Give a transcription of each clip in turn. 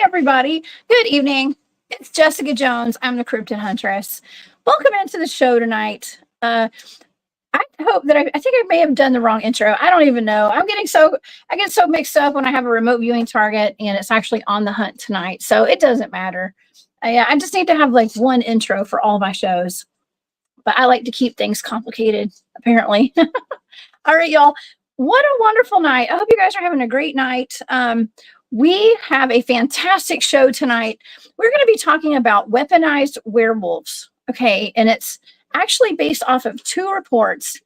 Everybody, good evening. It's Jessica Jones. I'm the Cryptid Huntress. Welcome into the show tonight. I hope that I think I may have done the wrong intro. I don't even know. I get so mixed up when I have a remote viewing target and it's actually on the hunt tonight. So it doesn't matter. I just need to have like one intro for all my shows. But I like to keep things complicated, apparently. All right, y'all. What a wonderful night. I hope you guys are having a great night. We have a fantastic show tonight. We're going to be talking about weaponized werewolves. Okay, and it's actually based off of two reports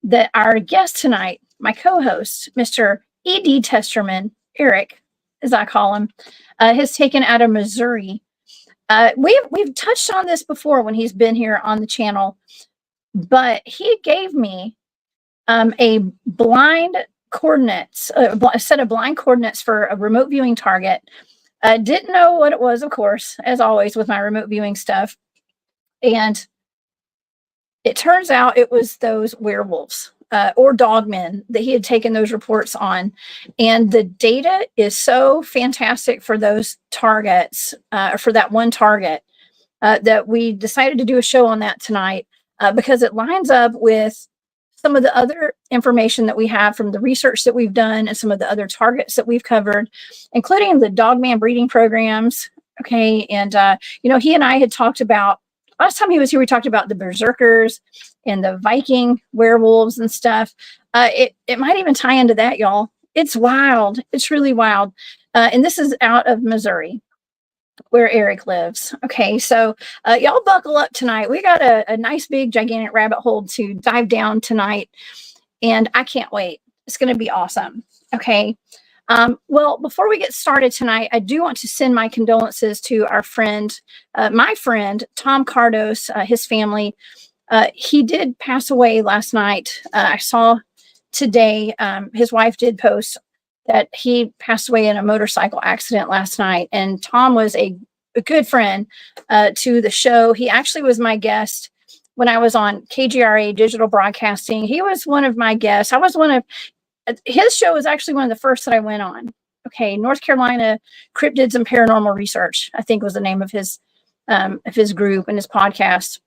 that our guest tonight, my co-host, Mr. E.D. Testerman, Eric, as I call him, has taken out of Missouri. We've touched on this before when he's been here on the channel, but he gave me a set of blind coordinates for a remote viewing target. Didn't know what it was, of course, as always with my remote viewing stuff. And it turns out it was those werewolves or dogmen that he had taken those reports on. And the data is so fantastic for those targets, for that one target, that we decided to do a show on that tonight because it lines up with some of the other information that we have from the research that we've done and some of the other targets that we've covered, including the Dogman breeding programs. Okay. And, he and I had talked about, last time he was here, we talked about the berserkers and the Viking werewolves and stuff. It might even tie into that, y'all. It's wild. It's really wild. And this is out of Missouri, where Eric lives. Okay, so y'all buckle up tonight. We got a nice big gigantic rabbit hole to dive down tonight, and I can't wait. It's going to be awesome. Okay. Well, before we get started tonight, I do want to send my condolences to our friend, my friend, Tom Cardos, his family. He did pass away last night. I saw today, his wife did post that he passed away in a motorcycle accident last night. And Tom was a good friend to the show. He actually was my guest when I was on KGRA Digital Broadcasting. He was one of my guests. His show was actually one of the first that I went on. Okay, North Carolina Cryptids and Paranormal Research, I think was the name of his group and his podcast.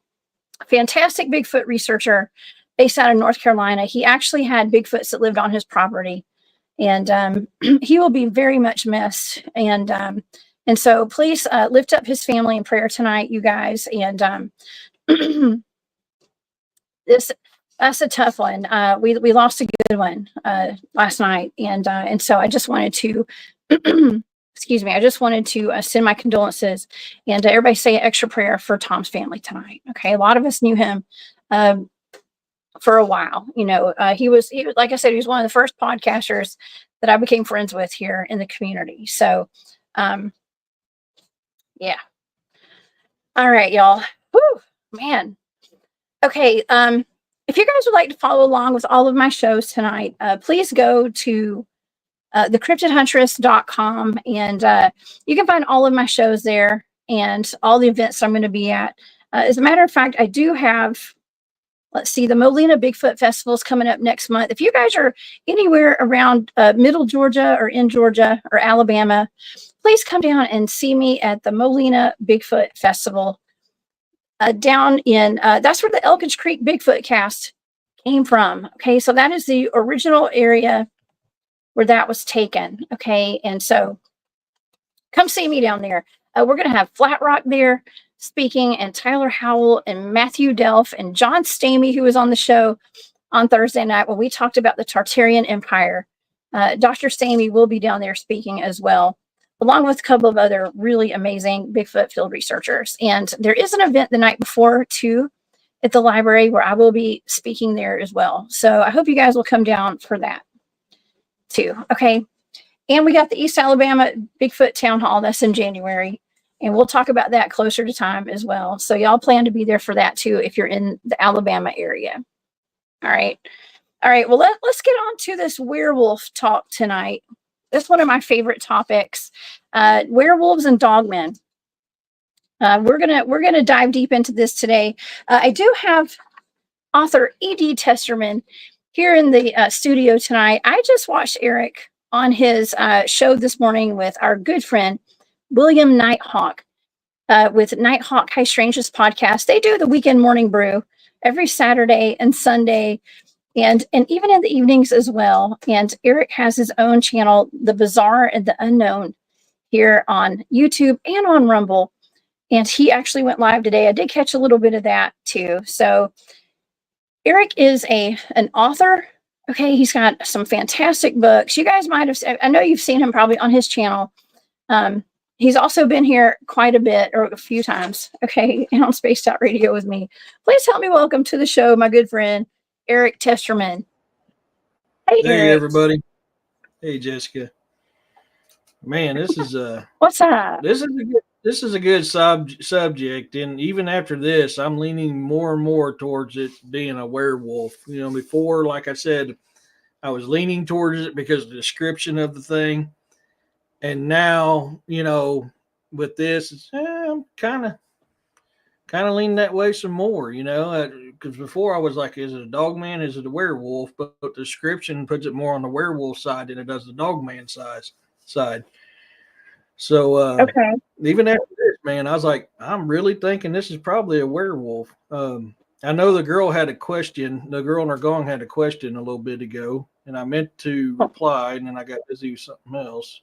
Fantastic Bigfoot researcher based out of North Carolina. He actually had Bigfoots that lived on his property. And he will be very much missed. And so please lift up his family in prayer tonight, you guys. And that's a tough one. We lost a good one last night. And so I just wanted to, excuse me, I just wanted to send my condolences and everybody say an extra prayer for Tom's family tonight. Okay, a lot of us knew him for a while. He was like I said, he was one of the first podcasters that I became friends with here in the community. So yeah. All right, y'all. Whew, man. Okay. If you guys would like to follow along with all of my shows tonight, please go to thecryptidhuntress.com and you can find all of my shows there and all the events I'm going to be at. As a matter of fact, I do have, let's see, the Molina Bigfoot Festival is coming up next month. If you guys are anywhere around middle Georgia or in Georgia or Alabama, please come down and see me at the Molina Bigfoot Festival down in, that's where the Elkins Creek Bigfoot cast came from. Okay, so that is the original area where that was taken. Okay, and so come see me down there. We're going to have Flat Rock there speaking, and Tyler Howell and Matthew Delph and John Stamey, who was on the show on Thursday night when we talked about the Tartarian Empire. Dr. Stamey will be down there speaking as well. along with a couple of other really amazing Bigfoot field researchers. And there is an event the night before, too, at the library where I will be speaking there as well. So I hope you guys will come down for that, too. Okay. And we got the East Alabama Bigfoot Town Hall. That's in January. And we'll talk about that closer to time as well. So y'all plan to be there for that, too, if you're in the Alabama area. All right. All right. Well, let's get on to this werewolf talk tonight. That's one of my favorite topics. Werewolves and dogmen. We're gonna dive deep into this today. I do have author E.D. Testerman here in the studio tonight. I just watched Eric on his show this morning with our good friend William Nighthawk with Nighthawk High Strangeness podcast. They do the weekend morning brew every Saturday and Sunday, and even in the evenings as well. And Eric has his own channel, The Bizarre and the Unknown, here on YouTube and on Rumble. And he actually went live today. I did catch a little bit of that too. So Eric is an author. Okay, he's got some fantastic books. You guys might have, I know you've seen him probably on his channel. He's also been here quite a bit, or a few times, okay, and on Spaced Out Radio with me. Please help me welcome to the show my good friend, Eric Testerman. Hey, Eric. Everybody. Hey, Jessica. Man, this is what's up? This is a good subject, and even after this, I'm leaning more and more towards it being a werewolf. You know, before, like I said, I was leaning towards it because of the description of the thing, and now, you know, with this, I'm kind of leaning that way some more. You know, because before I was like, is it a dogman? Is it a werewolf? But the description puts it more on the werewolf side than it does the dogman side. So okay. Even after this, man, I was like, I'm really thinking this is probably a werewolf. I know the girl had a question. The girl in her gong had a question a little bit ago, and I meant to reply, and then I got busy with something else.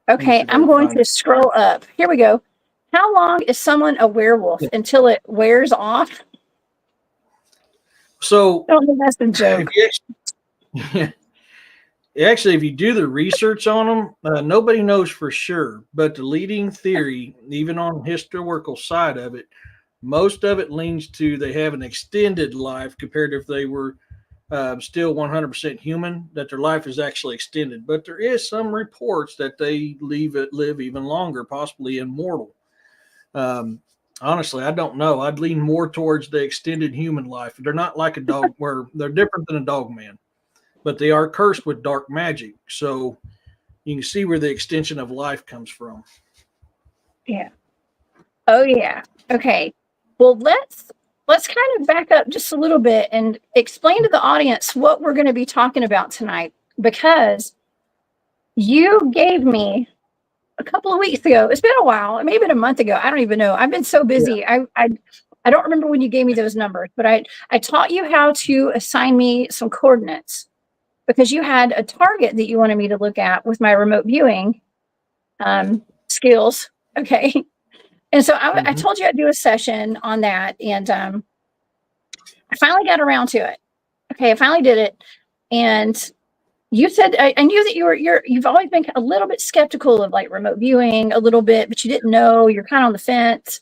Okay, I'm going to scroll up. Here we go. How long is someone a werewolf until it wears off? So, I don't think that's a joke. Actually, if you do the research on them, nobody knows for sure. But the leading theory, even on the historical side of it, most of it leans to they have an extended life compared to if they were still 100% human, that their life is actually extended. But there is some reports that they live even longer, possibly immortal. Honestly, I don't know. I'd lean more towards the extended human life. They're not like a dog, where they're different than a dogman. But they are cursed with dark magic, so you can see where the extension of life comes from. Yeah. Oh yeah. Okay. Well, let's kind of back up just a little bit and explain to the audience what we're going to be talking about tonight, because you gave me a couple of weeks ago. It's been a while. It may have been a month ago. I don't even know. I've been so busy. Yeah. I don't remember when you gave me those numbers, but I taught you how to assign me some coordinates, because you had a target that you wanted me to look at with my remote viewing skills. Okay. And so I told you I'd do a session on that. And I finally got around to it. Okay. I finally did it. And you said, I knew that you've always been a little bit skeptical of like remote viewing a little bit, but you didn't know, you're kind of on the fence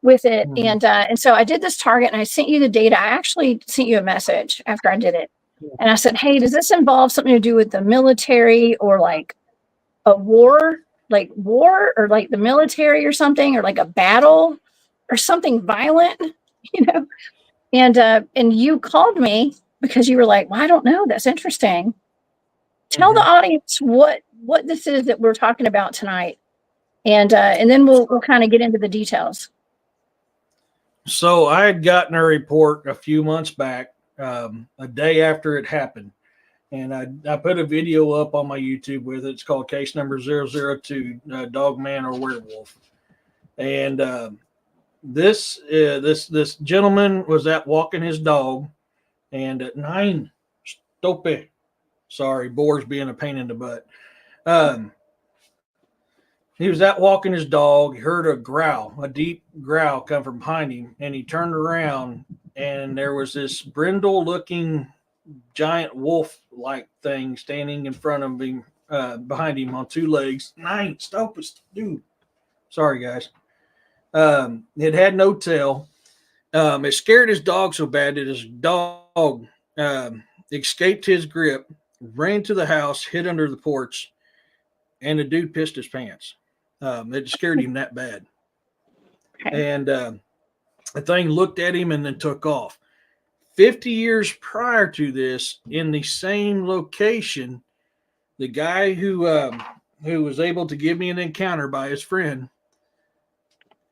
with it. And so I did this target and I sent you the data. I actually sent you a message after I did it. And I said, hey, does this involve something to do with the military or like a war or like the military or something, or like a battle or something violent, you know? And you called me because you were like, well, I don't know. That's interesting. Tell the audience what this is that we're talking about tonight. And then we'll kind of get into the details. So I had gotten a report a few months back, a day after it happened, and I put a video up on my YouTube with it. It's called Case Number 002, Dogman or Werewolf. And this gentleman was out walking his dog, and at 9, stop. Sorry, boars being a pain in the butt. He was out walking his dog. He heard a deep growl come from behind him, and he turned around, and there was this brindle-looking giant wolf-like thing standing in front of him, behind him on two legs. Nine, stop it, dude. Sorry, guys. It had no tail. It scared his dog so bad that his dog escaped his grip, ran to the house, hid under the porch, and the dude pissed his pants. It scared him that bad. Okay. And the thing looked at him and then took off. 50 years prior to this, in the same location, the guy who was able to give me an encounter by his friend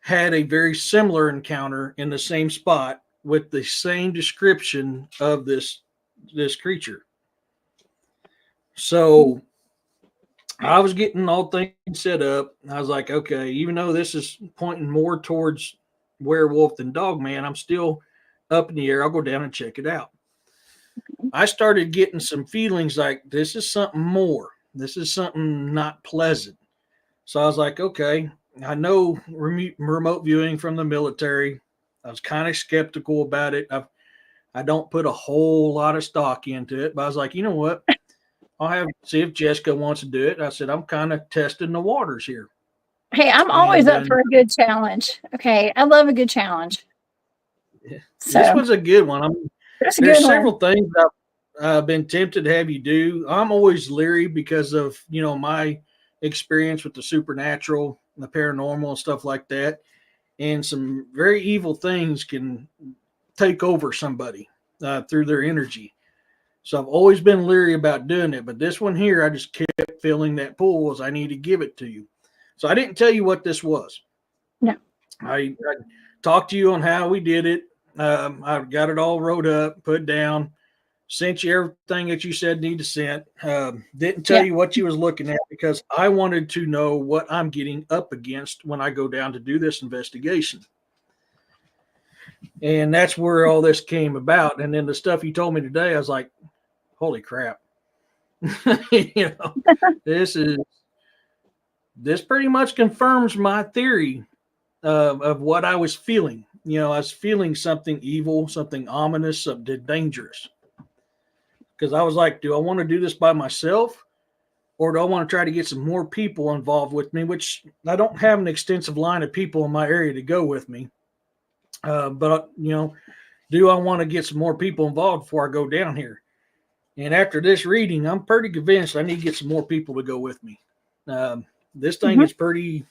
had a very similar encounter in the same spot with the same description of this creature. So I was getting all things set up. I was like, okay, even though this is pointing more towards werewolf than Dogman, I'm still up in the air. I'll go down and check it out. I started getting some feelings like this is something more. This is something not pleasant. So I was like, okay, I know remote viewing from the military. I was kind of skeptical about it. I don't put a whole lot of stock into it, but I was like, you know what? I'll see if Jessica wants to do it. I said, I'm kind of testing the waters here. Hey, I'm always up for a good challenge. Okay. I love a good challenge. So, this was a good one. There's several things I've been tempted to have you do. I'm always leery because of, my experience with the supernatural, the paranormal and stuff like that. And some very evil things can take over somebody through their energy. So I've always been leery about doing it. But this one here, I just kept feeling that pull as I need to give it to you. So I didn't tell you what this was. No. I talked to you on how we did it. I got it all wrote up, put down, sent you everything that you said need to send. Didn't tell you what you was looking at because I wanted to know what I'm getting up against when I go down to do this investigation. And that's where all this came about. And then the stuff you told me today, I was like, holy crap. This pretty much confirms my theory of what I was feeling. I was feeling something evil, something ominous, something dangerous. Because I was like, do I want to do this by myself? Or do I want to try to get some more people involved with me? Which I don't have an extensive line of people in my area to go with me. But do I want to get some more people involved before I go down here? And after this reading, I'm pretty convinced I need to get some more people to go with me. This thing is pretty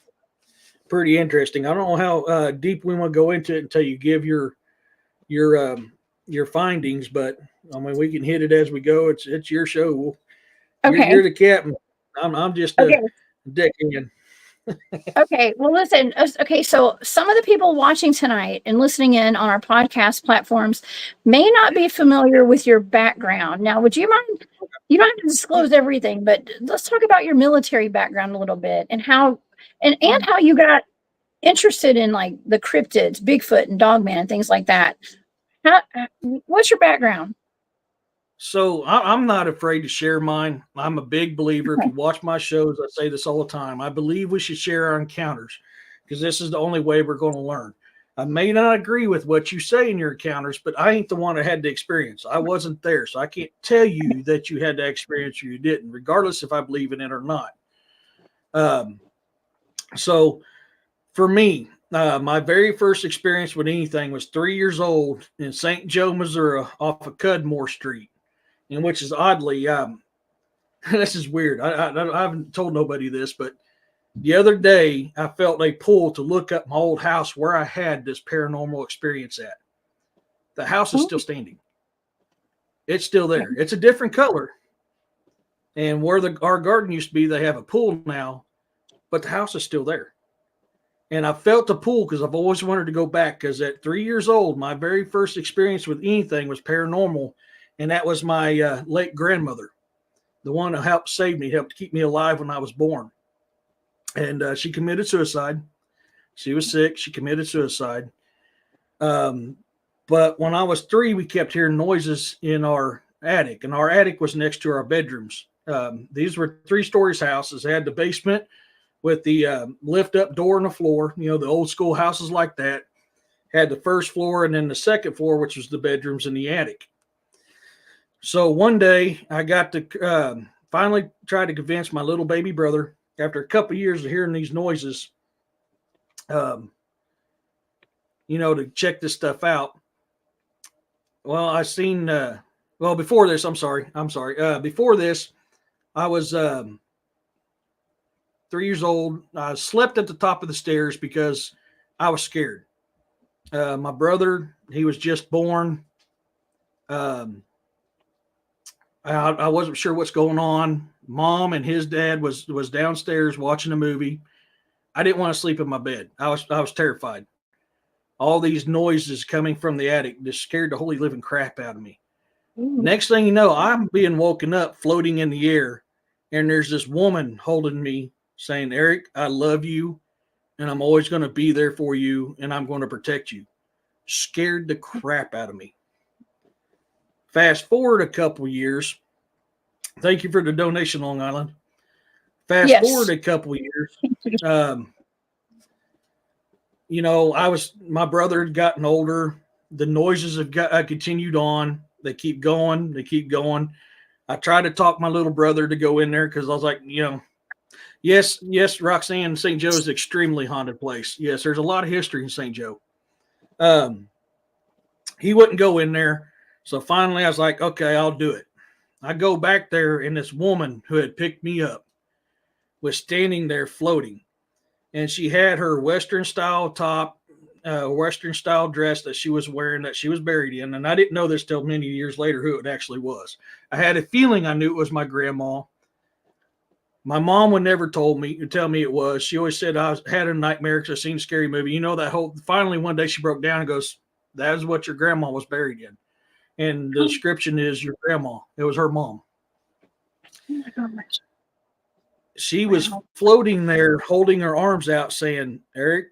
interesting. I don't know how deep we want to go into it until you give your findings, but I mean we can hit it as we go. It's your show. Okay. You're the captain. I'm just a deckhand. Okay. Well, listen. Okay. So some of the people watching tonight and listening in on our podcast platforms may not be familiar with your background. Now, would you mind? You don't have to disclose everything, but let's talk about your military background a little bit and how you got interested in like the cryptids, Bigfoot, and Dogman and things like that. What's your background? So I'm not afraid to share mine. I'm a big believer. If you watch my shows, I say this all the time. I believe we should share our encounters because this is the only way we're going to learn. I may not agree with what you say in your encounters, but I ain't the one that had the experience. I wasn't there, so I can't tell you that you had that experience or you didn't, regardless if I believe in it or not. So for me, my very first experience with anything was 3 years old in St. Joe, Missouri, off of Cudmore Street. And which is oddly, this is weird. I haven't told nobody this, but the other day I felt a pull to look up my old house where I had this paranormal experience at. The house is still standing. It's still there. It's a different color. And where our garden used to be, they have a pool now, but the house is still there. And I felt the pull because I've always wanted to go back because at 3 years old, my very first experience with anything was paranormal. And that was my late grandmother, the one who helped save me, helped keep me alive when I was born. And she committed suicide. She was sick. She committed suicide. But when I was 3, we kept hearing noises in our attic. And our attic was next to our bedrooms. These were 3-story houses. They had the basement with the lift-up door on the floor. The old school houses like that. Had the first floor and then the second floor, which was the bedrooms in the attic. So one day I got to finally tried to convince my little baby brother after a couple of years of hearing these noises, to check this stuff out. Well, I seen, before this, I'm sorry. Before this, I was 3 years old. I slept at the top of the stairs because I was scared. My brother, he was just born. I wasn't sure what's going on. Mom and his dad was downstairs watching a movie. I didn't want to sleep in my bed. I was terrified. All these noises coming from the attic just scared the holy living crap out of me. Ooh. Next thing you know, I'm being woken up, floating in the air, and there's this woman holding me saying, Eric, I love you, and I'm always going to be there for you, and I'm going to protect you. Scared the crap out of me. Fast forward a couple years. Thank you for the donation, Long Island. Fast forward a couple years. My brother had gotten older. The noises have continued on. They keep going. I tried to talk my little brother to go in there because I was like, yes, Roxanne, St. Joe is an extremely haunted place. Yes, there's a lot of history in St. Joe. He wouldn't go in there. So finally I was like, okay, I'll do it. I go back there, and this woman who had picked me up was standing there floating. And she had her Western style top, Western style dress that she was wearing that she was buried in. And I didn't know this till many years later who it actually was. I had a feeling I knew it was my grandma. My mom would never tell me it was. She always said I had a nightmare because I seen a scary movie. Finally one day she broke down and goes, that is what your grandma was buried in. And the description is your grandma. It was her mom. Oh my gosh. She was floating there, holding her arms out, saying, Eric,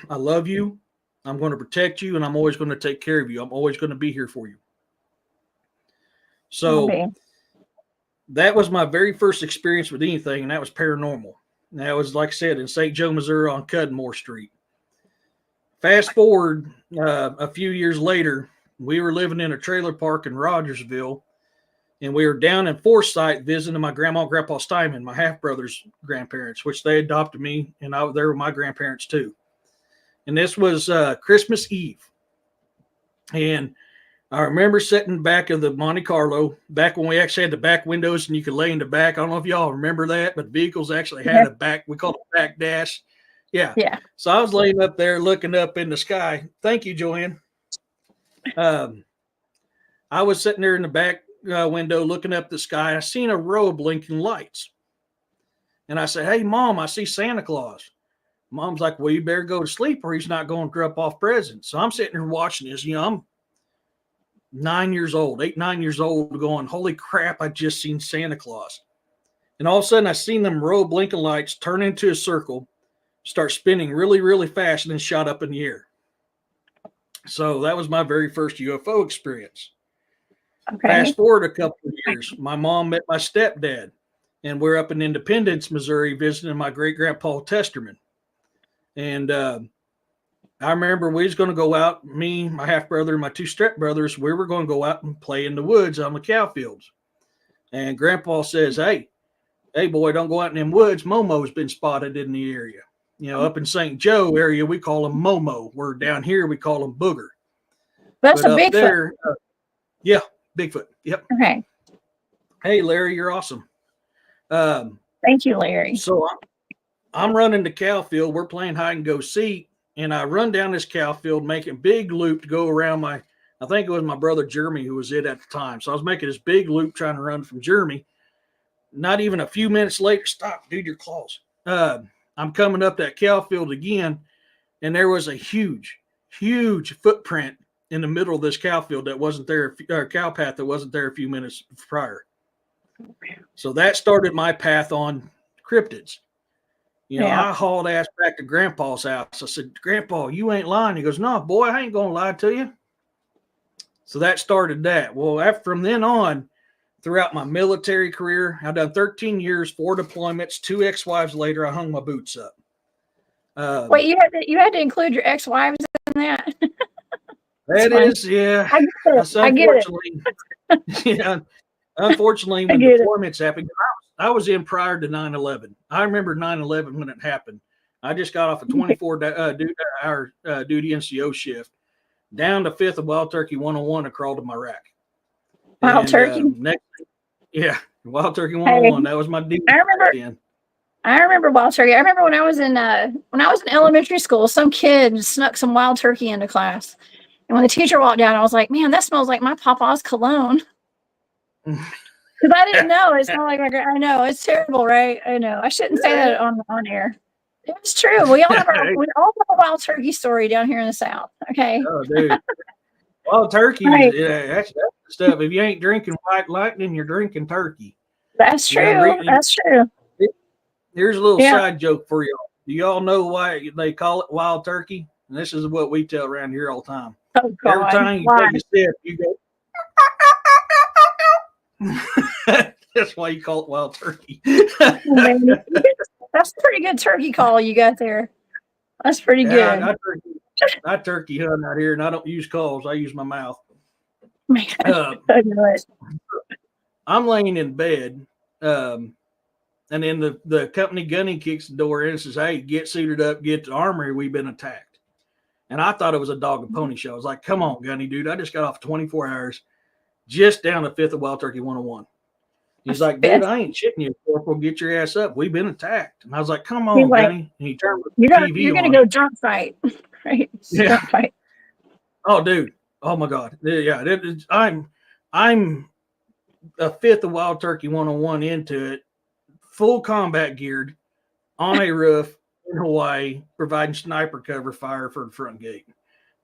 I love you. I'm going to protect you, and I'm always going to take care of you. I'm always going to be here for you. So that was my very first experience with anything, and that was paranormal. And that was, like I said, in St. Joe, Missouri on Cudmore Street. Fast forward a few years later, we were living in a trailer park in Rogersville, and we were down in Forsyth visiting my grandma and grandpa Steinman, my half-brother's grandparents, which they adopted me, and they were my grandparents too. And this was Christmas Eve. And I remember sitting back of the Monte Carlo, back when we actually had the back windows and you could lay in the back. I don't know if y'all remember that, but vehicles actually had a back, we call it back dash. Yeah. So I was laying up there looking up in the sky. Thank you, Joanne. I was sitting there in the back window looking up the sky. I seen a row of blinking lights. And I said, hey, Mom, I see Santa Claus. Mom's like, well, you better go to sleep or he's not going to drop off presents. So I'm sitting here watching this. I'm 9 years old, 9 years old, going, holy crap, I just seen Santa Claus. And all of a sudden I seen them row of blinking lights turn into a circle, start spinning really, really fast, and then shot up in the air. So that was my very first UFO experience. Okay. Fast forward a couple of years, my mom met my stepdad, and we're up in Independence, Missouri, visiting my great-grandpa Testerman. And I remember we was going to go out, me, my half-brother, and my two stepbrothers, we were going to go out and play in the woods on the cow fields. And Grandpa says, hey, boy, don't go out in them woods. Momo's been spotted in the area. Up in St. Joe area, we call them Momo. We're down here, we call them Booger. That's a Bigfoot. There, yeah, Bigfoot. Yep. Okay. Hey, Larry, you're awesome. Thank you, Larry. So I'm running the cow field. We're playing hide and go seek, and I run down this cow field, making a big loop to go around I think it was my brother Jeremy who was it at the time. So I was making this big loop trying to run from Jeremy. Not even a few minutes later, stop, dude, your claws. I'm coming up that cow field again, and there was a huge, huge footprint in the middle of this cow field that wasn't there, or cow path that wasn't there a few minutes prior. So that started my path on cryptids. I hauled ass back to Grandpa's house. I said, Grandpa, you ain't lying. He goes, no, boy, I ain't going to lie to you. So that started that. Well, from then on, throughout my military career, I've done 13 years, 4 deployments, 2 ex-wives later, I hung my boots up. Wait, you had to include your ex-wives in that? That is, yeah. I get it. Yeah. Unfortunately, I when get it. deployments happened, I was in prior to 9/11. I remember 9/11 when it happened. I just got off a 24-hour duty NCO shift down to 5th of Wild Turkey 101 and crawled to my rack. Wild And turkey. Wild Turkey Hey, 101. That was my duty. I remember wild turkey. I remember when I was in elementary school, some kid snuck some wild turkey into class. And when the teacher walked down, I was like, man, that smells like my papa's cologne. Because I didn't know. It's not like I know. It's terrible, right? I know. I shouldn't say that on air. It's true. We all have a wild turkey story down here in the South. Okay. Oh, dude. Wild turkey, Right. that's the stuff. If you ain't drinking White Lightning, you're drinking turkey. That's true. That's true. Here's a little side joke for y'all. Do y'all know why they call it wild turkey? And this is what we tell around here all the time. Oh, God. Every time you take a sip, you go. That's why you call it wild turkey. That's a pretty good turkey call you got there. That's pretty good. I turkey hunt out here, and I don't use calls. I use my mouth. I'm laying in bed, and then the company gunny kicks the door in and says, "Hey, get suited up, get to the armory. We've been attacked." And I thought it was a dog and pony show. I was like, "Come on, gunny dude! I just got off 24 hours, just down to 5th of Wild Turkey 101." He's like, "Dude, I ain't shitting you, Corporal. Get your ass up. We've been attacked." And I was like, "Come on, gunny." And he turned the TV You're gonna on. go jump fight, right? Yeah. Jump fight. Oh, dude. Oh my God. Yeah. I'm a 5th of Wild Turkey 101 into it, full combat geared, on a roof in Hawaii, providing sniper cover fire for the front gate.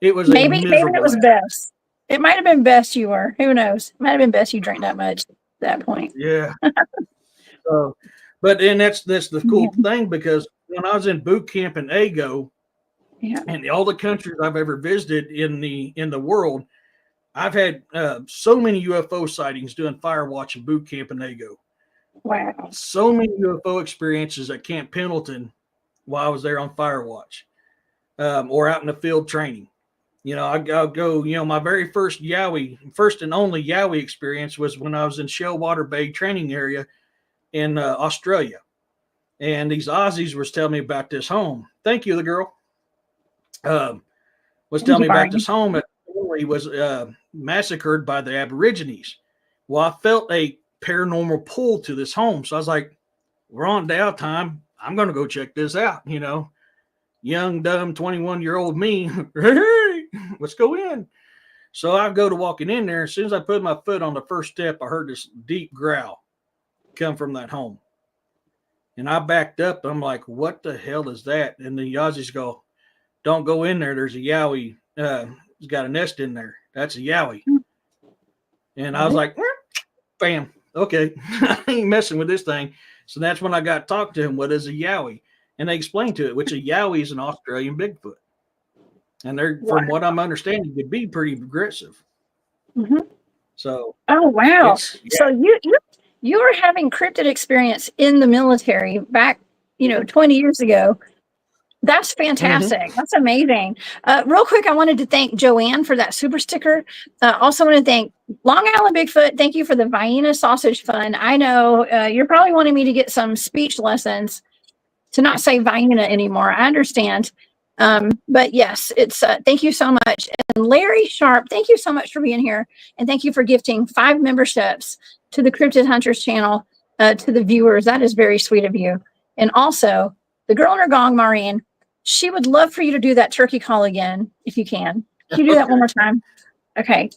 It was maybe it was best. It might have been best you were. Who knows? It might have been best you drank that much at that point. Yeah. But then that's the cool thing, because when I was in boot camp in Ago, and all the countries I've ever visited in the world, I've had so many UFO sightings doing fire watch and boot camp in Ago. Wow. So many UFO experiences at Camp Pendleton while I was there on fire watch, or out in the field training. I'll go, my very first and only Yowie experience was when I was in Shellwater Bay training area in Australia. And these Aussies was telling me about this home. Thank you, the girl. Was telling me about this home that was massacred by the Aborigines. Well, I felt a paranormal pull to this home. So I was like, we're on downtime. I'm going to go check this out. Young, dumb, 21-year-old me. Hey, let's go in. So I go to walking in there. As soon as I put my foot on the first step, I heard this deep growl come from that home. And I backed up. I'm like, what the hell is that? And the Aussies go, don't go in there. There's a Yowie. He's got a nest in there. That's a Yowie. And I was like, bam. Okay. I ain't messing with this thing. So that's when I got to talk to him. What is a Yowie? And they explained to it, which a Yowie is an Australian Bigfoot. And they're, from what I'm understanding, could be pretty aggressive. Mm-hmm. So. Oh, wow. So you were having cryptid experience in the military back, 20 years ago. That's fantastic. Mm-hmm. That's amazing. Real quick, I wanted to thank Joanne for that super sticker. Also want to thank Long Island Bigfoot. Thank you for the Vienna Sausage Fund. I know you're probably wanting me to get some speech lessons to not say Vienna anymore. I understand. But yes, it's thank you so much. And Larry Sharp, thank you so much for being here. And thank you for gifting 5 memberships to the Cryptid Hunters channel, to the viewers. That is very sweet of you. And also, the girl in her gong, Maureen, she would love for you to do that turkey call again, if you can. Can you do that one more time? Okay.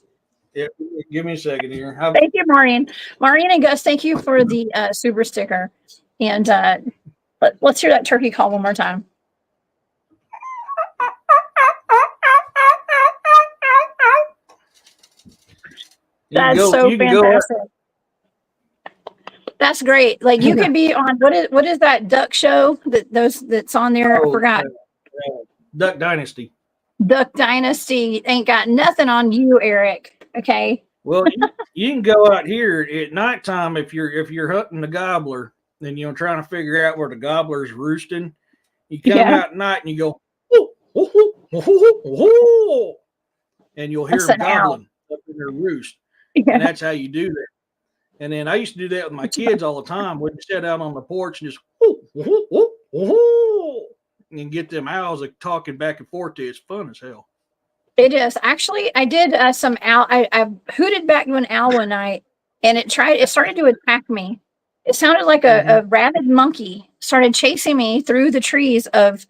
Yeah, give me a second here. Thank you, Maureen. Maureen and Gus, thank you for the super sticker. And let's hear that turkey call one more time. That's so fantastic. That's great. Like, you could be on what is that duck show that's on there? I forgot. Duck Dynasty. Duck Dynasty ain't got nothing on you, Eric. Okay. Well, you can go out here at nighttime if you're hunting the gobbler and trying to figure out where the gobbler's roosting. You come out at night and you go, oh, oh, oh, oh, oh, oh, and you'll hear them gobbling up in their roost. Yeah. And that's how you do that. And then I used to do that with my kids all the time. We'd sit out on the porch and just whoo, whoo, whoo, whoo, and get them owls like talking back and forth to you. It's fun as hell. It is. Actually, I did some owl. I hooted back to an owl one night, and it started to attack me. It sounded like a rabid monkey started chasing me through the trees of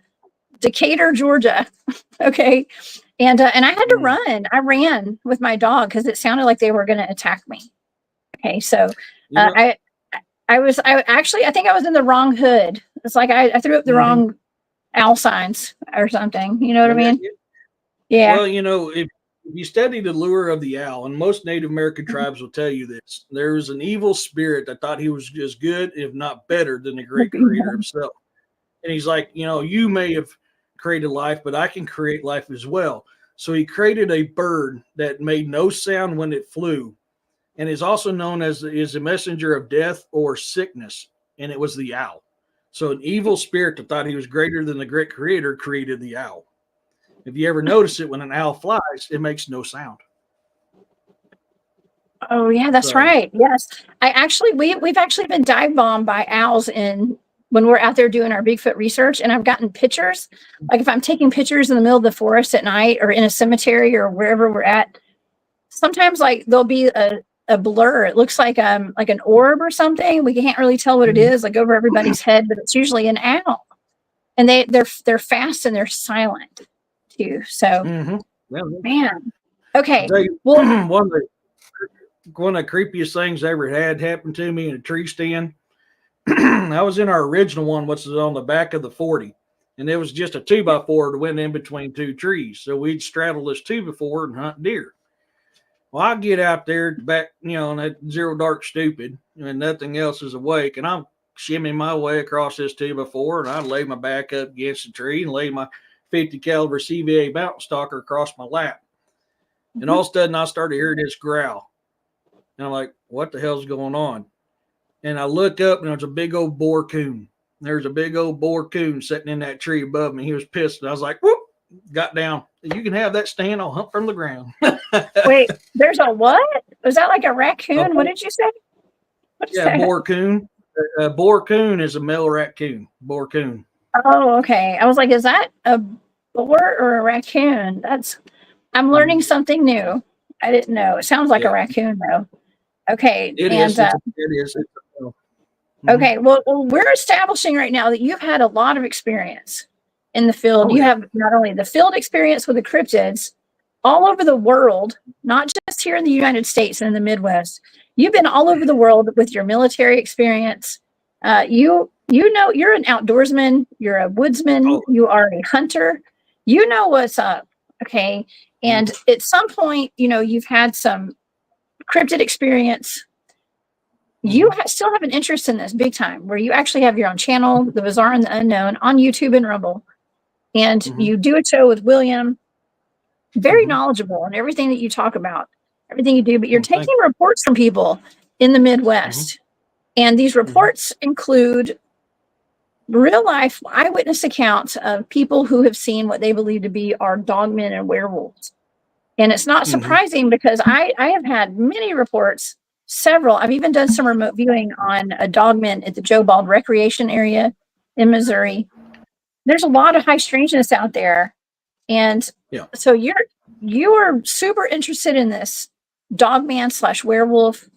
Decatur, Georgia. Okay. And I had to run. I ran with my dog because it sounded like they were going to attack me. Okay. So I think I was in the wrong hood. It's like I threw up the wrong owl signs or something. You know what I mean? Yeah. Well, if you study the lure of the owl, and most Native American tribes will tell you this, there was an evil spirit that thought he was as good, if not better, than the great creator himself. And he's like, you may have created life, but I can create life as well. So he created a bird that made no sound when it flew, and is also known as a messenger of death or sickness. And it was the owl. So an evil spirit that thought he was greater than the great creator created the owl. If you ever notice it, when an owl flies, it makes no sound. Oh yeah, that's right. Yes, we've actually been dive bombed by owls when we're out there doing our Bigfoot research, and I've gotten pictures. Like if I'm taking pictures in the middle of the forest at night or in a cemetery or wherever we're at, sometimes like there'll be a blur. It looks like an orb or something. We can't really tell what it is, like over everybody's head, but it's usually an owl, and they're fast and they're silent too. So, man, okay. Well, one of the creepiest things I ever had happened to me in a tree stand. I was in our original one, which is on the back of the 40, and it was just a 2x4 that went in between two trees. So we'd straddle this 2x4 and hunt deer. Well, I get out there back, on that zero dark stupid, and nothing else is awake, and I'm shimmying my way across this 2x4, and I lay my back up against the tree and lay my 50 caliber CVA mountain stalker across my lap. And all of a sudden I started hearing this growl. And I'm like, what the hell's going on? And I look up and there's a big old boar coon. There's a big old boar coon sitting in that tree above me. He was pissed. And I was like, whoop, got down. You can have that stand. I'll hunt from the ground. Wait, there's a what? Was that like a raccoon? What did you say? Boar coon. Boar coon is a male raccoon. Boar coon. Oh, okay. I was like, is that a boar or a raccoon? I'm learning something new. I didn't know. It sounds like a raccoon though. Okay. It is. Okay. Well, we're establishing right now that you've had a lot of experience in the field. You have not only the field experience with the cryptids all over the world, not just here in the United States and in the Midwest. You've been all over the world with your military experience. You're an outdoorsman, you're a woodsman, you are a hunter, you know what's up. Okay. And at some point, you've had some cryptid experience. You still have an interest in this big time, where you actually have your own channel, The Bizarre and the Unknown, on YouTube and Rumble. And you do a show with William, very knowledgeable on everything that you talk about, everything you do, but you're taking reports from people in the Midwest. And these reports include real life eyewitness accounts of people who have seen what they believe to be our dogmen and werewolves. And it's not surprising because I have had many reports, several. I've even done some remote viewing on a dogman at the Joe Bald Recreation Area in Missouri. There's a lot of high strangeness out there. And so you are super interested in this dogman / werewolf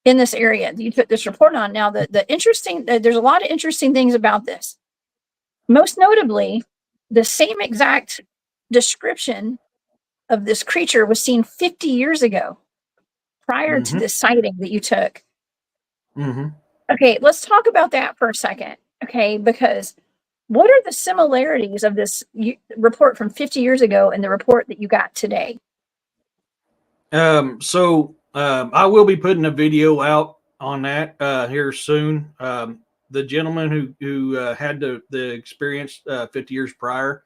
in this area. You put this report on. Now, the interesting, there's a lot of interesting things about this. Most notably, the same exact description of this creature was seen 50 years ago, prior to this sighting that you took. Okay, let's talk about that for a second. Okay, because what are the similarities of this report from 50 years ago and the report that you got today? I will be putting a video out on that here soon. The gentleman who had the experience 50 years prior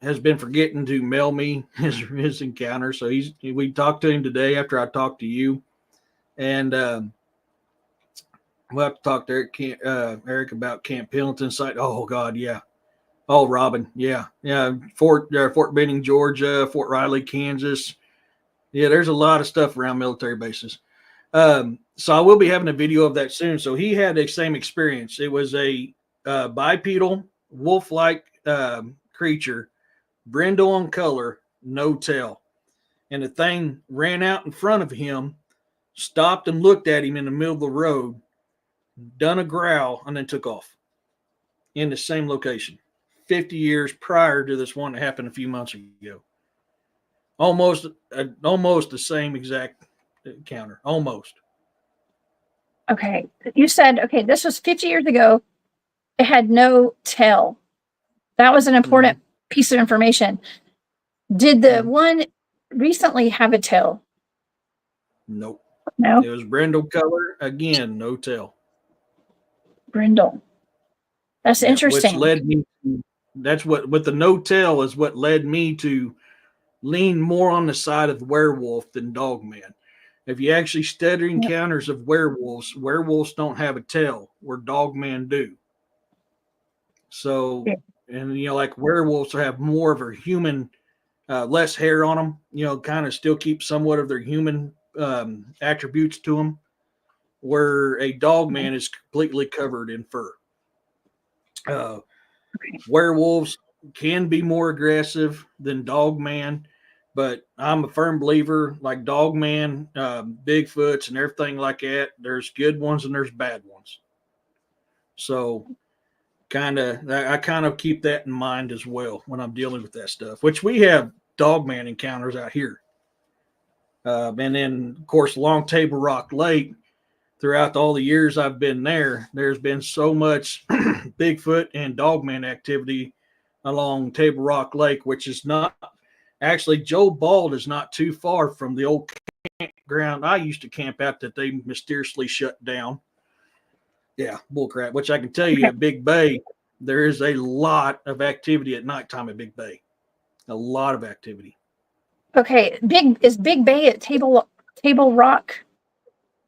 has been forgetting to mail me his encounter. So we talked to him today after I talked to you, and we'll have to talk to Eric about Camp Pendleton site. Oh God, yeah. Oh, Robin, yeah. Fort Benning, Georgia, Fort Riley, Kansas. Yeah, there's a lot of stuff around military bases. So I will be having a video of that soon. So he had the same experience. It was a bipedal wolf-like creature, brindle in color, no tail, and the thing ran out in front of him, stopped and looked at him in the middle of the road, done a growl, and then took off in the same location 50 years prior to this one that happened a few months ago. Almost the same exact encounter. Almost. Okay. You said, okay, this was 50 years ago. It had no tail. That was an important piece of information. Did the one recently have a tail? Nope. No. It was brindle color. Again, no tail. Brindle. That's interesting. Which led me to, that's what, with the no tail is what led me to lean more on the side of werewolf than Dogman. If you actually study encounters of werewolves, werewolves don't have a tail, where Dogman do. So, and like werewolves have more of a human, less hair on them, kind of still keep somewhat of their human attributes to them, where a Dogman is completely covered in fur. Werewolves can be more aggressive than Dogman, but I'm a firm believer, like Dogman, Bigfoots, and everything like that. There's good ones and there's bad ones. So, I kind of keep that in mind as well when I'm dealing with that stuff. Which we have Dogman encounters out here, and then of course along Table Rock Lake. Throughout all the years I've been there, there's been so much Bigfoot and Dogman activity along Table Rock Lake, which is not actually, Joe Bald is not too far from the old campground I used to camp out that they mysteriously shut down. Yeah, bullcrap, which I can tell you at Big Bay, there is a lot of activity at nighttime at Big Bay. A lot of activity. Okay, is Big Bay at Table Rock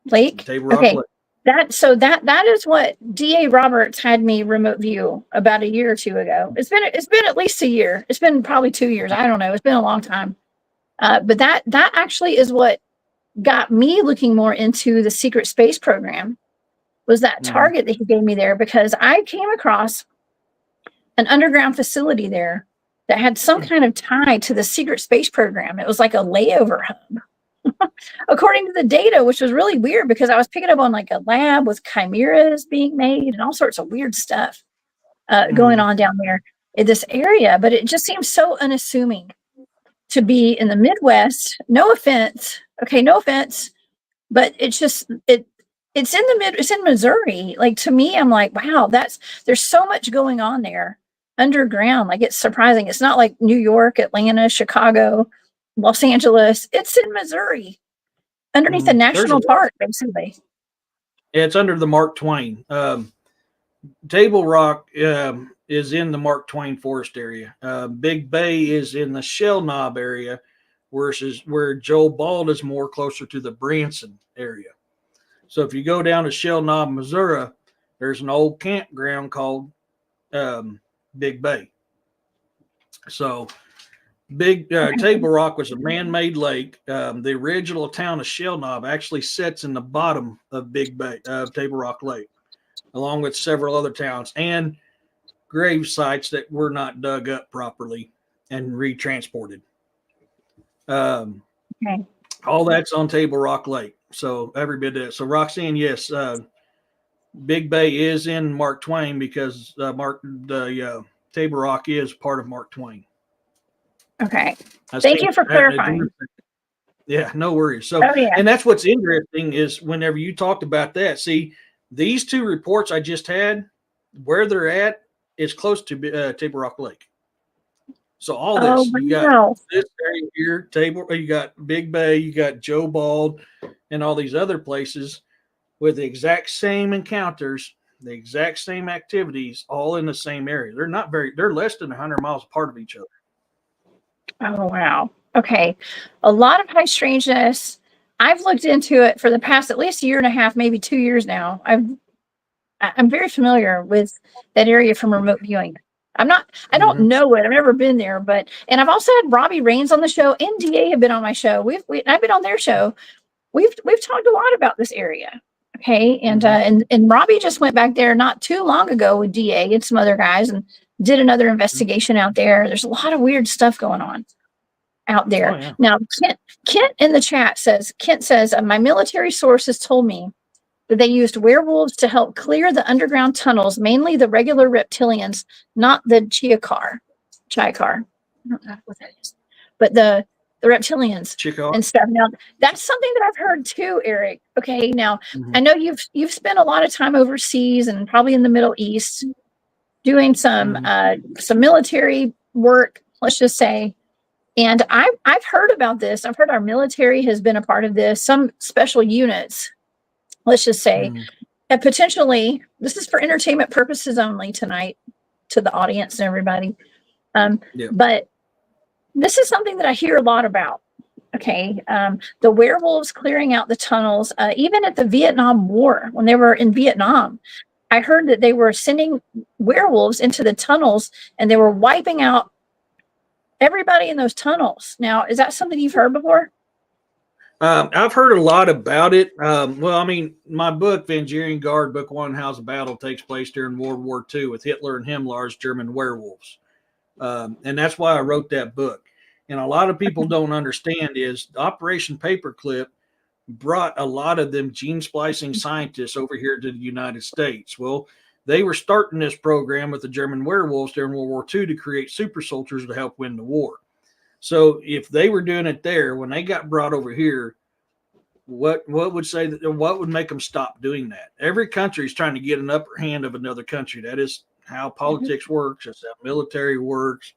Lake? Table Rock Lake. That is what DA Roberts had me remote view about a year or two ago. It's been at least a year. It's been probably 2 years. I don't know. It's been a long time. But that actually is what got me looking more into the secret space program, was that target that he gave me there, because I came across an underground facility there that had some kind of tie to the secret space program. It was like a layover hub. According to the data, which was really weird because I was picking up on like a lab with chimeras being made and all sorts of weird stuff going on down there in this area. But it just seems so unassuming to be in the Midwest. No offense. Okay, no offense. But it's just, it's in Missouri. Like, to me, I'm like, wow, there's so much going on there underground. Like, it's surprising. It's not like New York, Atlanta, Chicago, Los Angeles. It's in Missouri, underneath the national park, basically. It's under the Mark Twain. Table Rock is in the Mark Twain forest area. Big Bay is in the Shell Knob area, versus where Joe Bald is more closer to the Branson area. So if you go down to Shell Knob, Missouri, there's an old campground called Big Bay. So Table Rock was a man-made lake. The original town of Shell Knob actually sits in the bottom of Big Bay, Table Rock Lake, along with several other towns and grave sites that were not dug up properly and retransported. Okay. All that's on Table Rock Lake. So every bit of it. So Roxanne, yes, Big Bay is in Mark Twain because Table Rock is part of Mark Twain. Okay. Thank you for clarifying. Yeah, no worries. So, and that's what's interesting is whenever you talked about that, see, these two reports I just had, where they're at is close to Table Rock Lake. So all this, you got this area here, you got Big Bay, you got Joe Bald, and all these other places with the exact same encounters, the exact same activities, all in the same area. They're less than 100 miles apart of each other. Oh, wow. Okay. A lot of high strangeness. I've looked into it for the past at least 1.5 years, maybe 2 years now. I'm very familiar with that area from remote viewing. I don't know it. I've never been there, and I've also had Robbie Raines on the show, and DA have been on my show. I've been on their show. we've talked a lot about this area. Okay. And Mhm. and Robbie just went back there not too long ago with DA and some other guys and did another investigation out there. There's a lot of weird stuff going on out Oh there. yeah. Now, Kent in the chat says, my military sources told me that they used werewolves to help clear the underground tunnels, mainly the regular reptilians, not the Chiakar. I don't know what that is, but the reptilians Chico. and stuff. Now, that's something that I've heard too, Eric. Okay, now Mhm. I know you've spent a lot of time overseas and probably in the Middle East doing some military work. Let's just say. And I've heard about this. I've heard our military has been a part of this. Some special units, let's just say, Mhm. and potentially, this is for entertainment purposes only tonight to the audience and everybody. Yeah. But this is something that I hear a lot about. Okay. The werewolves clearing out the tunnels, even at the Vietnam War, when they were in Vietnam, I heard that they were sending werewolves into the tunnels and they were wiping out everybody in those tunnels. Now, is that something you've heard before? I've heard a lot about it. Well, I mean, my book, Vangerian Guard, Book One, House of Battle, takes place during World War II with Hitler and Himmler's German werewolves. And that's why I wrote that book. And a lot of people don't understand is Operation Paperclip brought a lot of them gene splicing scientists over here to the United States. Well, they were starting this program with the German werewolves during World War II to create super soldiers to help win the war. So if they were doing it there, when they got brought over here, what would make them stop doing that? Every country is trying to get an upper hand of another country. That is how politics works. That's how military works.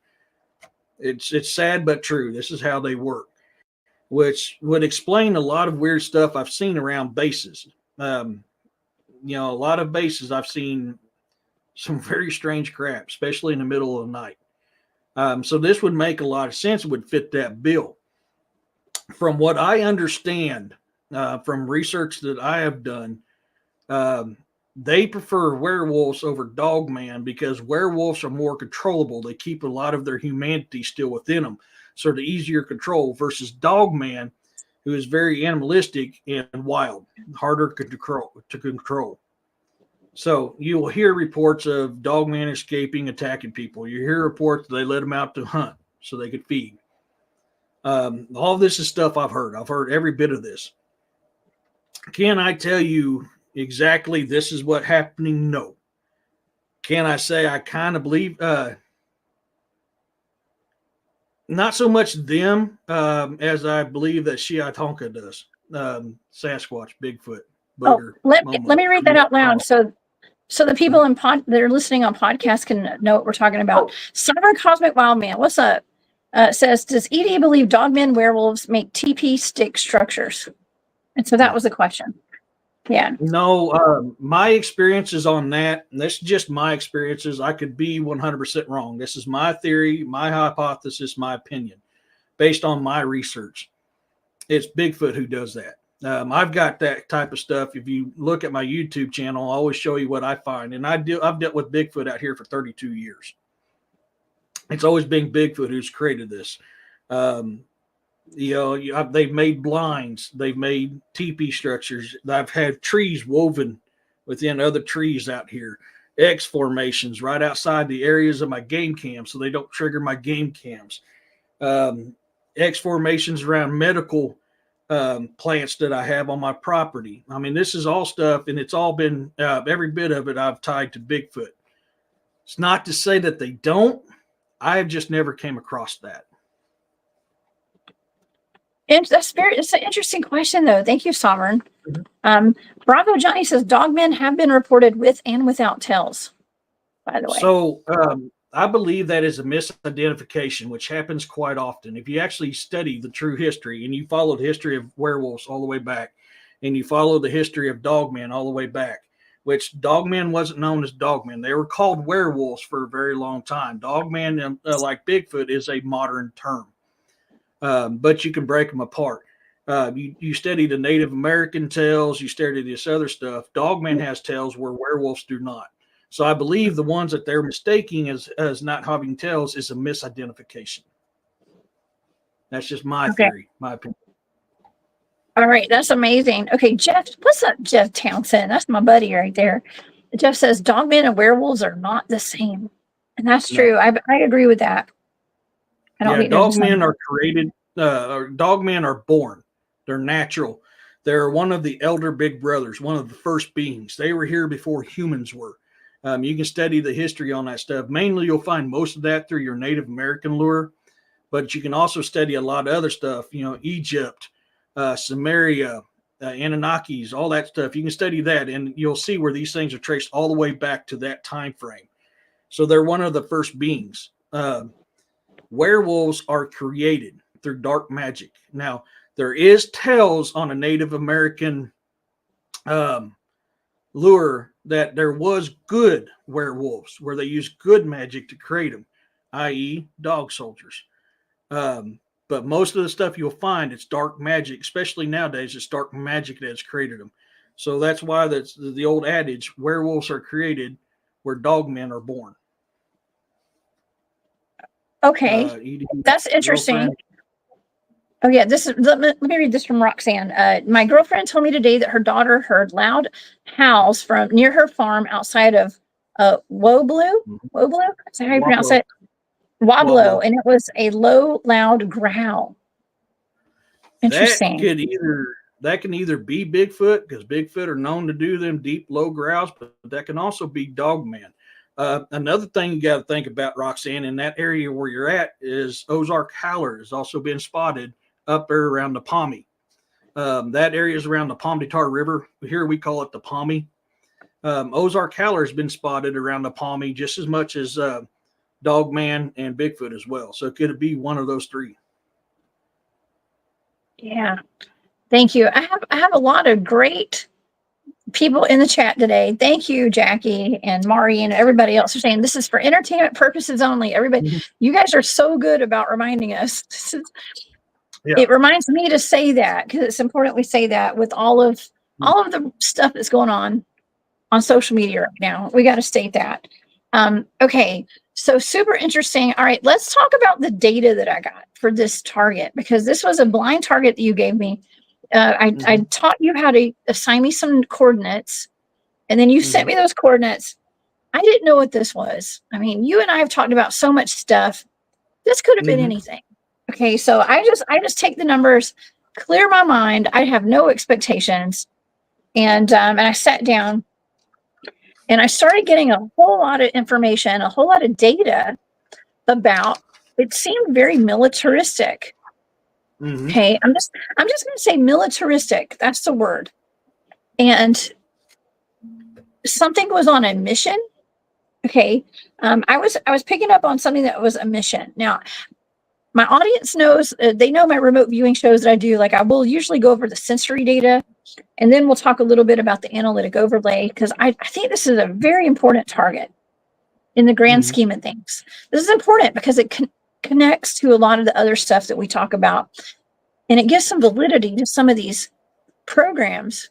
It's sad but true. This is how they work, which would explain a lot of weird stuff I've seen around bases. Um, a lot of bases I've seen some very strange crap, especially in the middle of the night. So this would make a lot of sense. It would fit that bill. From what I understand, from research that I have done, um, they prefer werewolves over dogman because werewolves are more controllable. They keep a lot of their humanity still within them, so the easier control versus dogman, who is very animalistic and wild, harder to control. So you will hear reports of dogman escaping, attacking people. You hear reports that they let them out to hunt so they could feed. All this is stuff I've heard. I've heard every bit of this. Can I tell you exactly this is what happening? No. Can I say I kind of believe? Not so much them as I believe that Shiatonka does. Sasquatch, Bigfoot, Oh, Booger, let Momo. me read You that want out to call loud so the people in that are listening on podcast can know what we're talking about. Sovereign Cosmic Wildman, what's up? Says, does ED believe dogmen werewolves make TP stick structures? And so that No. was the question. Yeah. No, my experiences on that, and this is just my experiences. I could be 100% wrong. This is my theory, my hypothesis, my opinion, based on my research. It's Bigfoot who does that. I've got that type of stuff. If you look at my YouTube channel, I'll always show you what I find. And I've dealt with Bigfoot out here for 32 years. It's always been Bigfoot who's created this. Um, they've made blinds, they've made teepee structures. I've had trees woven within other trees out here, X formations right outside the areas of my game cams so they don't trigger my game cams. X formations around medical plants that I have on my property. I mean, this is all stuff, and it's all been every bit of it I've tied to Bigfoot. It's not to say that they don't. I have just never came across that. And it's an interesting question, though. Thank you, Sovereign. Bravo Johnny says dogmen have been reported with and without tails, by the way. So I believe that is a misidentification, which happens quite often. If you actually study the true history and you follow the history of werewolves all the way back, and you follow the history of dogmen all the way back, which dogmen wasn't known as dogmen. They were called werewolves for a very long time. Dogman, like Bigfoot, is a modern term, but you can break them apart. You study the Native American tales, you study this other stuff. Dogman has tales where werewolves do not. So I believe the ones that they're mistaking as not having tails is a misidentification. That's just my theory, my opinion. All right, that's amazing. Okay, Jeff, what's up, Jeff Townsend? That's my buddy right there. Jeff says dogmen and werewolves are not the same, and that's true. I agree with that. I don't think dogmen are created. Dogmen are born. They're natural. They're one of the elder big brothers, one of the first beings. They were here before humans were. You can study the history on that stuff. Mainly, you'll find most of that through your Native American lore, but you can also study a lot of other stuff. Egypt, Samaria, Anunnakis, all that stuff. You can study that, and you'll see where these things are traced all the way back to that time frame. So they're one of the first beings. Werewolves are created through dark magic. Now, there is tales on a Native American lure that there was good werewolves where they used good magic to create them, i.e. dog soldiers. But most of the stuff you'll find, it's dark magic, especially nowadays, it's dark magic that's created them. So that's why that's the old adage, werewolves are created where dogmen are born. Okay, that's interesting. Oh yeah, let me read this from Roxanne. My girlfriend told me today that her daughter heard loud howls from near her farm outside of Woblu. Woblu? Is that how you pronounce it? Woblo, and it was a low, loud growl. Interesting. That can either be Bigfoot, because Bigfoot are known to do them deep, low growls, but that can also be Dogman. Another thing you got to think about, Roxanne, in that area where you're at is Ozark Howler has also been spotted up there around the Pommy. That area is around the Pomditar River. Here we call it the Pommy. Ozark Howler has been spotted around the Pommy just as much as Dogman and Bigfoot as well. So could it be one of those three? Yeah. Thank you. I have a lot of great people in the chat today. Thank you, Jackie and Mari and everybody else for saying this is for entertainment purposes only. Everybody, you guys are so good about reminding us. It reminds me to say that because it's important we say that with all of the stuff that's going on social media right now. We got to state that. Okay, so super interesting. All right, let's talk about the data that I got for this target, because this was a blind target that you gave me. I taught you how to assign me some coordinates, and then you sent me those coordinates. I didn't know what this was. I mean, you and I have talked about so much stuff. This could have been anything. Okay, so I just take the numbers, clear my mind. I have no expectations, and I sat down, and I started getting a whole lot of information, a whole lot of data about. It seemed very militaristic. Okay, I'm just going to say militaristic. That's the word. And something was on a mission. Okay, I was picking up on something that was a mission. Now, my audience knows, they know my remote viewing shows that I do. Like, I will usually go over the sensory data, and then we'll talk a little bit about the analytic overlay, because I think this is a very important target in the grand scheme of things. This is important because it connects to a lot of the other stuff that we talk about, and it gives some validity to some of these programs,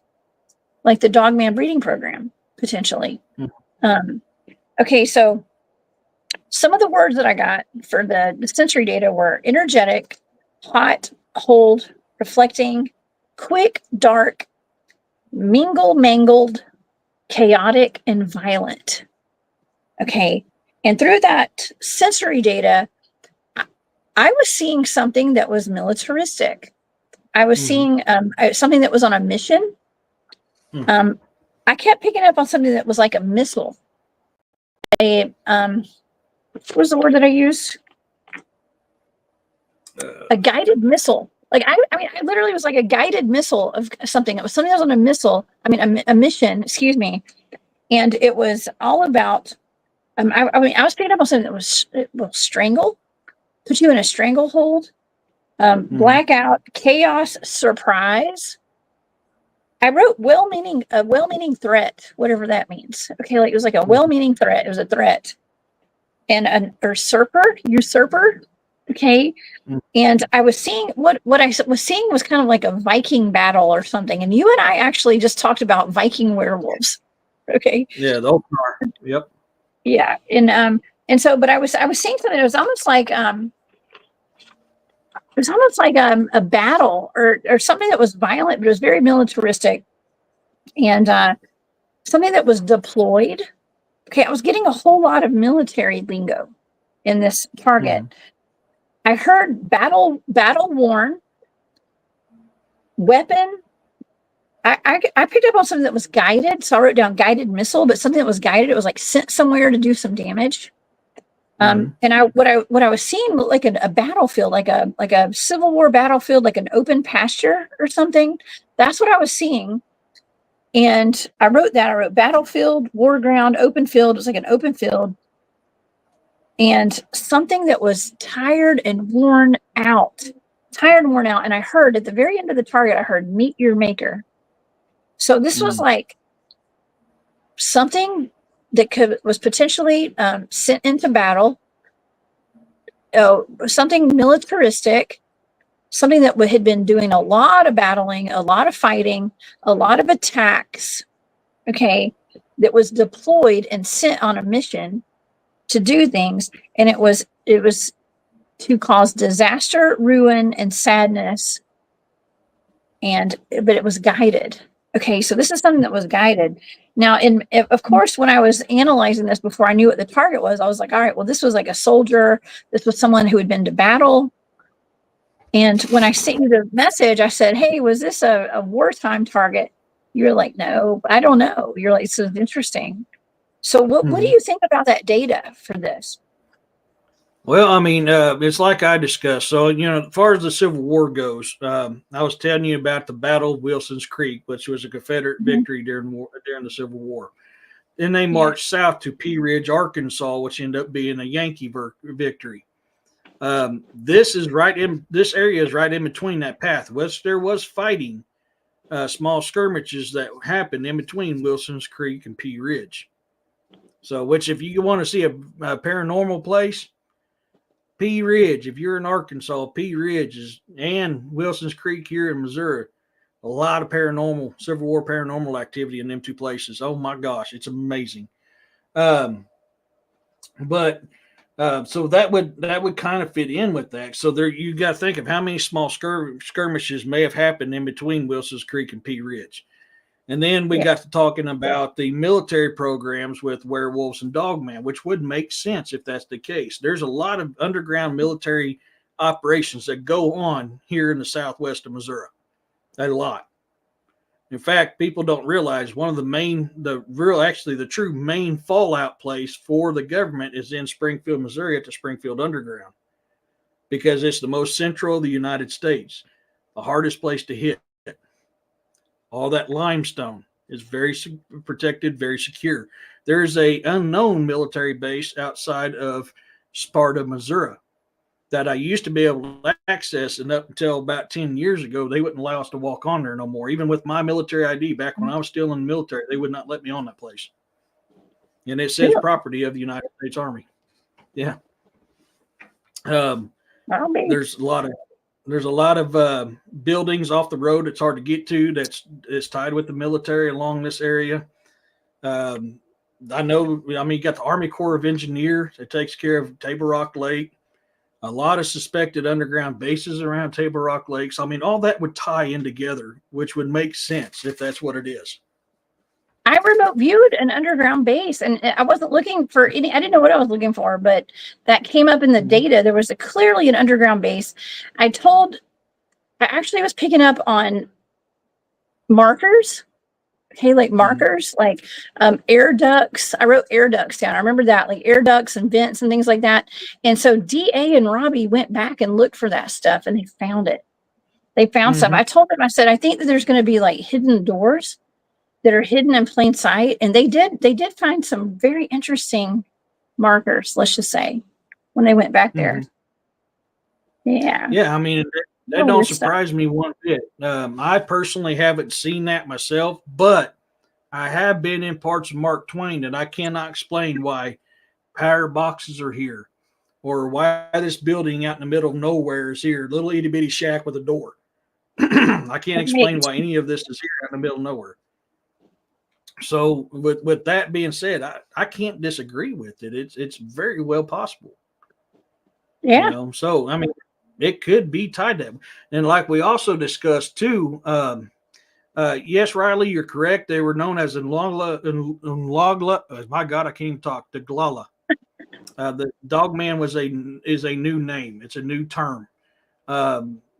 like the Dogman breeding program, potentially. Okay, so some of the words that I got for the sensory data were energetic, hot, cold, reflecting, quick, dark, mangled, chaotic, and violent. Okay, and through that sensory data, I was seeing something that was militaristic. I was seeing something that was on a mission. I kept picking up on something that was like a missile. What was the word that I used? A guided missile. Like, I mean, I literally was like a guided missile of something. It was something that was on a missile. I mean, a mission, excuse me. And it was all about, I mean, I was picking up on something that will strangle, put you in a stranglehold, blackout, chaos, surprise. I wrote a well-meaning threat, whatever that means. Okay, like it was like a well-meaning threat. It was a threat. And an usurper. Okay. And I was seeing what I was seeing was kind of like a Viking battle or something. And you and I actually just talked about Viking werewolves. Okay. Yeah, those are. Yep. Yeah. And so, but I was seeing something that was almost like was almost like a battle or something that was violent, but it was very militaristic, and something that was deployed. Okay, I was getting a whole lot of military lingo in this target. I heard battle worn, weapon. I picked up on something that was guided, so I wrote down guided missile, but something that was guided. It was like sent somewhere to do some damage. And what I was seeing looked like a battlefield, like a Civil War battlefield, like an open pasture or something. That's what I was seeing. And I wrote battlefield, war ground, open field. It was like an open field. And something that was tired and worn out. And I heard at the very end of the target, I heard meet your maker. So this was like something that was potentially sent into battle, something militaristic, something that had been doing a lot of battling, a lot of fighting, a lot of attacks, okay, that was deployed and sent on a mission to do things. And it was to cause disaster, ruin, and sadness. But it was guided. Okay, so this is something that was guided. Now, of course, when I was analyzing this before I knew what the target was, I was like, all right, well, this was like a soldier. This was someone who had been to battle. And when I sent you the message, I said, hey, was this a wartime target? You're like, no, I don't know. You're like, this is interesting. So what do you think about that data for this? Well, I mean, it's like I discussed. So, as far as the Civil War goes, I was telling you about the Battle of Wilson's Creek, which was a Confederate victory during the Civil War. Then they marched south to Pea Ridge, Arkansas, which ended up being a Yankee victory. This area is right in between that path. There was fighting, small skirmishes that happened in between Wilson's Creek and Pea Ridge. So, which if you want to see a paranormal place, Pea Ridge, if you're in Arkansas, Pea Ridge and Wilson's Creek here in Missouri, a lot of Civil War paranormal activity in them two places. Oh my gosh, it's amazing. So that would kind of fit in with that. So you got to think of how many small skirmishes may have happened in between Wilson's Creek and Pea Ridge. And then we got to talking about the military programs with Werewolves and Dogman, which would make sense if that's the case. There's a lot of underground military operations that go on here in the southwest of Missouri. A lot. In fact, people don't realize one of the true main fallout place for the government is in Springfield, Missouri at the Springfield Underground, because it's the most central of the United States, the hardest place to hit. All that limestone is very protected, very secure. There's a unknown military base outside of Sparta, Missouri, that I used to be able to access, and up until about 10 years ago, they wouldn't allow us to walk on there no more. Even with my military ID back when I was still in the military, they would not let me on that place. And it says property of the United States Army. Yeah. There's a lot of buildings off the road. It's hard to get to. It's tied with the military along this area. You got the Army Corps of Engineers that takes care of Table Rock Lake. A lot of suspected underground bases around Table Rock Lakes. I mean, all that would tie in together, which would make sense if that's what it is. I remote viewed an underground base, and I wasn't looking for any. I didn't know what I was looking for, but that came up in the data. There was clearly an underground base. I actually was picking up on markers. Okay, like markers, like air ducts. I wrote air ducts down. I remember that, like air ducts and vents and things like that. And so DA and Robbie went back and looked for that stuff, and they found it. They found stuff. I told them, I said, I think that there's going to be like hidden doors that are hidden in plain sight. And they did find some very interesting markers, let's just say, when they went back there. Yeah. Yeah, I mean, that don't surprise me one bit. I personally haven't seen that myself, but I have been in parts of Mark Twain that I cannot explain why power boxes are here, or why this building out in the middle of nowhere is here, little itty bitty shack with a door. I can't explain why any of this is here out in the middle of nowhere. So with that being said, I can't disagree with it. It's very well possible. Yeah. So I mean, it could be tied to them. And like we also discussed too, yes, Riley, you're correct. They were known as Unlogla. My God, I can't even talk. The Glala. The Dogman is a new name. It's a new term.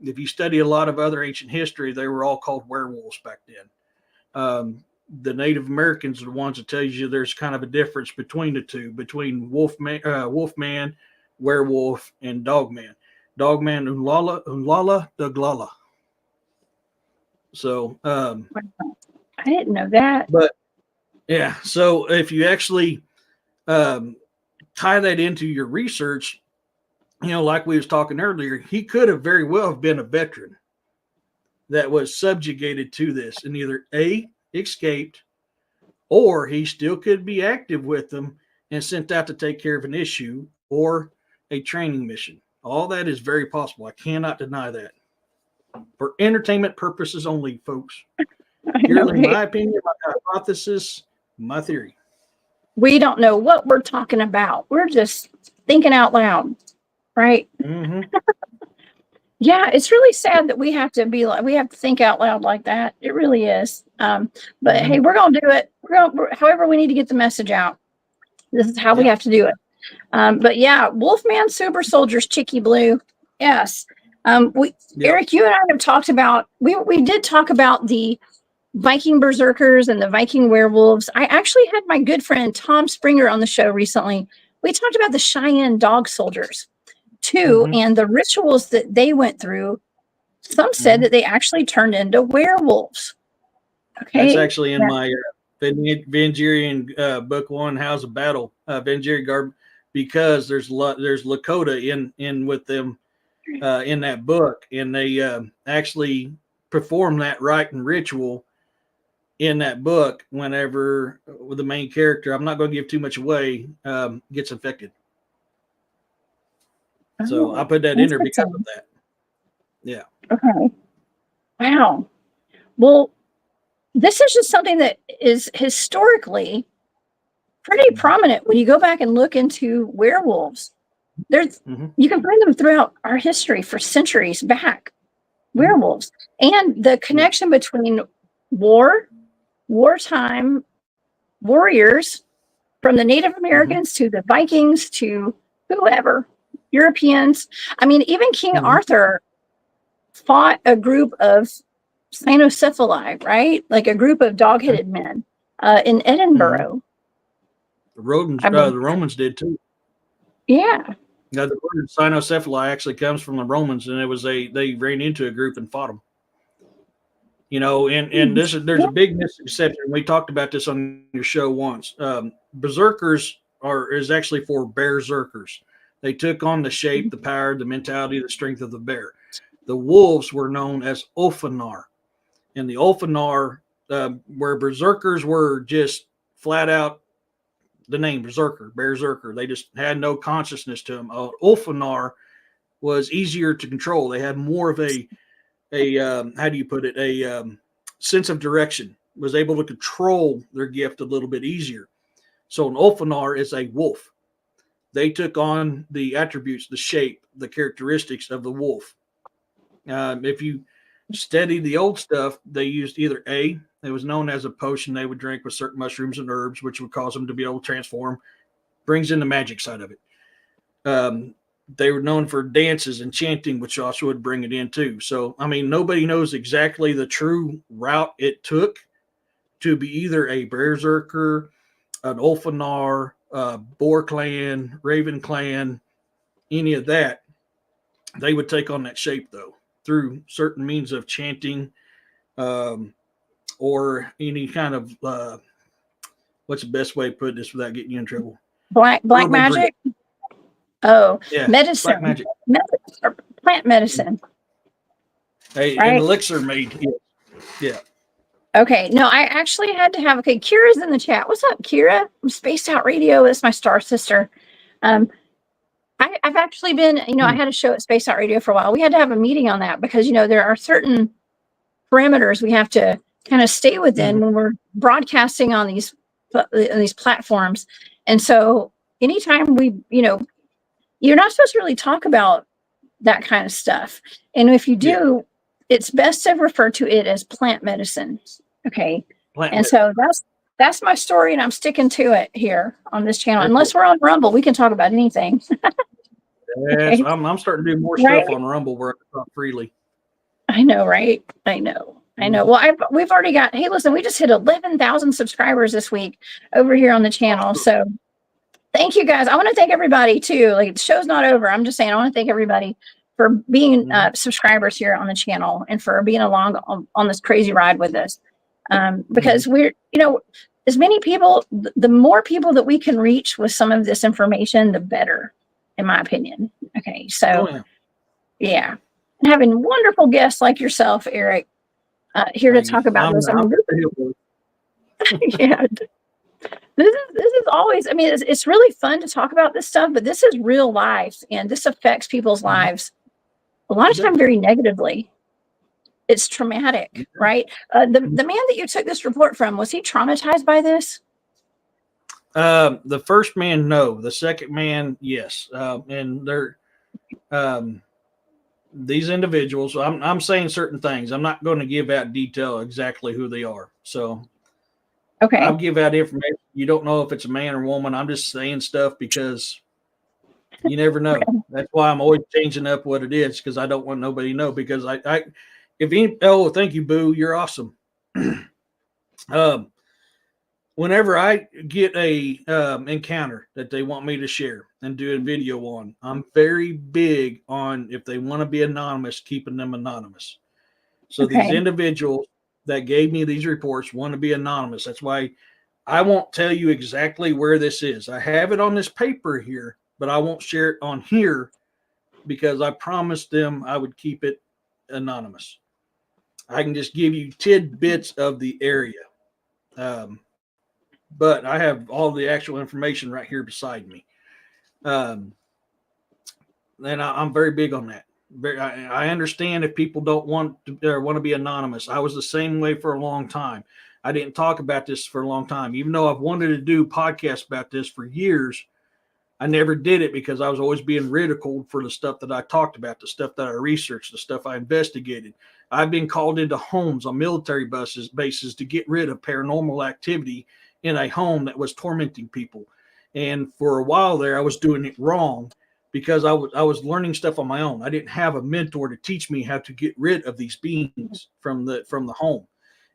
If you study a lot of other ancient history, they were all called werewolves back then. The Native Americans are the ones that tell you there's kind of a difference between the two, between Wolfman, werewolf, and Dogman. Dogman Unlala the Glala. So, I didn't know that. But yeah, so if you actually tie that into your research, like we was talking earlier, he could have very well have been a veteran that was subjugated to this and either A, escaped, or he still could be active with them and sent out to take care of an issue or a training mission. All that is very possible. I cannot deny that. For entertainment purposes only, folks. Purely my opinion, my hypothesis, my theory. We don't know what we're talking about. We're just thinking out loud, right? Mm-hmm. Yeah, it's really sad that we have to think out loud like that. It really is. But hey, we're gonna do it. However, we need to get the message out. This is how we have to do it. But yeah, Wolfman Super Soldiers, Chicky Blue. Yes. Eric, you and I have talked about. We did talk about the Viking berserkers and the Viking werewolves. I actually had my good friend Tom Springer on the show recently. We talked about the Cheyenne dog soldiers too, and the rituals that they went through. Some said that they actually turned into werewolves. Okay, that's actually in my Vengerian book 1, House of Battle, Vengerian Garb, because there's Lakota in with them in that book, and they actually perform that rite and ritual in that book whenever the main character, I'm not going to give too much away, gets infected. So I put that in there because of that. Yeah. Okay. Wow. Well, this is just something that is historically pretty prominent when you go back and look into werewolves. There's you can find them throughout our history for centuries back. Werewolves and the connection between wartime warriors from the Native Americans to the Vikings to whoever, Europeans. I mean, even King Arthur fought a group of cynocephali, right? Like a group of dog-headed men in Edinburgh. The Romans did too. Yeah. Now, the word cynocephali actually comes from the Romans, and they ran into a group and fought them. And there's a big misconception. We talked about this on your show once. Berserkers is actually for berserkers. They took on the shape, the power, the mentality, the strength of the bear. The wolves were known as Ulfanar, and the Ulfanar, where berserkers were just flat out the name berserker. They just had no consciousness to them. Ulfanar was easier to control. They had more of a how do you put it? A sense of direction. Was able to control their gift a little bit easier. So an Ulfanar is a wolf. They took on the attributes, the shape, the characteristics of the wolf. If you study the old stuff, they used either it was known as a potion they would drink with certain mushrooms and herbs, which would cause them to be able to transform. Brings in the magic side of it. They were known for dances and chanting, which also would bring it in too. So, I mean, nobody knows exactly the true route it took to be either a berserker, an Ulfanar, Boar clan, Raven clan, any of that. They would take on that shape though through certain means of chanting, or any kind of what's the best way to put this without getting you in trouble? Black magic. Oh, yeah, medicine. Black magic. Or plant medicine. Right? An elixir made. Yeah. Okay. No, I actually had to have. Okay, Kira's in the chat. What's up, Kira? I'm Spaced Out Radio. That's my star sister. I've actually been. I had a show at Spaced Out Radio for a while. We had to have a meeting on that because there are certain parameters we have to kind of stay within when we're broadcasting on these platforms, and so anytime we, you're not supposed to really talk about that kind of stuff. And if you do, it's best to refer to it as plant medicine. Okay. So that's my story, and I'm sticking to it here on this channel. Unless we're on Rumble, we can talk about anything. Yes, I'm starting to do more Right? stuff on Rumble where I can talk freely. I know, right? I know. Well, we've already got. Hey, listen, we just hit 11,000 subscribers this week over here on the channel. So thank you guys. I want to thank everybody too. Like, the show's not over. I'm just saying, I want to thank everybody for being subscribers here on the channel and for being along on this crazy ride with us. Because we're, as many people, the more people that we can reach with some of this information, the better, in my opinion. Okay. So yeah. And having wonderful guests like yourself, Eric, here to talk about this. Yeah. This is always, I mean, it's really fun to talk about this stuff, but this is real life, and this affects people's lives a lot of time very negatively. It's traumatic, right? The man that you took this report from, was he traumatized by this? The first man, no. The second man, yes. And they're these individuals. I'm saying certain things. I'm not going to give out detail exactly who they are. So okay, I'll give out information. You don't know if it's a man or woman. I'm just saying stuff because you never know. That's why I'm always changing up what it is, because I don't want nobody to know. Because thank you, Boo. You're awesome. Whenever I get a encounter that they want me to share and do a video on, I'm very big on, if they want to be anonymous, keeping them anonymous. So these individuals that gave me these reports want to be anonymous. That's why I won't tell you exactly where this is. I have it on this paper here, but I won't share it on here because I promised them I would keep it anonymous. I can just give you tidbits of the area. But I have all the actual information right here beside me. And I'm very big on that. I understand if people don't want to be anonymous. I was the same way for a long time. I didn't talk about this for a long time. Even though I've wanted to do podcasts about this for years, I never did it because I was always being ridiculed for the stuff that I talked about, the stuff that I researched, the stuff I investigated. I've been called into homes on military bases to get rid of paranormal activity in a home that was tormenting people. And for a while there, I was doing it wrong because I was learning stuff on my own. I didn't have a mentor to teach me how to get rid of these beings from the home.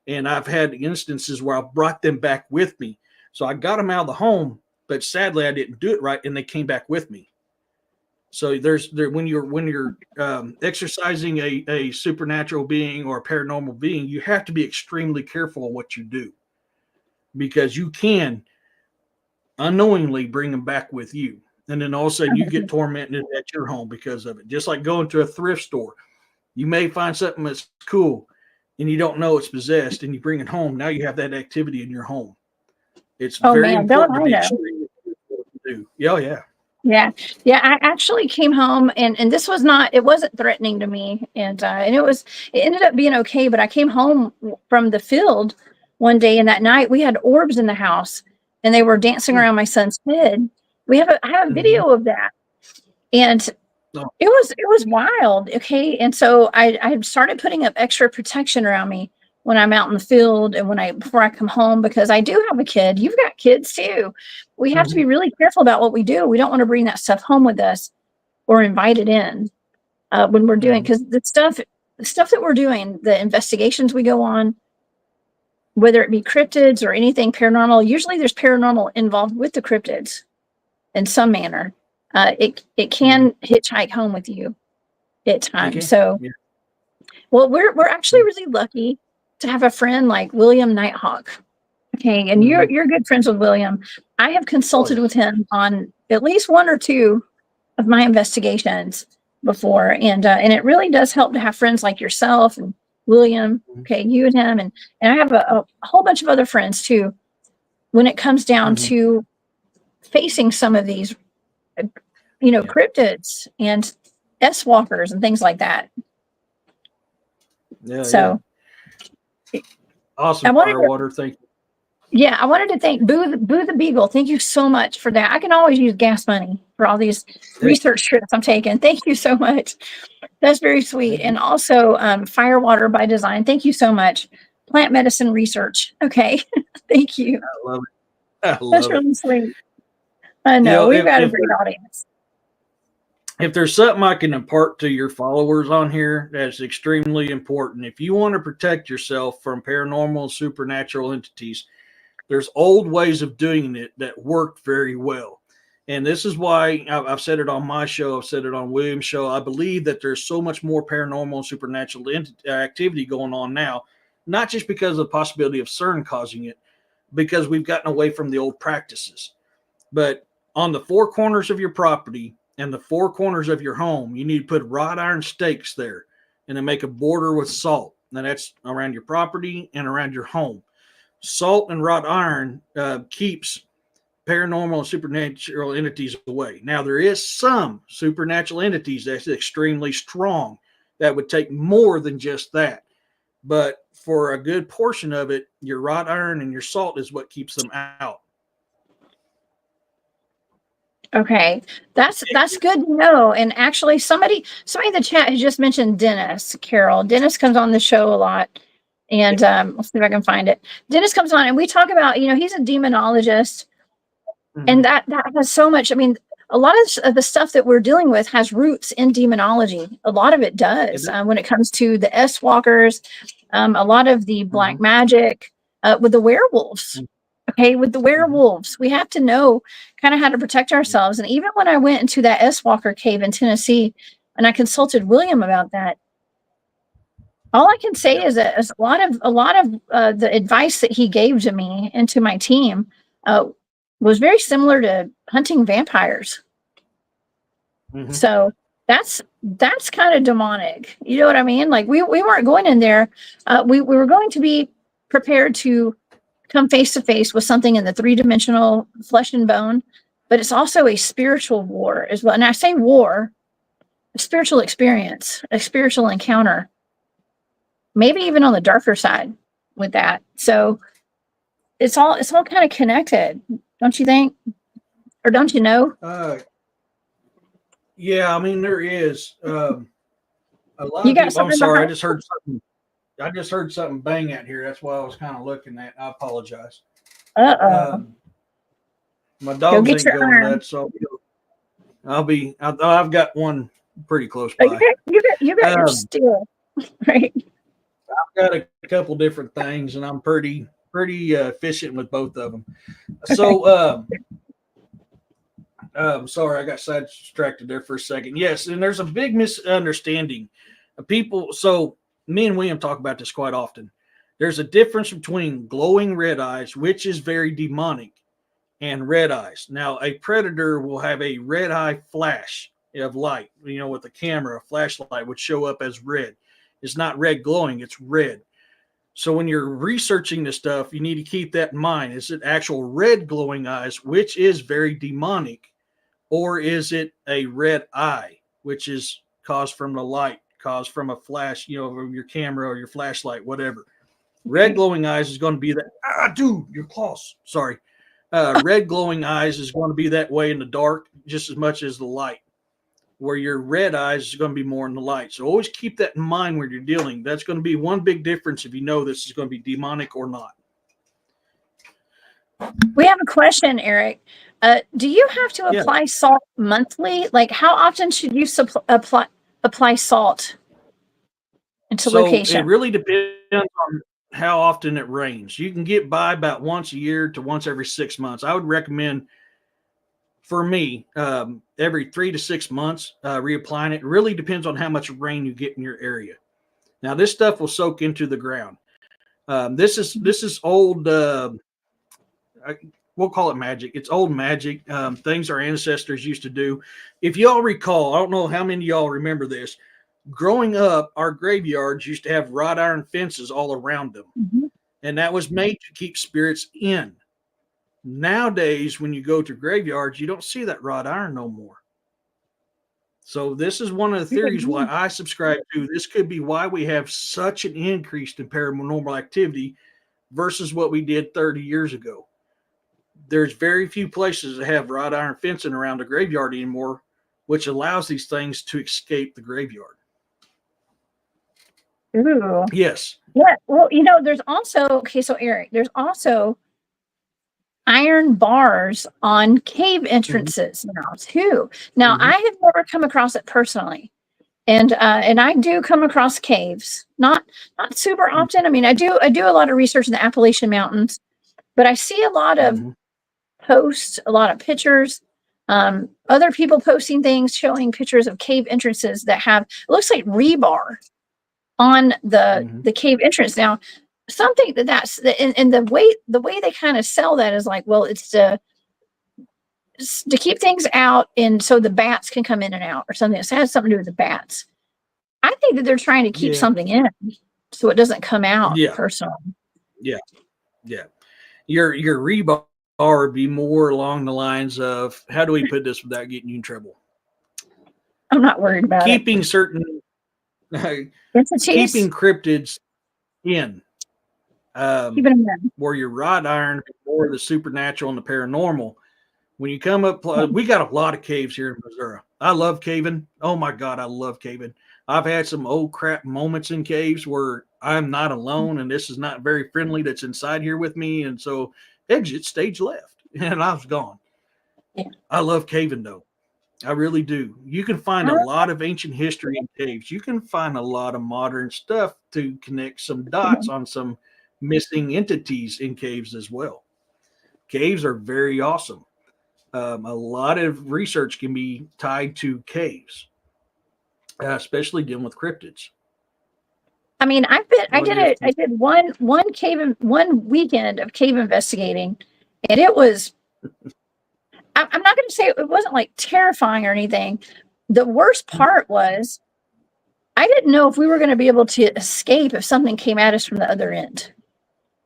And I've had instances where I brought them back with me. So I got them out of the home, but sadly I didn't do it right, and they came back with me. So when you're exercising a supernatural being or a paranormal being, you have to be extremely careful of what you do, because you can unknowingly bring them back with you. And then all of a sudden you get tormented at your home because of it. Just like going to a thrift store. You may find something that's cool and you don't know it's possessed, and you bring it home. Now you have that activity in your home. It's very important to be extremely careful to do. Yeah. Yeah. I actually came home, and this was not, it wasn't threatening to me. And it ended up being okay. But I came home from the field one day, and that night we had orbs in the house, and they were dancing around my son's head. I have a video of that. And it was wild. Okay. And so I started putting up extra protection around me when I'm out in the field and before I come home, because I do have a kid. You've got kids too. We have to be really careful about what we do. We don't want to bring that stuff home with us or invite it in when we're doing, because the stuff that we're doing, the investigations we go on, whether it be cryptids or anything paranormal, usually there's paranormal involved with the cryptids in some manner. It can hitchhike home with you at times. So, well, we're actually really lucky to have a friend like William Nighthawk. Okay, and you're good friends with William. I have consulted with him on at least one or two of my investigations before, and it really does help to have friends like yourself and William. Okay, you and him, and I have a whole bunch of other friends too. When it comes down to facing some of these, cryptids and S-walkers and things like that. Yeah. Awesome, Firewater. Thank you. Yeah, I wanted to thank Boo the Beagle. Thank you so much for that. I can always use gas money for all these research trips I'm taking. Thank you so much. That's very sweet. And also Firewater by Design. Thank you so much. Plant medicine research. Okay. Thank you. I love it. I That's love it. really sweet. I know. We've got a great audience. If there's something I can impart to your followers on here that's extremely important, if you want to protect yourself from paranormal, supernatural entities, there's old ways of doing it that worked very well. And this is why I've said it on my show, I've said it on William's show. I believe that there's so much more paranormal and supernatural activity going on now, not just because of the possibility of CERN causing it, because we've gotten away from the old practices. But on the four corners of your property and the four corners of your home, you need to put wrought iron stakes there and then make a border with salt. Now that's around your property and around your home. Salt and wrought iron keeps paranormal and supernatural entities away. Now, there is some supernatural entities that's extremely strong that would take more than just that. But for a good portion of it, your wrought iron and your salt is what keeps them out. Okay, that's good to know. And actually, somebody in the chat has just mentioned Dennis Carroll. Dennis comes on the show a lot, and let's see if I can find it. Dennis comes on, and we talk about, he's a demonologist, and that has so much. I mean, a lot of the stuff that we're dealing with has roots in demonology. A lot of it does when it comes to the S walkers, a lot of the black magic with the werewolves. Okay, with the werewolves, we have to know kind of how to protect ourselves. And even when I went into that S Walker cave in Tennessee, and I consulted William about that, all I can say is that a lot of the advice that he gave to me and to my team was very similar to hunting vampires. So that's kind of demonic. You know what I mean? Like we weren't going in there. We were going to be prepared to come face to face with something in the three-dimensional flesh and bone, but it's also a spiritual war as well. And I say war, a spiritual experience, a spiritual encounter, maybe even on the darker side with that. So it's all kind of connected, don't you think? Or don't you know? Yeah, I mean, there is a lot You of got people. I'm something sorry, behind- I just heard something bang out here. That's why I was kind of looking at. I apologize. Uh-oh. My dogs get ain't your going iron. nuts, so I've got one pretty close by. You got your steel, right? I've got a couple different things, and I'm pretty efficient with both of them. So, sorry, I got sidetracked there for a second. Yes, and there's a big misunderstanding of people. So, me and William talk about this quite often. There's a difference between glowing red eyes, which is very demonic, and red eyes. Now, a predator will have a red eye flash of light, with a camera, a flashlight would show up as red. It's not red glowing, it's red. So when you're researching this stuff, you need to keep that in mind. Is it actual red glowing eyes, which is very demonic, or is it a red eye, which is caused from the light, caused from a flash, from your camera or your flashlight, whatever. Red glowing eyes is going to be that. Dude, your claws. Sorry. Red glowing eyes is going to be that way in the dark just as much as the light, where your red eyes is going to be more in the light. So always keep that in mind when you're dealing. That's going to be one big difference if you know this is going to be demonic or not. We have a question, Eric. Do you have to apply salt monthly? Like, how often should you apply salt into location? It really depends on how often it rains. You can get by about once a year to once every 6 months. I would recommend, for me, every 3 to 6 months, reapplying it. It really depends on how much rain you get in your area. Now, this stuff will soak into the ground. This is old. We'll call it magic. It's old magic. Things our ancestors used to do. If y'all recall, I don't know how many of y'all remember this. Growing up, our graveyards used to have wrought iron fences all around them. And that was made to keep spirits in. Nowadays, when you go to graveyards, you don't see that wrought iron no more. So this is one of the theories why I subscribe to. This could be why we have such an increase in paranormal activity versus what we did 30 years ago. There's very few places that have wrought iron fencing around the graveyard anymore, which allows these things to escape the graveyard. Ooh. Yes. Yeah. Well, there's also, okay, so Eric, there's also iron bars on cave entrances now too. Now, I have never come across it personally. And I do come across caves, not super often. I mean, I do a lot of research in the Appalachian Mountains, but I see a lot of posts, a lot of pictures, other people posting things showing pictures of cave entrances that have, it looks like rebar on the cave entrance. Now, something that's and the way they kind of sell that is like, well, it's to keep things out and so the bats can come in and out or something. It has something to do with the bats. I think that they're trying to keep something in so it doesn't come out personally. Yeah. Your rebar would be more along the lines of, how do we put this without getting you in trouble? I'm not worried about keeping it. certain keeping cryptids in. Keeping them in. Where your wrought iron or the supernatural and the paranormal. When you come up, we got a lot of caves here in Missouri. I love caving. Oh my God, I love caving. I've had some old crap moments in caves where I'm not alone and this is not very friendly that's inside here with me. And so exit stage left and I was gone. Yeah. I love caving though. I really do. You can find a lot of ancient history in caves. You can find a lot of modern stuff to connect some dots on some missing entities in caves as well. Caves are very awesome. A lot of research can be tied to caves, especially dealing with cryptids. I mean, I did one cave, one weekend of cave investigating, and it was, I'm not going to say it wasn't like terrifying or anything. The worst part was I didn't know if we were going to be able to escape if something came at us from the other end.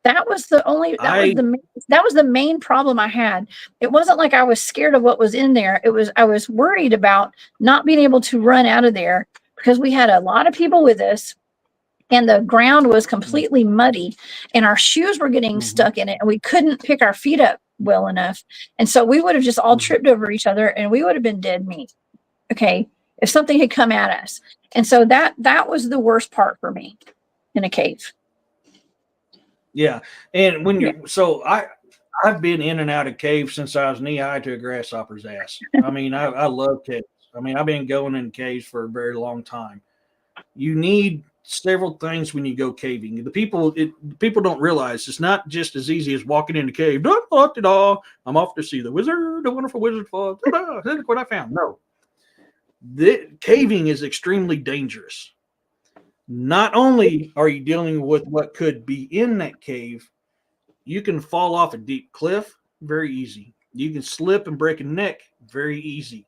That was the main problem I had. It wasn't like I was scared of what was in there. I was worried about not being able to run out of there because we had a lot of people with us and the ground was completely muddy and our shoes were getting stuck in it and we couldn't pick our feet up well enough. And so we would have just all tripped over each other and we would have been dead meat. Okay. If something had come at us. And so that was the worst part for me in a cave. Yeah. And when you're, so I've been in and out of caves since I was knee high to a grasshopper's ass. I mean, I love caves. I mean, I've been going in caves for a very long time. You need several things when you go caving. The people don't realize it's not just as easy as walking in the cave. I'm off to see the wizard, the wonderful wizard falls. Look what I found. No. The caving is extremely dangerous. Not only are you dealing with what could be in that cave, you can fall off a deep cliff very easy. You can slip and break a neck very easy.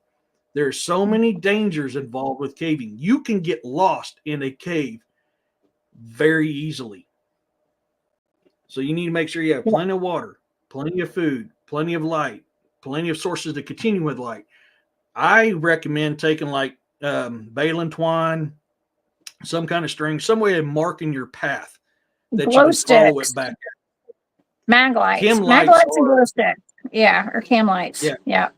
There are so many dangers involved with caving. You can get lost in a cave very easily. So you need to make sure you have plenty of water, plenty of food, plenty of light, plenty of sources to continue with light. I recommend taking like baling twine, some kind of string, some way of marking your path that glow you can follow it back. Mag lights. Mag lights and glow sticks. Yeah, or cam lights. Yeah.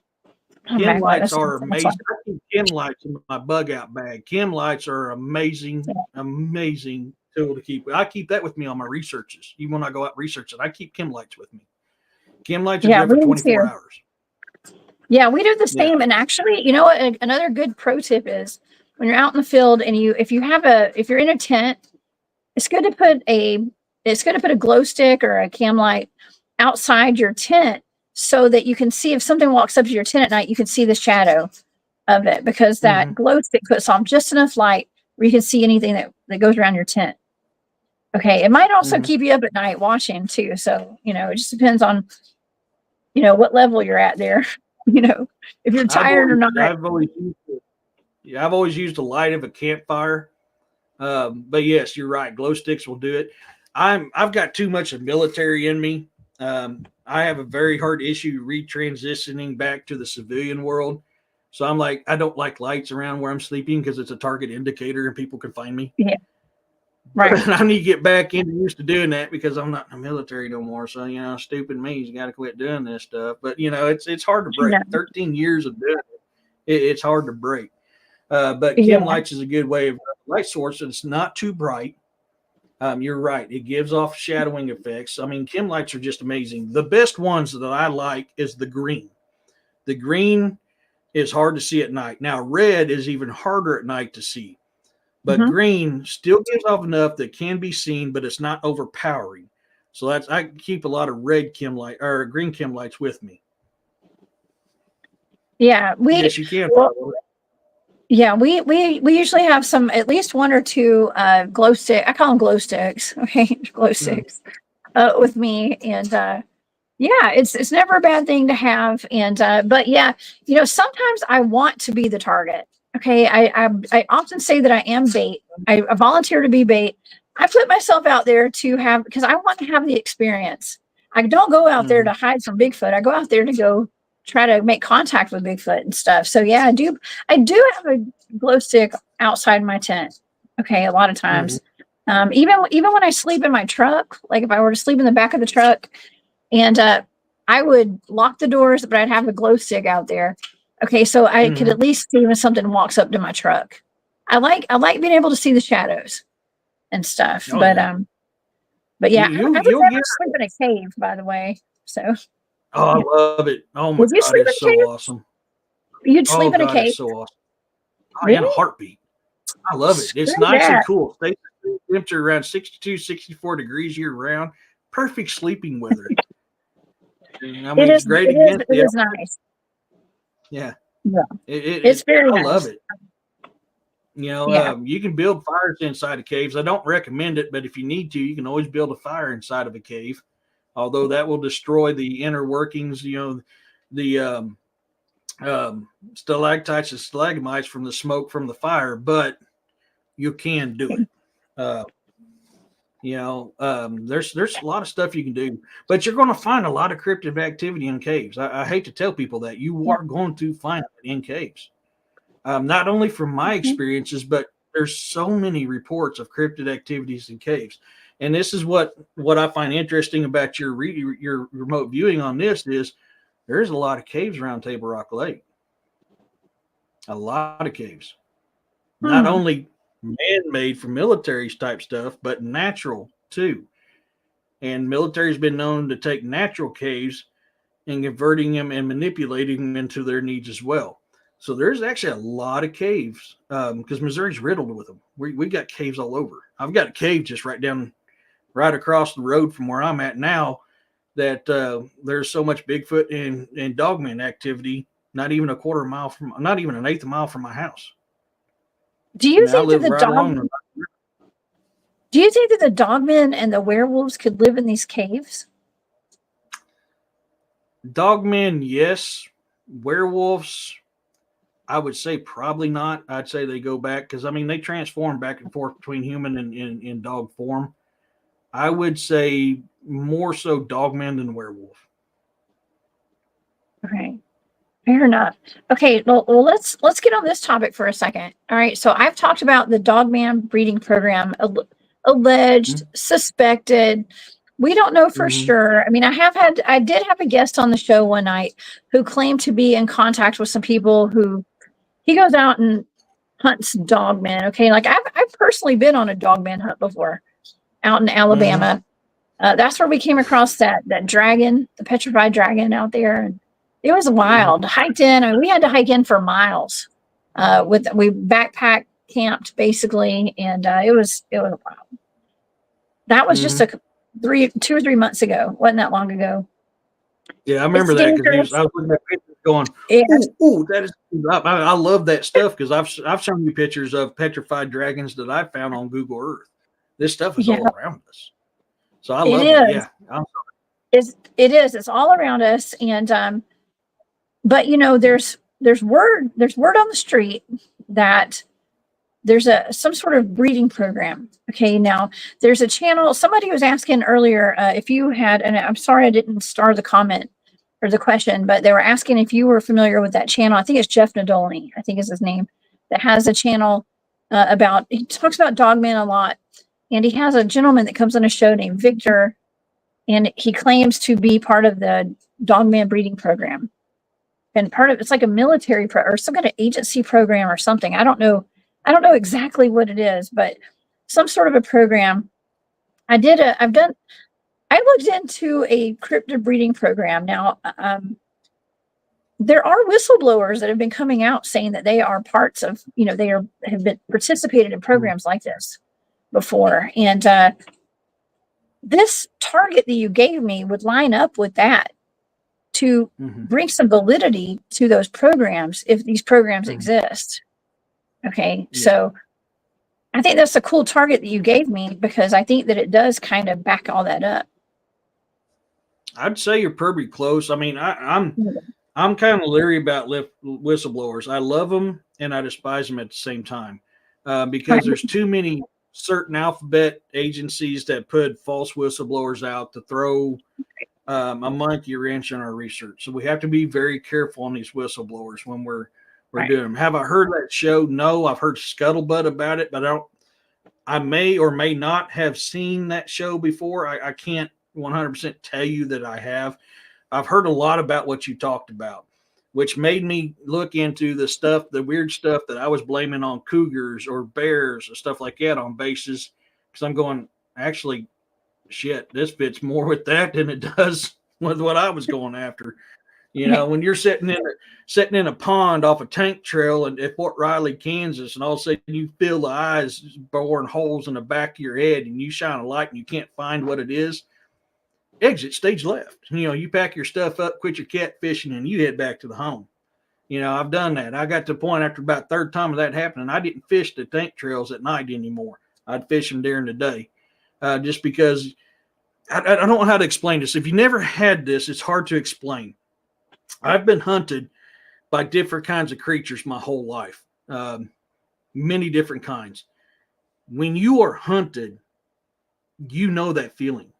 Chem lights are amazing. I keep chem lights in my bug out bag. Chem lights are amazing tool to keep. I keep that with me on my researches. Even when I go out researching, I keep chem lights with me. Chem lights are good for 24 hours. Yeah, we do the same. And actually, you know what? Another good pro tip is when you're out in the field and if you're in a tent, it's good to put a glow stick or a cam light outside your tent so that you can see if something walks up to your tent at night, you can see the shadow of it because that glow stick puts off just enough light where you can see anything that goes around your tent. Okay. It might also keep you up at night watching too. So, it just depends on, what level you're at there, if you're tired or not. I've always used the light of a campfire. But yes, you're right. Glow sticks will do it. I've got too much of military in me. I have a very hard issue retransitioning back to the civilian world. So I don't like lights around where I'm sleeping because it's a target indicator and people can find me. Yeah. Right. But I need to get back used to doing that because I'm not in the military no more. So, stupid me's got to quit doing this stuff. But, it's hard to break. Yeah. 13 years of doing it's hard to break. But Yeah. chem lights is a good way of light source. It's not too bright. You're right. It gives off shadowing effects. I mean, chem lights are just amazing. The best ones that I like is the green. The green is hard to see at night. Now, red is even harder at night to see. But green still gives off enough that can be seen, but it's not overpowering. So I keep a lot of red chem light or green chem lights with me. Yeah, yes, you can. Yeah, we usually have at least one or two glow stick. I call them glow sticks. Okay, glow sticks with me, and yeah, it's never a bad thing to have. And but yeah, sometimes I want to be the target. Okay, I often say that I am bait. I volunteer to be bait. I put myself out there because I want to have the experience. I don't go out there to hide from Bigfoot. I go out there to go try to make contact with Bigfoot and stuff. So yeah, I do have a glow stick outside my tent. Okay, a lot of times. Even when I sleep in my truck, like if I were to sleep in the back of the truck, and I would lock the doors, but I'd have a glow stick out there. Okay, so I could at least see when something walks up to my truck. I like being able to see the shadows and stuff. Oh, but yeah. yeah, I would never sleep in a cave, by the way. So oh, I love it. Oh my God, it's so awesome. You'd sleep in a cave? It's so awesome. Oh, really? yeah, in a heartbeat. I love it. It's nice and cool. Stays temperature around 62, 64 degrees year round. Perfect sleeping weather. I mean, it's great against it is nice. Yeah. Yeah. It's very nice. I love it. You can build fires inside of caves. I don't recommend it, but if you need to, you can always build a fire inside of a cave. Although that will destroy the inner workings, the stalactites and stalagmites from the smoke from the fire, but you can do it. There's a lot of stuff you can do, but you're going to find a lot of cryptid activity in caves. I hate to tell people that you are going to find it in caves. Not only from my experiences, but there's so many reports of cryptid activities in caves. And this is what I find interesting about your remote viewing on this is there's a lot of caves around Table Rock Lake. A lot of caves. Not only man-made for military type stuff, but natural too. And military's been known to take natural caves and converting them and manipulating them into their needs as well. So there's actually a lot of caves because Missouri's riddled with them. We got caves all over. I've got a cave just right across the road from where I'm at now that there's so much Bigfoot and Dogman activity, not even an eighth of a mile from my house. Do you think that the Dogmen and the werewolves could live in these caves? Dogmen, yes. Werewolves, I would say probably not. I'd say they go back because they transform back and forth between human and in dog form. I would say more so Dogman than werewolf. Okay. Fair enough. Okay, well let's get on this topic for a second. All right, so I've talked about the Dogman breeding program, alleged, suspected. We don't know for sure. I mean, I did have a guest on the show one night who claimed to be in contact with some people who he goes out and hunts dogmen. Okay, like I've personally been on a dogman hunt before out in Alabama. That's where we came across that dragon, the petrified dragon out there. And it was wild. Hiked in. We had to hike in for miles. We backpack camped basically, and it was wild. That was just 2 or 3 months ago. Wasn't that long ago? Yeah, I remember that because I was looking at pictures going, "Ooh, that is." I love that stuff because I've shown you pictures of petrified dragons that I found on Google Earth. This stuff is all around us, so I love it. Yeah, it is. It's all around us, and but there's word on the street that there's some sort of breeding program. Okay, now there's a channel. Somebody was asking earlier if you had, and I'm sorry I didn't star the comment or the question, but they were asking if you were familiar with that channel. I think it's Jeff Nadolny, I think is his name, that has a channel he talks about Dogman a lot. and he has a gentleman that comes on a show named Victor, and he claims to be part of the Dogman breeding program. And part of it's like a military or some kind of agency program or something. I don't know exactly what it is, but some sort of a program. I looked into a cryptid breeding program. Now, there are whistleblowers that have been coming out saying that they are parts of, have been participated in programs like this before. And this target that you gave me would line up with that to bring some validity to those programs if these programs exist. Okay. Yeah. So I think that's a cool target that you gave me, because I think that it does kind of back all that up. I'd say you're pretty close. I mean, I'm kind of leery about whistleblowers. I love them and I despise them at the same time, because there's too many certain alphabet agencies that put false whistleblowers out to throw a monkey wrench in our research. So we have to be very careful on these whistleblowers when we're doing them. Have I heard that show? No, I've heard scuttlebutt about it, but I may or may not have seen that show before. I can't 100% tell you that I have. I've heard a lot about what you talked about, which made me look into the weird stuff that I was blaming on cougars or bears or stuff like that on bases. Because I'm going, actually, shit, this fits more with that than it does with what I was going after. When you're sitting in a pond off a tank trail at Fort Riley, Kansas, and all of a sudden you feel the eyes boring holes in the back of your head, and you shine a light and you can't find what it is, exit stage left. You pack your stuff up, quit your catfishing, and you head back to the home. I've done that. I got to the point after about third time of that happening, I didn't fish the tank trails at night anymore. I'd fish them during the day, just because I don't know how to explain this. If you never had this, it's hard to explain. I've been hunted by different kinds of creatures my whole life, many different kinds. When you are hunted, you know that feeling,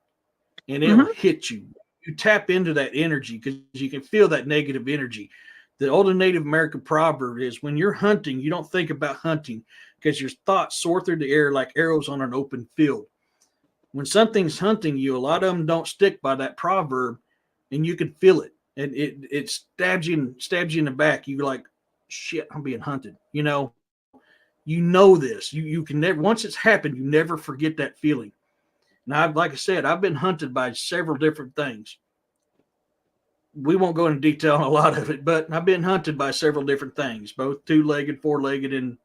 and it'll hit you. You tap into that energy because you can feel that negative energy. The old Native American proverb is, when you're hunting, you don't think about hunting because your thoughts soar through the air like arrows on an open field. When something's hunting you, a lot of them don't stick by that proverb, and you can feel it. And it stabs you in the back. You're like, shit, I'm being hunted. You know this. You can never, once it's happened, you never forget that feeling. Now, like I said, I've been hunted by several different things. We won't go into detail on a lot of it, but I've been hunted by several different things, both two-legged, four-legged, and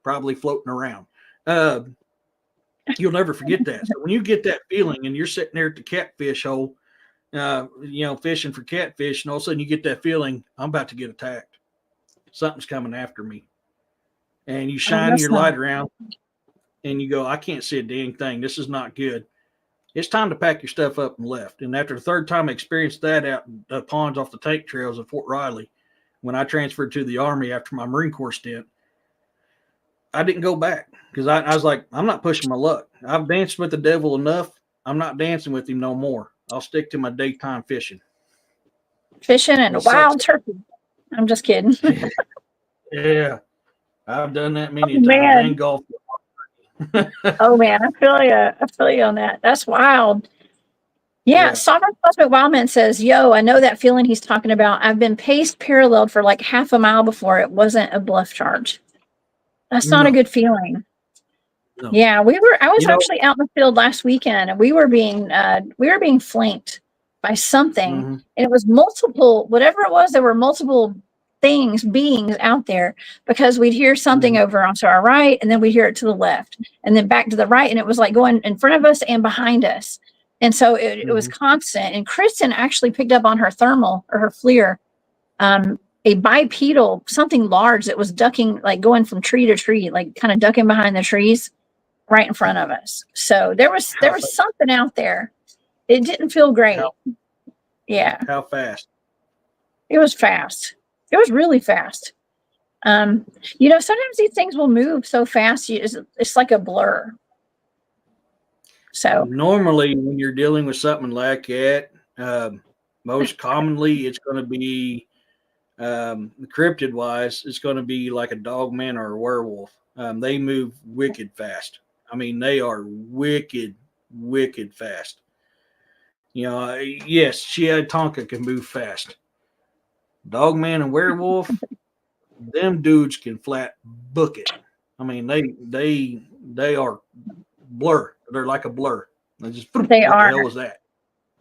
probably floating around. You'll never forget that. So when you get that feeling and you're sitting there at the catfish hole, fishing for catfish, and all of a sudden you get that feeling, I'm about to get attacked. Something's coming after me. And you shine your light around and you go, I can't see a dang thing. This is not good. It's time to pack your stuff up and left. And after the third time I experienced that out in the ponds off the tank trails at Fort Riley, when I transferred to the Army after my Marine Corps stint, I didn't go back because I was like, I'm not pushing my luck. I've danced with the devil enough. I'm not dancing with him no more. I'll stick to my daytime fishing. Fishing and wild turkey. I'm just kidding. Yeah. I've done that many times. And golf. Oh man, I feel you on that. That's wild. Yeah. Sovereign Cosmic Wildman says, yo, I know that feeling he's talking about. I've been paced paralleled for like half a mile before. It wasn't a bluff charge. That's not a good feeling. No. Yeah, I was actually out in the field last weekend, and we were being flanked by something, and it was multiple, whatever it was, there were multiple beings out there, because we'd hear something over onto our right, and then we'd hear it to the left, and then back to the right, and it was like going in front of us and behind us. And so it was constant. And Kristen actually picked up on her thermal or her FLIR, a bipedal, something large that was ducking, like going from tree to tree, like kind of ducking behind the trees right in front of us. So there was something out there. It didn't feel great. How fast? It was fast. It was really fast. Sometimes these things will move so fast, it's like a blur. So normally when you're dealing with something like that, most commonly it's going to be cryptid wise, it's going to be like a dogman or a werewolf. They move wicked fast. I mean, they are wicked, wicked fast. You know, yes, Tonka can move fast. Dogman and Werewolf, them dudes can flat book it. I mean, they are blur. They're like a blur. They just what They the are. hell was that?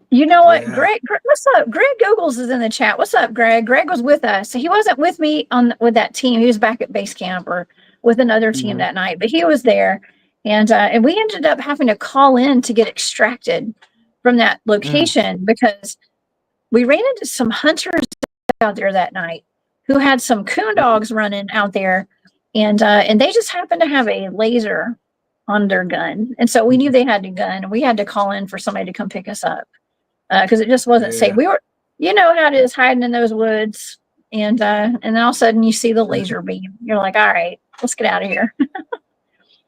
You know what, Yeah. Greg? What's up? Greg Googles is in the chat. What's up, Greg? Greg was with us. So he wasn't with me with that team. He was back at base camp or with another team that night, but he was there, and we ended up having to call in to get extracted from that location because we ran into some hunters out there that night who had some coon dogs running out there, and they just happened to have a laser on their gun, and so we knew they had a gun, and we had to call in for somebody to come pick us up because it just wasn't safe. We were, you know how it is hiding in those woods, and then all of a sudden you see the laser beam. You're like, all right, let's get out of here.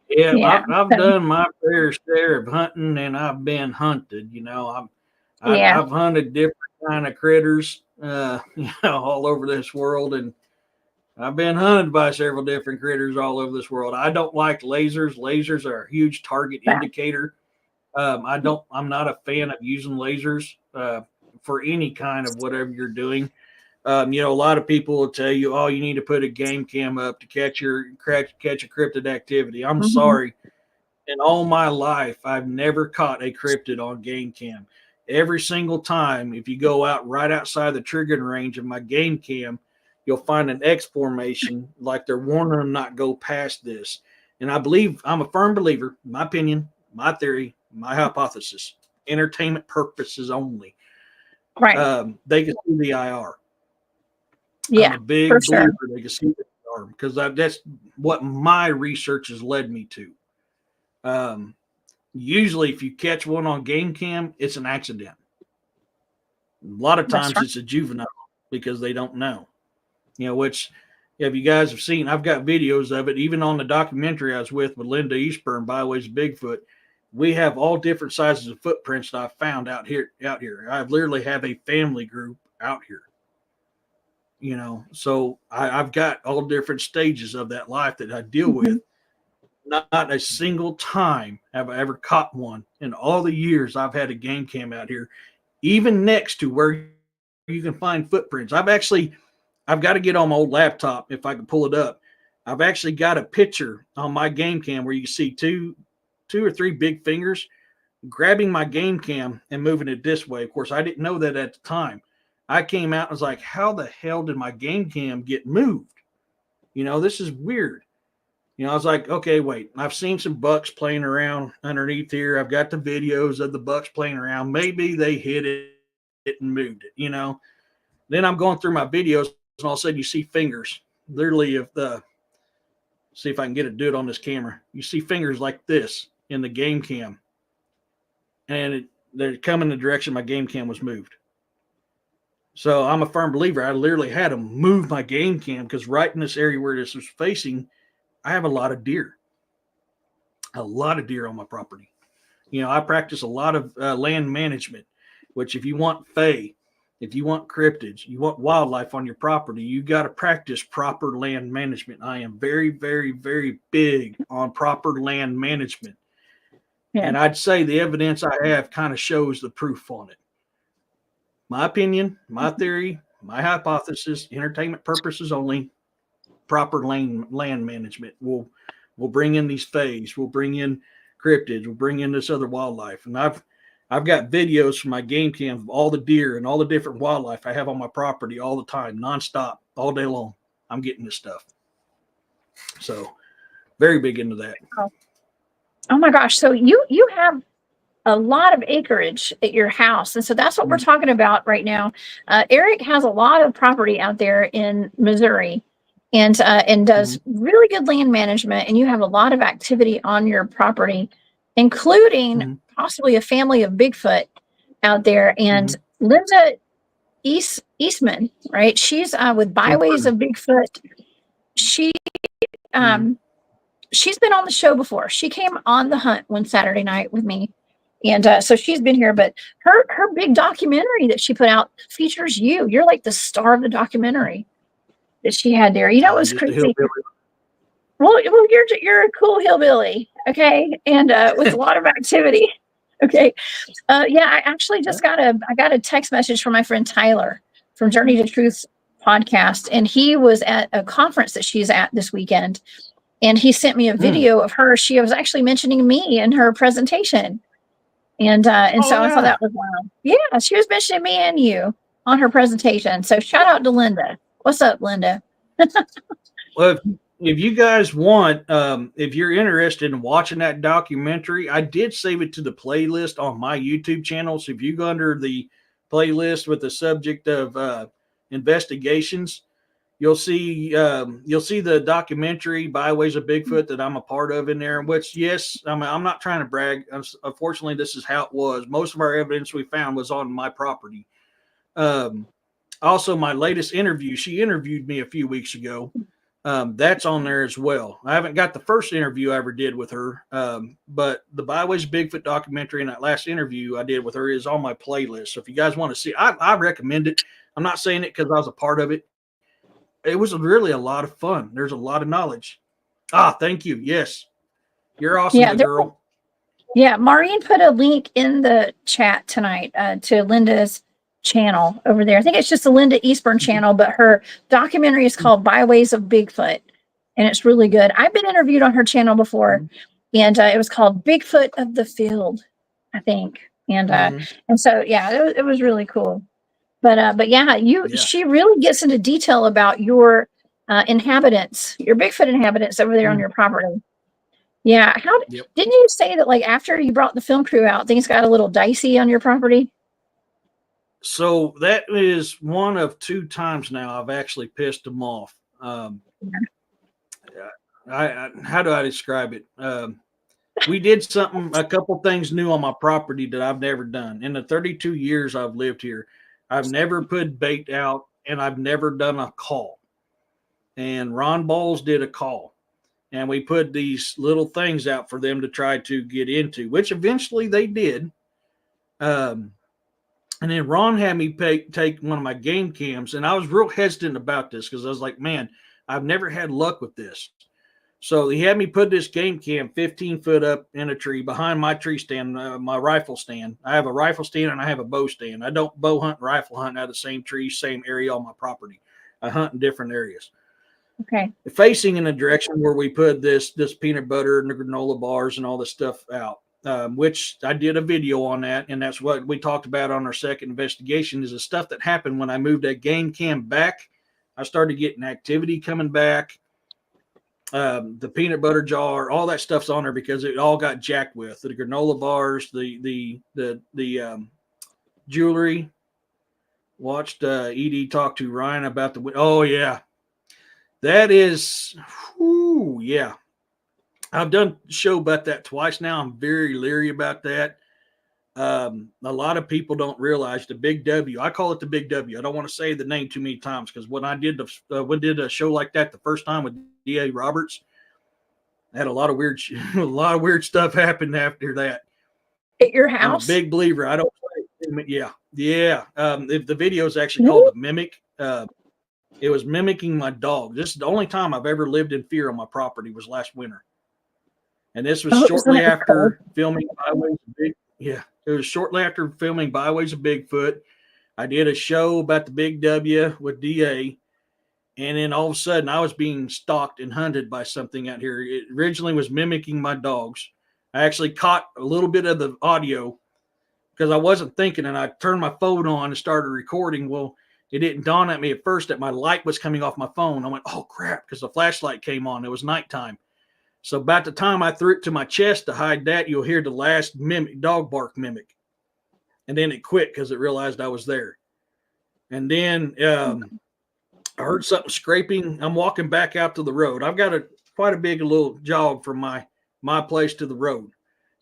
Yeah, I've done my fair share of hunting, and I've been hunted. You know, I've hunted different kind of critters, you know, all over this world, and I've been hunted by several different critters all over this world. I don't like lasers. Lasers are a huge target indicator. I'm not a fan of using lasers for any kind of whatever you're doing. You know, a lot of people will tell you, "Oh, you need to put a game cam up to catch a cryptid activity." I'm sorry. In all my life, I've never caught a cryptid on game cam. Every single time, if you go out right outside the triggering range of my game cam, you'll find an X formation like they're warning them not go past this. And I'm a firm believer, my opinion, my theory, my hypothesis, entertainment purposes only. Right. They can see the IR. Yeah, I'm a big believer they can see the IR because that's what my research has led me to. Usually, if you catch one on game cam, it's an accident. A lot of times it's a juvenile because they don't know. You know, which if you guys have seen, I've got videos of it. Even on the documentary I was with Linda Eastburn, Byways of Bigfoot, we have all different sizes of footprints that I've found out here. I literally have a family group out here. You know, so I've got all different stages of that life that I deal with. Not a single time have I ever caught one in all the years I've had a game cam out here, even next to where you can find footprints. I've got to get on my old laptop if I can pull it up. I've actually got a picture on my game cam where you can see two or three big fingers grabbing my game cam and moving it this way. Of course, I didn't know that at the time. I came out and was like, how the hell did my game cam get moved? You know, this is weird. You know, I was like, okay, wait, I've seen some bucks playing around underneath here. I've got the videos of the bucks playing around. Maybe they hit it and moved it, you know. Then I'm going through my videos, and all of a sudden you see fingers. Literally, see if I can get it to do it on this camera. You see fingers like this in the game cam. And they're coming in the direction my game cam was moved. So I'm a firm believer. I literally had to move my game cam because right in this area where this was facing, I have a lot of deer on my property. You know, I practice a lot of land management, which if you want fae, if you want cryptids, you want wildlife on your property, you got to practice proper land management. I am very, very, very big on proper land management. Yeah. And I'd say the evidence I have kind of shows the proof on it. My opinion, my theory, my hypothesis, entertainment purposes only, proper land management will bring in these fays, we'll bring in cryptids, we'll bring in this other wildlife. And I've got videos from my game cam of all the deer and all the different wildlife I have on my property all the time, nonstop, all day long. I'm getting this stuff. So very big into that. Oh my gosh. So you have a lot of acreage at your house. And so that's what we're talking about right now. Eric has a lot of property out there in Missouri and does really good land management. And you have a lot of activity on your property, including possibly a family of Bigfoot out there. And Linda Eastman, right? She's with Byways of Bigfoot. She's been on the show before. She came on the hunt one Saturday night with me. And so she's been here, but her big documentary that she put out features you. You're like the star of the documentary that she had there. You know, it was crazy. Well, you're a cool hillbilly. Okay. And with a lot of activity. Okay. Yeah, I actually just got a text message from my friend Tyler from Journey to Truth podcast, and he was at a conference that she's at this weekend, and he sent me a video of her. She was actually mentioning me in her presentation, and so I thought that was wow. Yeah, she was mentioning me and you on her presentation. So shout out to Linda. What's up, Linda? Well, if you guys want, if you're interested in watching that documentary, I did save it to the playlist on my YouTube channel. So if you go under the playlist with the subject of investigations, you'll see the documentary Byways of Bigfoot that I'm a part of in there. Which, yes, I'm not trying to brag. Unfortunately, this is how it was. Most of our evidence we found was on my property. Also, my latest interview, she interviewed me a few weeks ago. That's on there as well. I haven't got the first interview I ever did with her, but the Byways of Bigfoot documentary and that last interview I did with her is on my playlist. So if you guys want to see, I recommend it. I'm not saying it because I was a part of it. It was really a lot of fun. There's a lot of knowledge. Thank you. Yes, you're awesome, Yeah, girl. Yeah, Maureen put a link in the chat tonight to Linda's channel over there. I think it's just the Linda Eastburn channel, but her documentary is called Byways of Bigfoot, and it's really good. I've been interviewed on her channel before, and it was called Bigfoot of the Field, I think. And so yeah, it was really cool. But yeah, she really gets into detail about your inhabitants, your Bigfoot inhabitants over there on your property. Yeah. Didn't you say that like after you brought the film crew out, things got a little dicey on your property? So that is one of 2 times now I've actually pissed them off. How do I describe it? We did a couple things new on my property that I've never done. In the 32 years I've lived here, I've never put bait out and I've never done a call. And Ron Bowles did a call. And we put these little things out for them to try to get into, which eventually they did. And then Ron had me take one of my game cams, and I was real hesitant about this because I was like, man, I've never had luck with this. So he had me put this game cam 15 foot up in a tree behind my tree stand, my rifle stand. I have a rifle stand and I have a bow stand. I don't bow hunt and rifle hunt out of the same tree, same area on my property. I hunt in different areas. Okay. Facing in the direction where we put this peanut butter and the granola bars and all this stuff out, which I did a video on that, and that's what we talked about on our second investigation. Is the stuff that happened when I moved that game cam back. I started getting activity coming back. The peanut butter jar, all that stuff's on there because it all got jacked with the granola bars, the jewelry. Watched Edie talk to Ryan about the. Oh yeah. That is, yeah. I've done a show about that twice now. I'm very leery about that. A lot of people don't realize the Big W. I call it the Big W. I don't want to say the name too many times because when I did a show like that the first time with D.A. Roberts, I had a lot of weird stuff happened after that. At your house? I'm a big believer. I don't. Yeah. If the video is actually called The Mimic. It was mimicking my dog. This is the only time I've ever lived in fear on my property was last winter. And this was shortly after filming Byways of Bigfoot. Yeah, it was shortly after filming Byways of Bigfoot. I did a show about the Big W with DA. And then all of a sudden I was being stalked and hunted by something out here. It originally was mimicking my dogs. I actually caught a little bit of the audio because I wasn't thinking, and I turned my phone on and started recording. Well, it didn't dawn at me at first that my light was coming off my phone. I went, oh, crap, because the flashlight came on. It was nighttime. So about the time I threw it to my chest to hide that, you'll hear the last dog bark mimic. And then it quit because it realized I was there. And then I heard something scraping. I'm walking back out to the road. I've got quite a big little jog from my place to the road.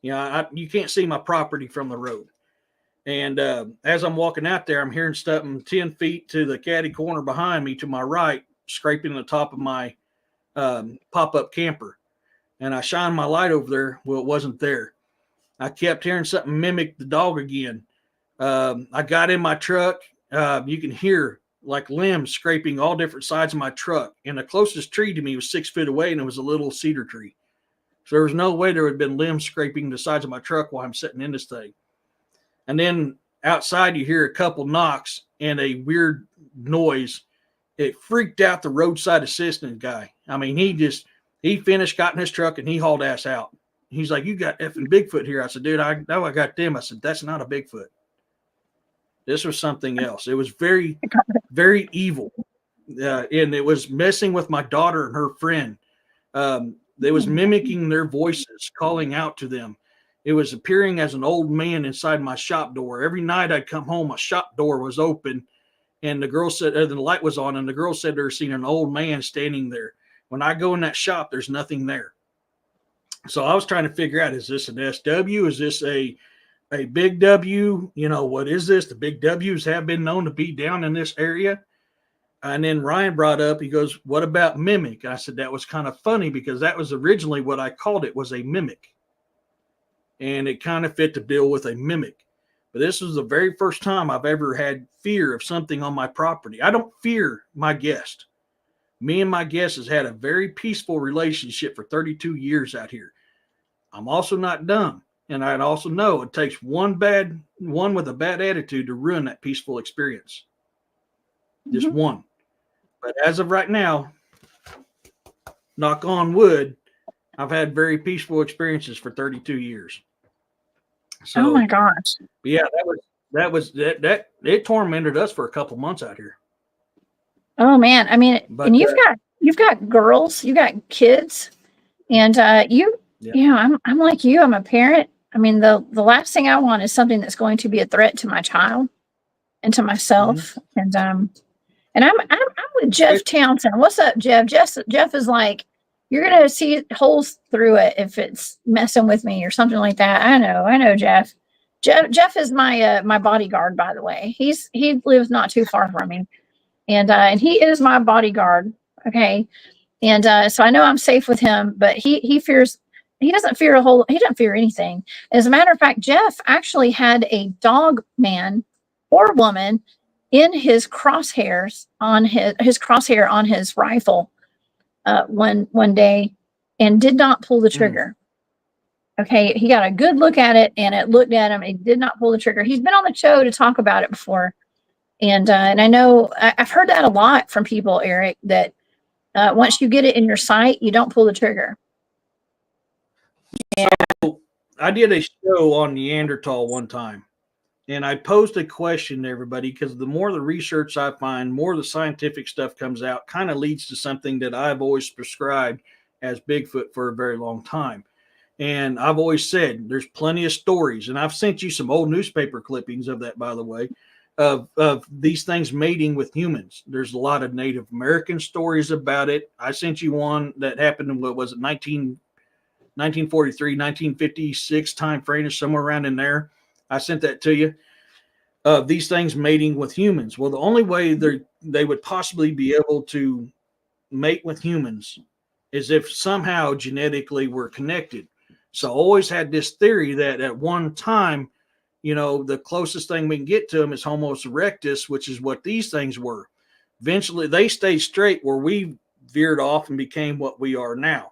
You know, you can't see my property from the road. And as I'm walking out there, I'm hearing something 10 feet to the caddy corner behind me to my right, scraping the top of my pop-up camper. And I shined my light over there. Well, it wasn't there. I kept hearing something mimic the dog again. I got in my truck. You can hear like limbs scraping all different sides of my truck. And the closest tree to me was 6 feet away, and it was a little cedar tree. So there was no way there would have been limbs scraping the sides of my truck while I'm sitting in this thing. And then outside, you hear a couple knocks and a weird noise. It freaked out the roadside assistant guy. I mean, he finished, got in his truck, and he hauled ass out. He's like, "You got effing Bigfoot here." I said, "Dude, I know I got them." I said, "That's not a Bigfoot. This was something else. It was very, very evil. And it was messing with my daughter and her friend. They was mimicking their voices, calling out to them. It was appearing as an old man inside my shop door. Every night I'd come home, my shop door was open, and the girl said, the light was on, and the girl said they're seeing an old man standing there. When I go in that shop, there's nothing there. So I was trying to figure out, is this an SW? Is this a big W? You know, what is this? The big W's have been known to be down in this area. And then Ryan brought up, he goes, "What about mimic?" I said, that was kind of funny because that was originally what I called it, was a mimic. And it kind of fit the bill with a mimic. But this was the very first time I've ever had fear of something on my property. I don't fear my guest. Me and my guest has had a very peaceful relationship for 32 years out here. I'm also not dumb. And I also know it takes one with a bad attitude to ruin that peaceful experience. Just one. But as of right now, knock on wood, I've had very peaceful experiences for 32 years. So, oh my gosh. Yeah, that it tormented us for a couple months out here. Oh man. I mean, But, and you've got girls, you got kids, and you know, I'm like you, I'm a parent. I mean, the last thing I want is something that's going to be a threat to my child and to myself. And I'm with Jeff Townsend. What's up, Jeff? Jeff is like, you're gonna see holes through it if it's messing with me or something like that. I know, Jeff. Jeff is my bodyguard, by the way. He lives not too far from me, and he is my bodyguard. Okay, and so I know I'm safe with him. But he fears. He doesn't fear anything. As a matter of fact, Jeff actually had a dog man or woman in his crosshairs on his crosshair on his rifle one day, and did not pull the trigger. Okay, he got a good look at it, and it looked at him. He did not pull the trigger. He's been on the show to talk about it before, and I know I've heard that a lot from people, Eric, that once you get it in your sight, you don't pull the trigger. So I did a show on Neanderthal one time. And I posed a question to everybody because the more the research I find, more the scientific stuff comes out, kind of leads to something that I've always prescribed as Bigfoot for a very long time. And I've always said there's plenty of stories. And I've sent you some old newspaper clippings of that, by the way, of these things mating with humans. There's a lot of Native American stories about it. I sent you one that happened in, what was it, 1943, 1956 time frame, or somewhere around in there. I sent that to you. These things mating with humans. Well, the only way they would possibly be able to mate with humans is if somehow genetically we're connected. So I always had this theory that at one time, you know, the closest thing we can get to them is Homo erectus, which is what these things were. Eventually, they stayed straight where we veered off and became what we are now.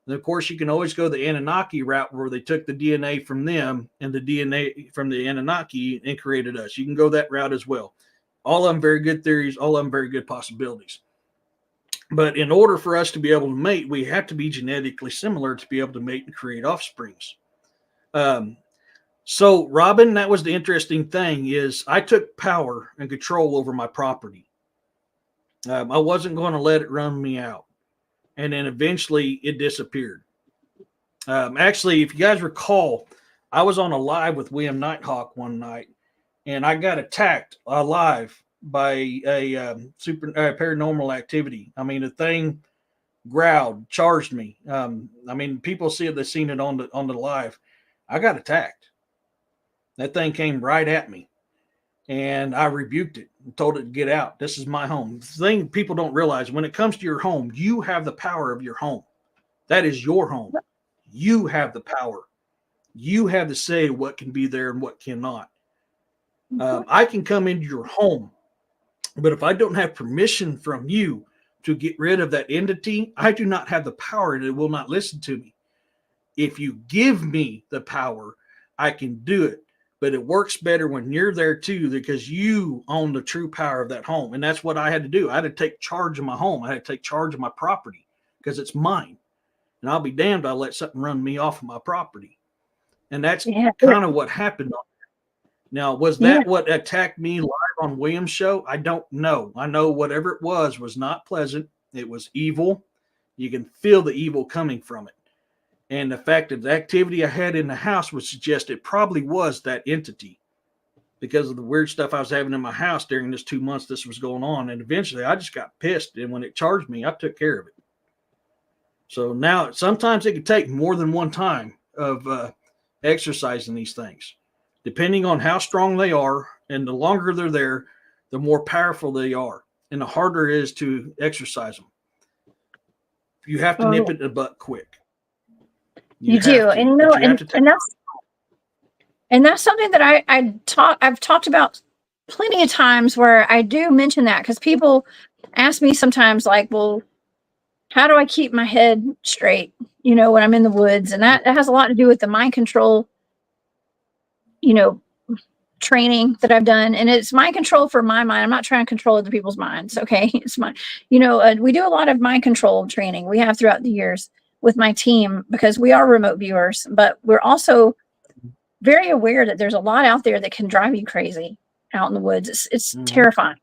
And of course, you can always go the Anunnaki route where they took the DNA from them and the DNA from the Anunnaki and created us. You can go that route as well. All of them very good theories, all of them very good possibilities. But in order for us to be able to mate, we have to be genetically similar to be able to mate and create offsprings. So, Robin, that was the interesting thing is I took power and control over my property. I wasn't going to let it run me out. And then eventually it disappeared. Actually, if you guys recall, I was on a live with William Nighthawk one night, and I got attacked alive by a paranormal activity. I mean, the thing growled, charged me. I mean, people see it; they've seen it on the live. I got attacked. That thing came right at me, and I rebuked it and told it to get out. This is my home. The thing people don't realize, when it comes to your home, you have the power of your home. That is your home. You have the power. You have the say what can be there and what cannot. I can come into your home, but if I don't have permission from you to get rid of that entity, I do not have the power, and it will not listen to me. if you give me the power, I can do it. But it works better when you're there too, because you own the true power of that home. And that's what I had to do. I had to take charge of my home. I had to take charge of my property because it's mine. And I'll be damned, I'll let something run me off of my property. And that's kind of what happened. Now, was that what attacked me live on William's show? I don't know. I know whatever it was not pleasant. It was evil. You can feel the evil coming from it. And the fact that the activity I had in the house would suggest it probably was that entity because of the weird stuff I was having in my house during this 2 months this was going on. And eventually I just got pissed. And when it charged me, I took care of it. So now sometimes it can take more than one time of exercising these things, depending on how strong they are. And the longer they're there, the more powerful they are. And the harder it is to exercise them. You have to nip it in the butt quick. You do, and that's something that I've talked about plenty of times where I do mention that because people ask me sometimes like, well, how do I keep my head straight, when I'm in the woods? And that has a lot to do with the mind control, training that I've done. And it's mind control for my mind. I'm not trying to control other people's minds. Okay. It's my, we do a lot of mind control training we have throughout the years with my team because we are remote viewers, but we're also very aware that there's a lot out there that can drive you crazy out in the woods. It's terrifying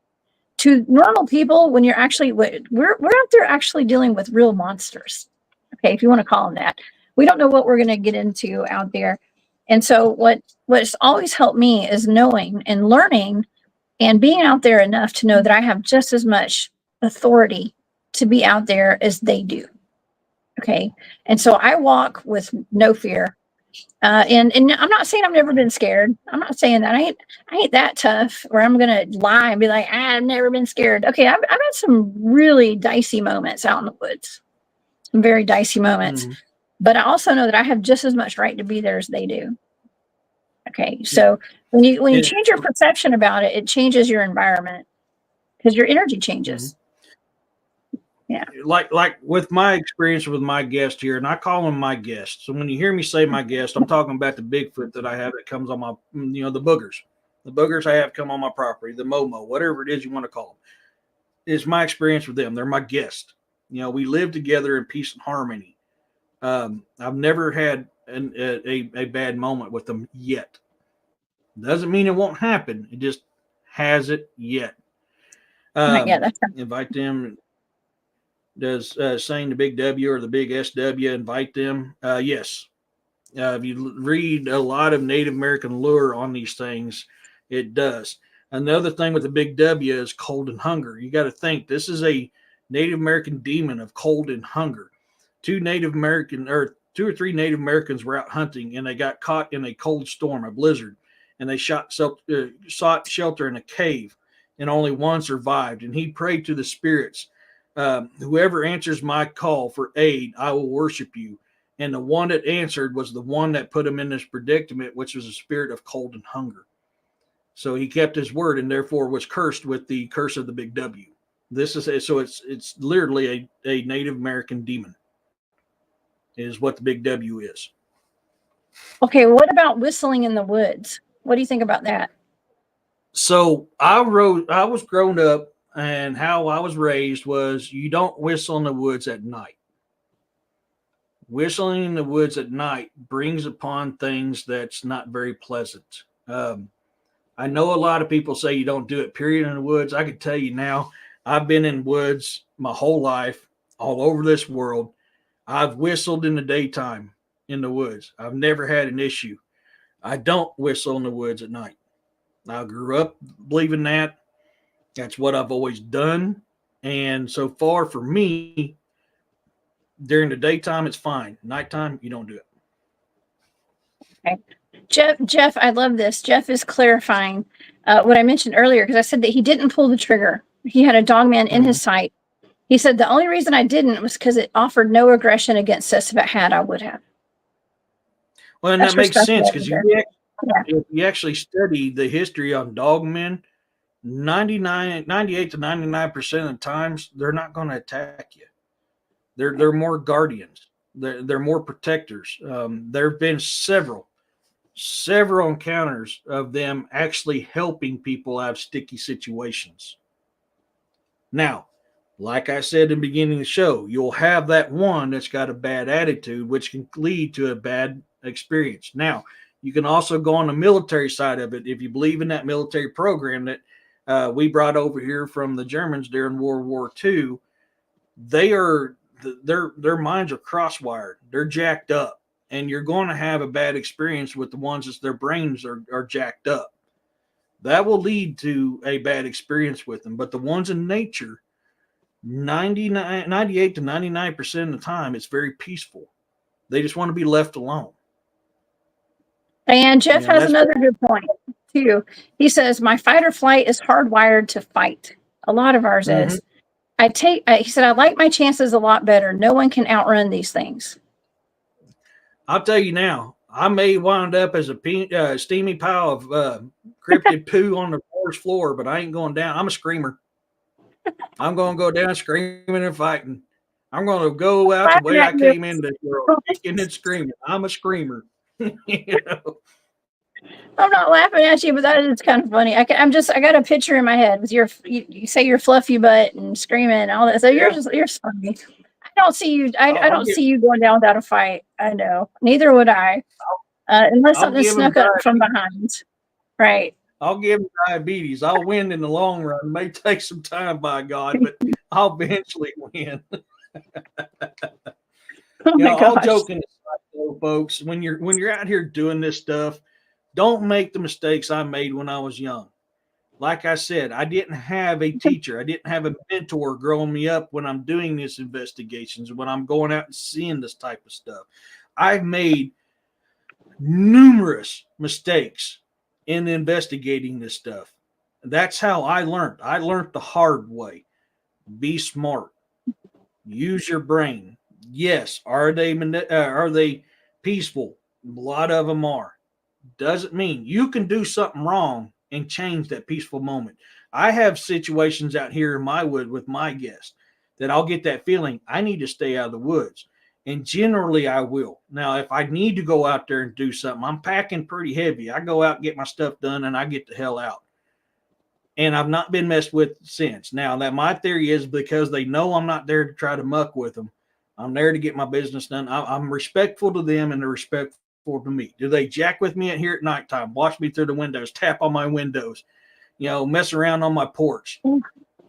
to normal people when you're actually, we're out there actually dealing with real monsters. Okay. If you want to call them that, we don't know what we're going to get into out there. And so what's always helped me is knowing and learning and being out there enough to know that I have just as much authority to be out there as they do. Okay. And so I walk with no fear. And I'm not saying I've never been scared. I'm not saying that I ain't that tough where I'm going to lie and be like, I've never been scared. Okay. I've had some really dicey moments out in the woods, some very dicey moments, but I also know that I have just as much right to be there as they do. Okay. So when you change your perception about it, it changes your environment because your energy changes. Yeah. Like with my experience with my guest here, and I call him my guest. So when you hear me say my guest, I'm talking about the Bigfoot that I have that comes on my, the boogers. The boogers I have come on my property, the Momo, whatever it is you want to call them. It's my experience with them. They're my guest. We live together in peace and harmony. I've never had a bad moment with them yet. Doesn't mean it won't happen. It just hasn't yet. Invite them. Does saying the big W or the big SW invite them? Yes. If you read a lot of Native American lore on these things, it does. Another thing with the big W is cold and hunger. You got to think this is a Native American demon of cold and hunger. Two or three Native Americans were out hunting and they got caught in a cold storm, a blizzard, and they sought shelter in a cave, and only one survived. And he prayed to the spirits. Whoever answers my call for aid, I will worship you. And the one that answered was the one that put him in this predicament, which was a spirit of cold and hunger. So he kept his word and therefore was cursed with the curse of the big W. It's literally a Native American demon is what the big W is. Okay. What about whistling in the woods? What do you think about that? So I was grown up, and how I was raised was you don't whistle in the woods at night. Whistling in the woods at night brings upon things that's not very pleasant. I know a lot of people say you don't do it, period, in the woods. I can tell you now, I've been in woods my whole life, all over this world. I've whistled in the daytime in the woods. I've never had an issue. I don't whistle in the woods at night. I grew up believing that. That's what I've always done. And so far for me, during the daytime, it's fine. Nighttime, you don't do it. Okay. Jeff, I love this. Jeff is clarifying what I mentioned earlier because I said that he didn't pull the trigger. He had a Dogman in his sight. He said the only reason I didn't was because it offered no aggression against us. If it had, I would have. Well, and that makes sense because if you actually study the history on Dogmen, 98 to 99% of the times, they're not going to attack you. They're more guardians. They're more protectors. There have been several encounters of them actually helping people out of sticky situations. Now, like I said in the beginning of the show, you'll have that one that's got a bad attitude, which can lead to a bad experience. Now, you can also go on the military side of it. If you believe in that military program that we brought over here from the Germans during World War II, their minds are crosswired. They're jacked up, and you're going to have a bad experience with the ones that their brains are jacked up. That will lead to a bad experience with them. But the ones in nature, 98 to 99% of the time, it's very peaceful. They just want to be left alone. And Jeff has another good point too. He says, my fight or flight is hardwired to fight. A lot of ours is. He said, I like my chances a lot better. No one can outrun these things. I'll tell you now, I may wind up as a steamy pile of cryptid poo on the forest floor, but I ain't going down. I'm a screamer. I'm going to go down screaming and fighting. I'm going to go out the way I came into this world, kicking and screaming. I'm a screamer. You know? I'm not laughing at you, but that is kind of funny. I got a picture in my head with you say your fluffy butt and screaming and all that. So you're funny. I don't see you. I don't see you going down without a fight. I know. Neither would I, unless something snuck up from behind. Right. I'll give him diabetes. I'll win in the long run. It may take some time, by God, but I'll eventually win. Oh my gosh. All joking aside, though, folks, when you're out here doing this stuff, don't make the mistakes I made when I was young. Like I said, I didn't have a teacher. I didn't have a mentor growing me up when I'm doing these investigations, when I'm going out and seeing this type of stuff. I've made numerous mistakes in investigating this stuff. That's how I learned. I learned the hard way. Be smart. Use your brain. Yes, are they peaceful? A lot of them are. Doesn't mean you can do something wrong and change that peaceful moment. I have situations out here in my wood with my guests that I'll get that feeling I need to stay out of the woods. And generally I will. Now, if I need to go out there and do something, I'm packing pretty heavy. I go out and get my stuff done and I get the hell out. And I've not been messed with since. Now, that my theory is because they know I'm not there to try to muck with them. I'm there to get my business done. I'm respectful to them and they're respectful to me. Do they jack with me here at nighttime, watch me through the windows, tap on my windows, mess around on my porch?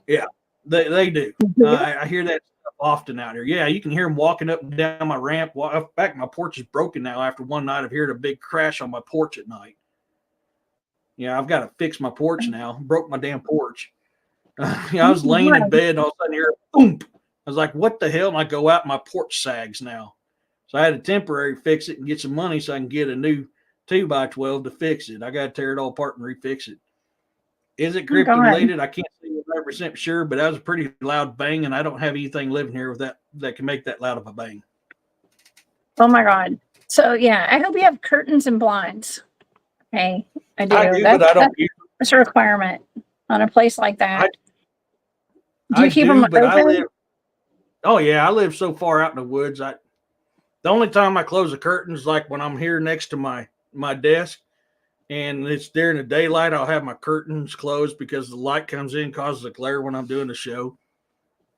Yeah, they do. I hear that stuff often out here. Yeah, you can hear them walking up and down my ramp. In fact, my porch is broken now after one night I've heard a big crash on my porch at night. Yeah, I've got to fix my porch now. Broke my damn porch. I was laying in bed and all of a sudden here, boom. I was like, what the hell? And I go out and my porch sags now. So I had to temporary fix it and get some money so I can get a new 2x12 to fix it. I got to tear it all apart and refix it. Is it cryptid related? I can't say 100% sure, but that was a pretty loud bang, and I don't have anything living here with that can make that loud of a bang. Oh my God. So yeah, I hope you have curtains and blinds. Okay, I do. But I don't. That's a requirement on a place like that. Do you keep them open? Oh yeah, I live so far out in the woods. The only time I close the curtains is like when I'm here next to my desk, and it's during the daylight. I'll have my curtains closed because the light comes in, causes a glare when I'm doing the show.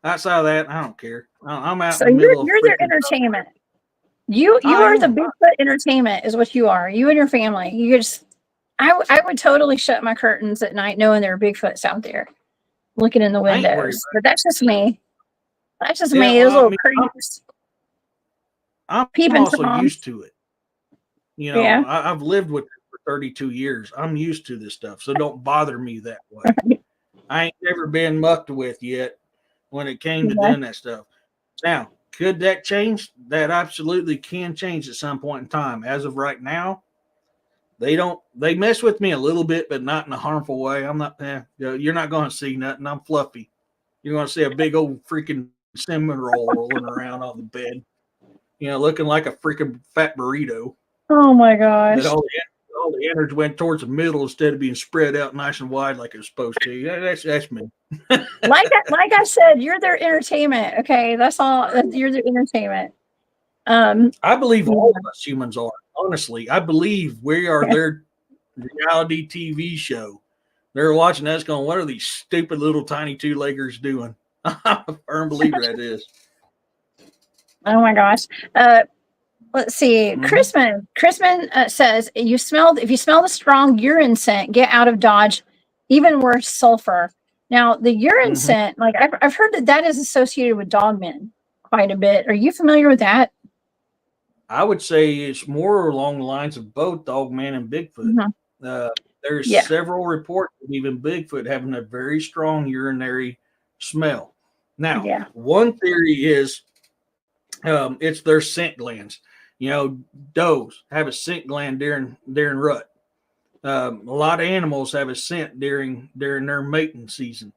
Outside of that, I don't care. I'm out. So in the middle you're their entertainment. You are the Bigfoot entertainment, is what you are. You and your family. You just, I would totally shut my curtains at night, knowing there are Bigfoots out there looking in the windows. But that's just me. That's just me. Those little creeps. I'm also used to it. I've lived with it for 32 years. I'm used to this stuff, so don't bother me that way. I ain't never been mucked with yet when it came to doing that stuff. Now, could that change? That absolutely can change at some point in time. As of right now, they mess with me a little bit, but not in a harmful way. I'm not, you're not going to see nothing. I'm fluffy. You're going to see a big old freaking cinnamon roll rolling around on the bed, looking like a freaking fat burrito. Oh my gosh. All the innards went towards the middle instead of being spread out nice and wide like it's supposed to. That's me. like I said, you're their entertainment. Okay, that's all. You're their entertainment. I believe all of us humans are. Honestly, I believe we are their reality TV show. They're watching us going, what are these stupid little tiny two-leggers doing? I'm a firm believer that is. Oh my gosh. Let's see. Chrisman says if you smell the strong urine scent, get out of Dodge. Even worse, sulfur. Now the urine scent, like I've heard that is associated with Dogmen quite a bit. Are you familiar with that? I would say it's more along the lines of both Dogman and Bigfoot. There's several reports of even Bigfoot having a very strong urinary smell. Now, one theory is it's their scent glands. You know, does have a scent gland during rut. A lot of animals have a scent during their mating season.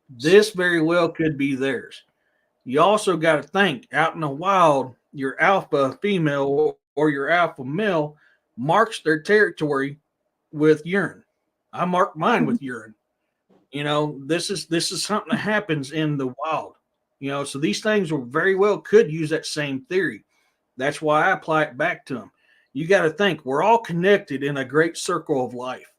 This very well could be theirs. You also got to think out in the wild, your alpha female or your alpha male marks their territory with urine. I mark mine with urine. You know, this is something that happens in the wild. You know, so these things will very well could use that same theory. That's why I apply it back to them. You got to think we're all connected in a great circle of life.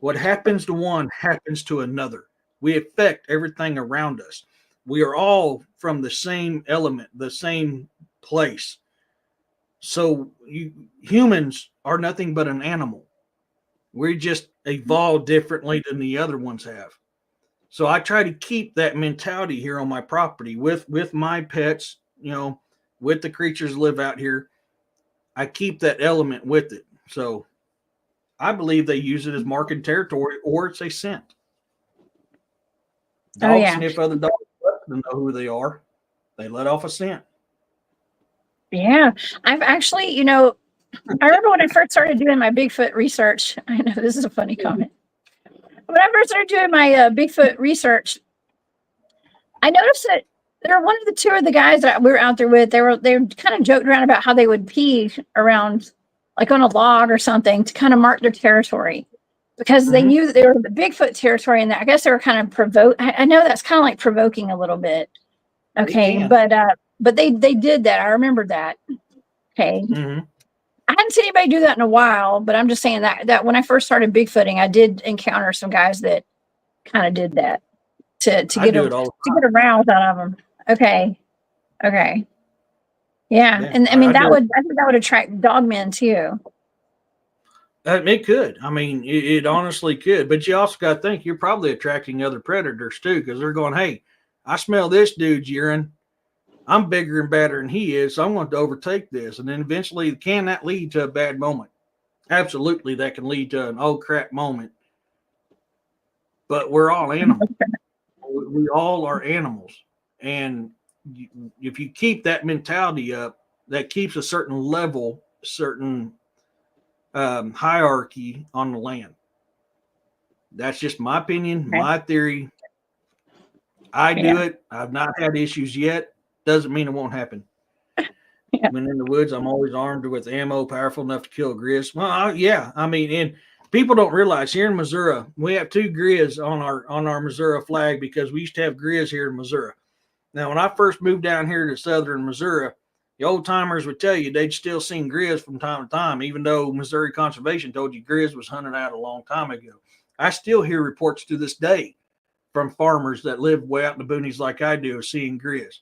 What happens to one happens to another. We affect everything around us. We are all from the same element, the same place. So humans are nothing but an animal. We just evolved differently than the other ones have. So I try to keep that mentality here on my property with my pets, you know, with the creatures that live out here. I keep that element with it. So I believe they use it as marking territory or it's a scent. Dogs sniff other dogs to know who they are. They let off a scent. Yeah. I've actually, you know, I remember when I first started doing my Bigfoot research. I know this is a funny comment. When I first started doing my Bigfoot research, I noticed that there were one of the two of the guys that we were out there with. They kind of joked around about how they would pee around, like on a log or something, to kind of mark their territory, because they knew that they were in the Bigfoot territory, and I guess they were kind of provoke. I know that's kind of like provoking a little bit. Okay, but they did that. I remember that. Okay. I hadn't seen anybody do that in a while, but I'm just saying that when I first started Bigfooting, I did encounter some guys that kind of did that to get a rouse out of them. Okay. Yeah. And I mean, I think that would attract dogmen too. It could. I mean, it honestly could. But you also got to think you're probably attracting other predators too, because they're going, hey, I smell this dude's urine. I'm bigger and badder than he is, so I'm going to overtake this. And then eventually, can that lead to a bad moment? Absolutely, that can lead to an oh crap moment. But we're all animals. We all are animals. And if you keep that mentality up, that keeps a certain level, certain hierarchy on the land. That's just my opinion, my theory. I do it. I've not had issues yet. Doesn't mean it won't happen. When in the woods, I'm always armed with ammo powerful enough to kill grizz. Well, I mean, and people don't realize here in Missouri, we have 2 grizz on our Missouri flag because we used to have grizz here in Missouri. Now, when I first moved down here to southern Missouri, the old timers would tell you they'd still seen grizz from time to time, even though Missouri Conservation told you grizz was hunted out a long time ago. I still hear reports to this day from farmers that live way out in the boonies like I do of seeing grizz.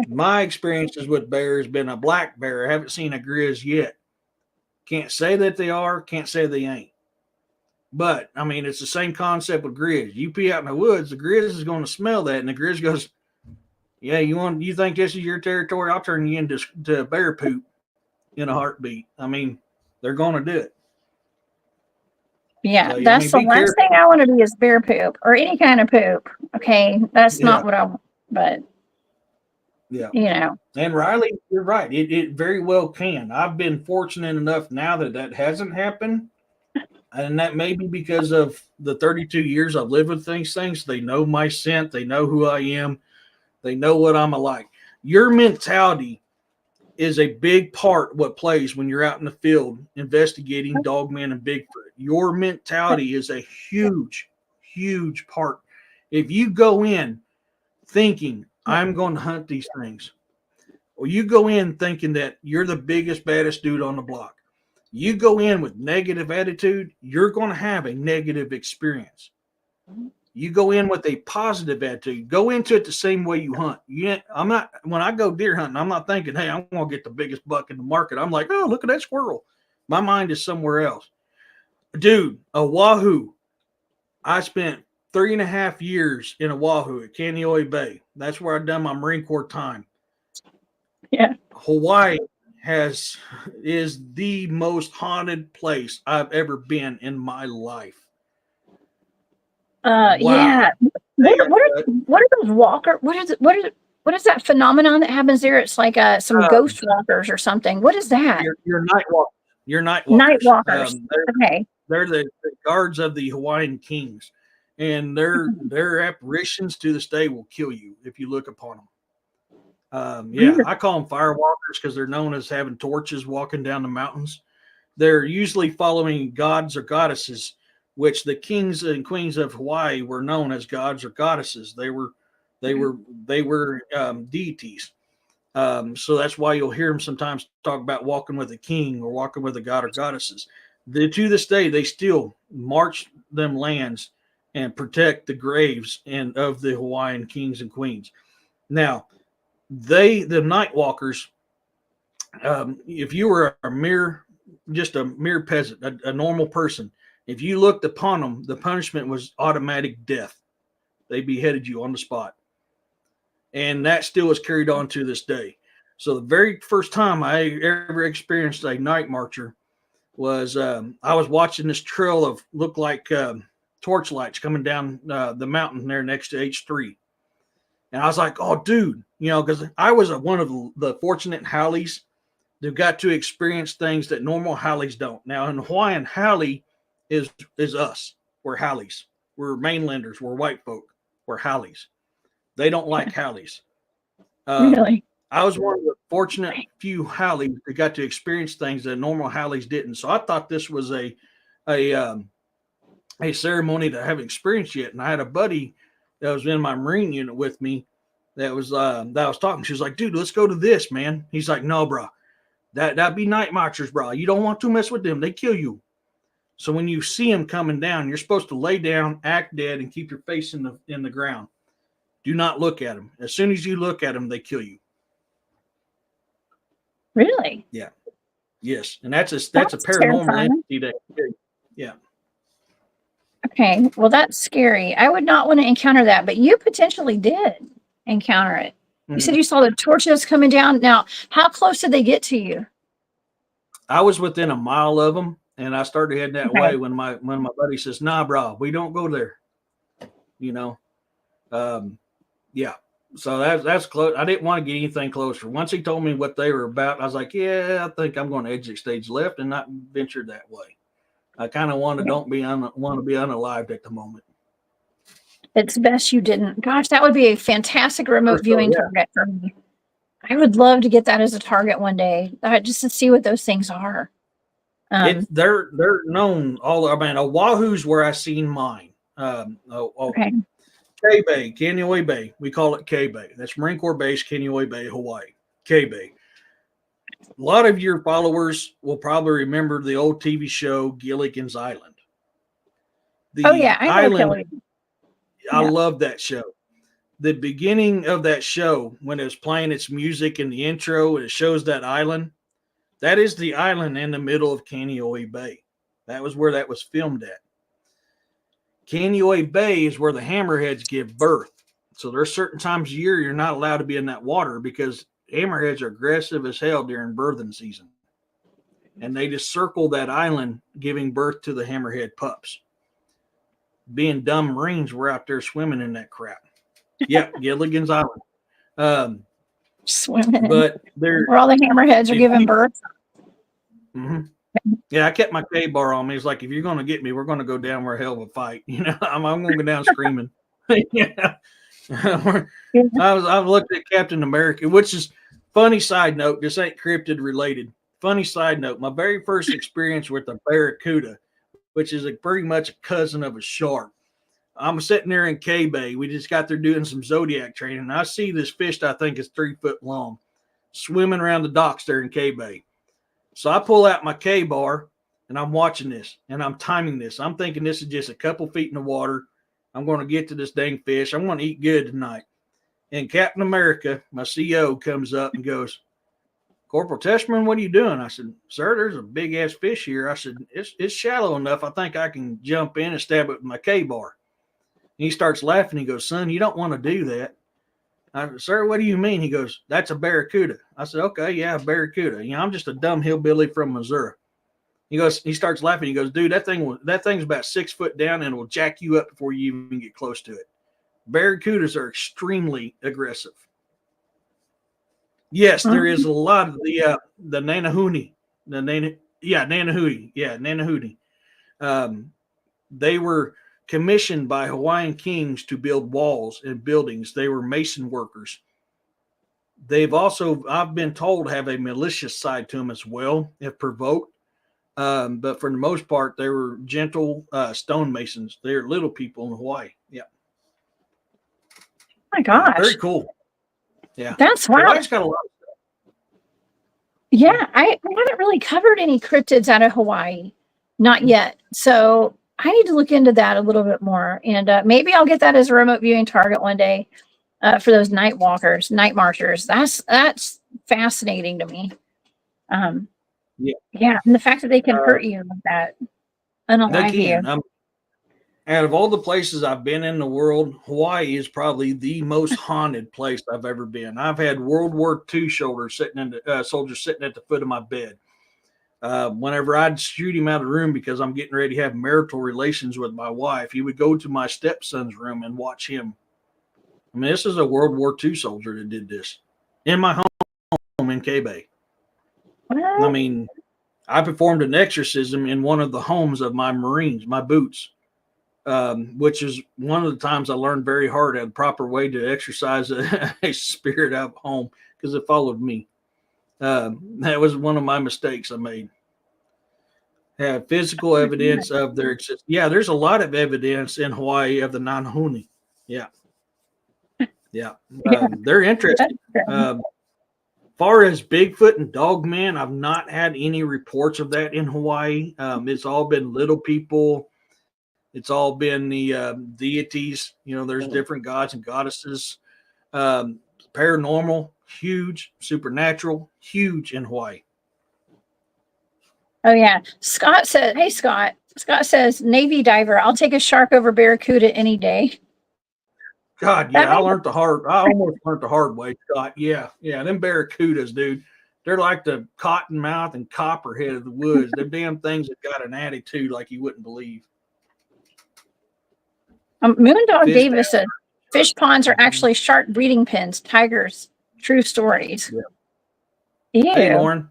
My experiences with bear has been a black bear. I haven't seen a grizz yet. Can't say that they are, can't say they ain't. But, I mean, it's the same concept with grizz. You pee out in the woods, the grizz is going to smell that, and the grizz goes, yeah, you think this is your territory? I'll turn you into bear poop in a heartbeat. I mean, they're going to do it. Yeah, so, that's the last thing I want to be is bear poop or any kind of poop. Okay, that's not what I want, but you know. And Riley, you're right. It very well can. I've been fortunate enough now that hasn't happened. And that may be because of the 32 years I've lived with these things. They know my scent. They know who I am. They know what I'm like. Your mentality is a big part what plays when you're out in the field investigating Dogman and Bigfoot. Your mentality is a huge, huge part. If you go in thinking, I'm going to hunt these things, or you go in thinking that you're the biggest, baddest dude on the block. You go in with negative attitude, you're going to have a negative experience. You go in with a positive attitude. Go into it the same way you hunt. I'm not, when I go deer hunting, I'm not thinking, hey, I'm going to get the biggest buck in the market. I'm like, oh, look at that squirrel. My mind is somewhere else. Dude, a wahoo. I spent 3.5 years in Oahu at Kaneohe Bay. That's where I've done my Marine Corps time. Yeah. Hawaii is the most haunted place I've ever been in my life. Wow. Yeah. What are those walker? What is that phenomenon that happens there? It's like some ghost walkers or something. What is that? Your night walkers. Your night walkers. Night walkers. Okay. They're the guards of the Hawaiian kings, and their apparitions to this day will kill you if you look upon them. Yeah, I call them firewalkers because they're known as having torches walking down the mountains. They're usually following gods or goddesses, which the kings and queens of Hawaii were known as gods or goddesses. They were deities. So that's why you'll hear them sometimes talk about walking with a king or walking with a god or goddesses. To this day, they still march them lands and protect the graves of the Hawaiian kings and queens. Now, the night walkers, if you were a mere peasant, a normal person, if you looked upon them, the punishment was automatic death. They beheaded you on the spot. And that still is carried on to this day. So the very first time I ever experienced a night marcher was I was watching this trail of looked like torch lights coming down the mountain there next to H3. And I was like, oh, dude, because I was one of the fortunate haoles that got to experience things that normal haoles don't. Now, in Hawaiian, haole is us. We're haoles. We're mainlanders. We're white folk. We're haoles. They don't like haoles. Really? I was one of the fortunate few haoles that got to experience things that normal haoles didn't. So I thought this was a ceremony that I haven't experienced yet. And I had a buddy that was in my Marine unit with me that I was talking. She was like, dude, let's go to this, man. He's like, no, bro, that'd be night marchers, bro. You don't want to mess with them. They kill you. So when you see them coming down, you're supposed to lay down, act dead, and keep your face in the ground. Do not look at them. As soon as you look at them, they kill you. Really? Yeah. Yes. And that's a paranormal entity that. Yeah. Okay. Well, that's scary. I would not want to encounter that, but you potentially did encounter it. Mm-hmm. You said you saw the torches coming down. Now, how close did they get to you? I was within a mile of them, and I started heading that way when my buddy says, nah, bro, we don't go there. Yeah. So that's close. I didn't want to get anything closer. Once he told me what they were about, I was like, yeah, I think I'm going to exit stage left and not venture that way. I kind of want to be unalived at the moment. It's best you didn't. Gosh, that would be a fantastic remote viewing target for me. I would love to get that as a target one day, just to see what those things are. They're known Oahu's where I seen mine. Okay. K-Bay, Kaneohe Bay. We call it K-Bay. That's Marine Corps Base, Kaneohe Bay, Hawaii. K-Bay. A lot of your followers will probably remember the old TV show Gilligan's Island. I know Gilligan. I love that show. The beginning of that show, when it was playing its music in the intro, and it shows that island. That is the island in the middle of Kaneohe Bay. That was where that was filmed at. Kaneohe Bay is where the hammerheads give birth. So there's certain times a year you're not allowed to be in that water because hammerheads are aggressive as hell during birthing season. And they just circle that island giving birth to the hammerhead pups. Being dumb Marines, we're out there swimming in that crap. Yeah, Gilligan's Island. Swimming. But where all the hammerheads are giving birth. Mm-hmm. Yeah, I kept my K-bar on me. It's like, if you're going to get me, we're going to go down where a hell of a fight. I'm going to go down screaming. Yeah. I've looked at Captain America, which is funny side note. This ain't cryptid related. Funny side note. My very first experience with a barracuda, which is pretty much a cousin of a shark. I'm sitting there in K-Bay. We just got there doing some Zodiac training. And I see this fish that I think is 3 foot long. swimming around the docks there in K-Bay. So I pull out my K-bar and I'm watching this and I'm timing this. I'm thinking this is just a couple feet in the water. I'm going to get to this dang fish. I'm going to eat good tonight. And Captain America, my CEO, comes up and goes, Corporal Testerman, what are you doing? I said, sir, there's a big ass fish here. I said, it's shallow enough. I think I can jump in and stab it with my K-bar. And he starts laughing. He goes, son, you don't want to do that. I said, sir, what do you mean? He goes, that's a barracuda. I said, okay, yeah, barracuda. You know, I'm just a dumb hillbilly from Missouri. He starts laughing. He goes, dude, that thing's about 6 foot down and it will jack you up before you even get close to it. Barracudas are extremely aggressive. Yes, there is a lot of the Nanahuni. Nanahuni. They were commissioned by Hawaiian kings to build walls and buildings. They were mason workers. They've also, I've been told, have a malicious side to them as well, if provoked. But for the most part, they were gentle stonemasons. They're little people in Hawaii. Yeah. Oh my gosh. Very cool. Yeah. That's wow. Hawaii's got a lot of stuff. Yeah, I haven't really covered any cryptids out of Hawaii. Not yet. So I need to look into that a little bit more. And maybe I'll get that as a remote viewing target one day for those night marchers. That's fascinating to me. Yeah. And the fact that they can hurt you like that. Unalive you. Out of all the places I've been in the world, Hawaii is probably the most haunted place I've ever been. I've had World War II soldiers sitting at the foot of my bed. Whenever I'd shoot him out of the room because I'm getting ready to have marital relations with my wife, he would go to my stepson's room and watch him. I mean, this is a World War II soldier that did this in my home in K-Bay. I mean, I performed an exorcism in one of the homes of my Marines, my boots. Which is one of the times I learned very hard a proper way to exercise a spirit out of home because it followed me. That was one of my mistakes I made. Have physical evidence of their existence. Yeah, there's a lot of evidence in Hawaii of the Nanahuni. Yeah. They're interesting. Far as Bigfoot and Dogman, I've not had any reports of that in Hawaii. It's all been little people. It's all been the deities. You know, there's different gods and goddesses. Paranormal, huge. Supernatural, huge in Hawaii. Oh, yeah. Scott says, hey, Scott. Scott says, Navy diver, I'll take a shark over barracuda any day. God, yeah, I almost learned the hard way, Scott. Yeah. Them barracudas, dude. They're like the cottonmouth and copperhead of the woods. They're damn things that got an attitude like you wouldn't believe. Moondog Davis said, fish ponds are actually shark breeding pens, tigers, true stories. Yeah. Hey, Lauren.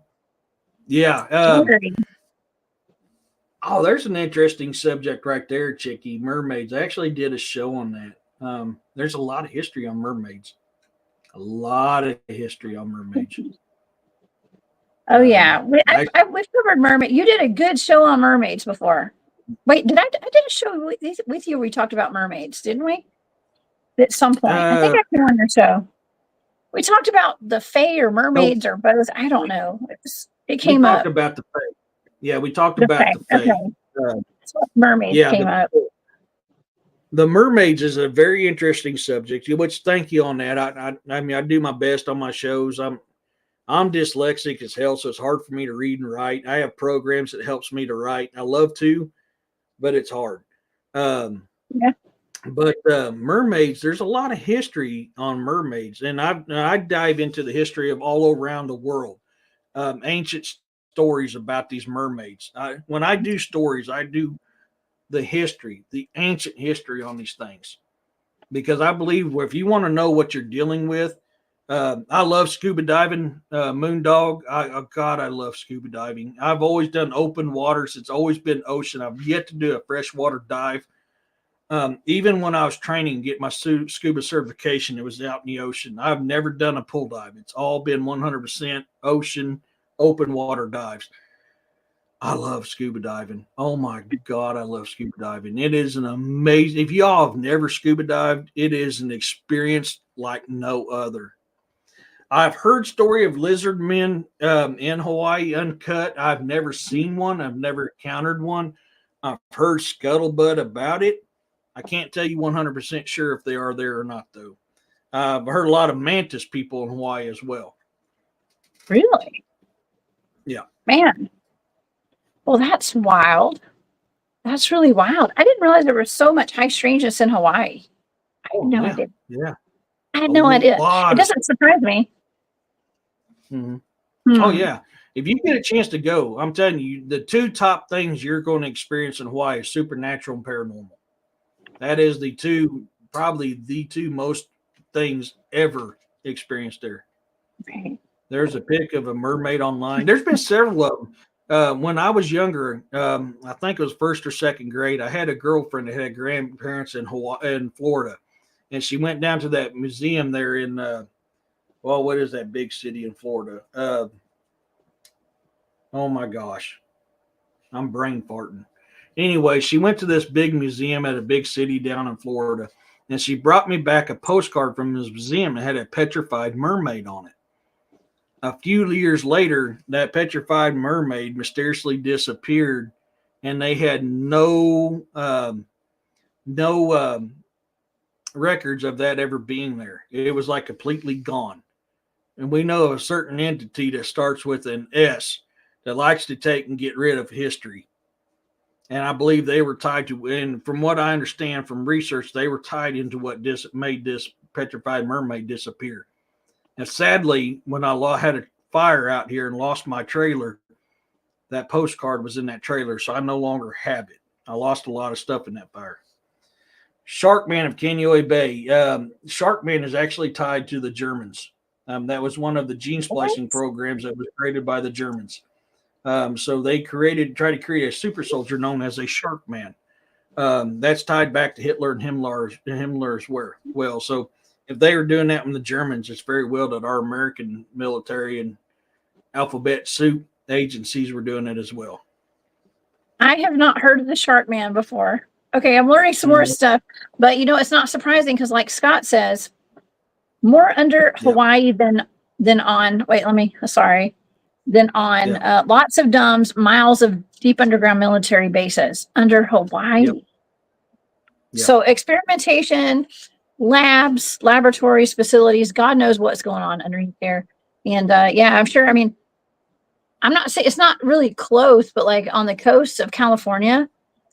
Yeah. There's an interesting subject right there, Chickie. Mermaids. I actually did a show on that. There's a lot of history on mermaids. Oh, yeah. We've covered mermaid. You did a good show on mermaids before. Wait, I did a show with you where we talked about mermaids, didn't we? At some point. I think I came on your show. We talked about the fae or mermaids or both. I don't know. It came up. We talked about the fae. Yeah, we talked about the fae. Okay. That's what mermaids came up. The mermaids is a very interesting subject, which thank you on that. I mean, I do my best on my shows. I'm dyslexic as hell, so it's hard for me to read and write. I have programs that helps me to write. I love to, but it's hard. But mermaids, there's a lot of history on mermaids, and I dive into the history of all around the world, ancient stories about these mermaids. When I do stories, I do the history, the ancient history on these things, because I believe if you want to know what you're dealing with, I love scuba diving, Moondog. God, I love scuba diving. I've always done open waters. It's always been ocean. I've yet to do a freshwater dive. Even when I was training to get my scuba certification, it was out in the ocean. I've never done a pool dive. It's all been 100% ocean, open water dives. I love scuba diving. Oh my God, I love scuba diving. It is an amazing, if y'all have never scuba dived, it is an experience like no other. I've heard story of lizard men in Hawaii uncut. I've never seen one. I've never encountered one. I've heard scuttlebutt about it. I can't tell you 100% sure if they are there or not, though. I've heard a lot of mantis people in Hawaii as well. Really? Yeah. Man. Well, that's wild. That's really wild. I didn't realize there was so much high strangeness in Hawaii. I had no idea. Yeah. I had no idea. It doesn't surprise me. Mm-hmm. Oh, yeah. If you get a chance to go, I'm telling you, the two top things you're going to experience in Hawaii is supernatural and paranormal. That is probably the two most things ever experienced there. Okay. There's a pic of a mermaid online. There's been several of them. When I was younger, I think it was first or second grade, I had a girlfriend that had grandparents in Florida. And she went down to that museum there in, what is that big city in Florida? Oh my gosh. I'm brain farting. Anyway, she went to this big museum at a big city down in Florida. And she brought me back a postcard from this museum that had a petrified mermaid on it. A few years later, that petrified mermaid mysteriously disappeared, and they had no records of that ever being there. It was like completely gone. And we know of a certain entity that starts with an S that likes to take and get rid of history. And I believe they were tied to, and from what I understand from research, they were tied into what made this petrified mermaid disappear. And sadly, when I had a fire out here and lost my trailer, that postcard was in that trailer, so I no longer have it. I lost a lot of stuff in that fire. Sharkman of Kaneohe Bay. Sharkman is actually tied to the Germans. That was one of the gene splicing programs that was created by the Germans. So they tried to create a super soldier known as a Sharkman. That's tied back to Hitler and Himmler as well. So if they were doing that with the Germans, it's very well that our American military and alphabet soup agencies were doing it as well. I have not heard of the Sharkman before. Okay, I'm learning some more stuff, but it's not surprising because, like Scott says, more under Hawaii than on. Than on lots of DUMBs, miles of deep underground military bases under Hawaii. Yep. So experimentation, labs, laboratories, facilities, God knows what's going on underneath there. And I'm sure. I mean, I'm not saying it's not really close, but like on the coast of California,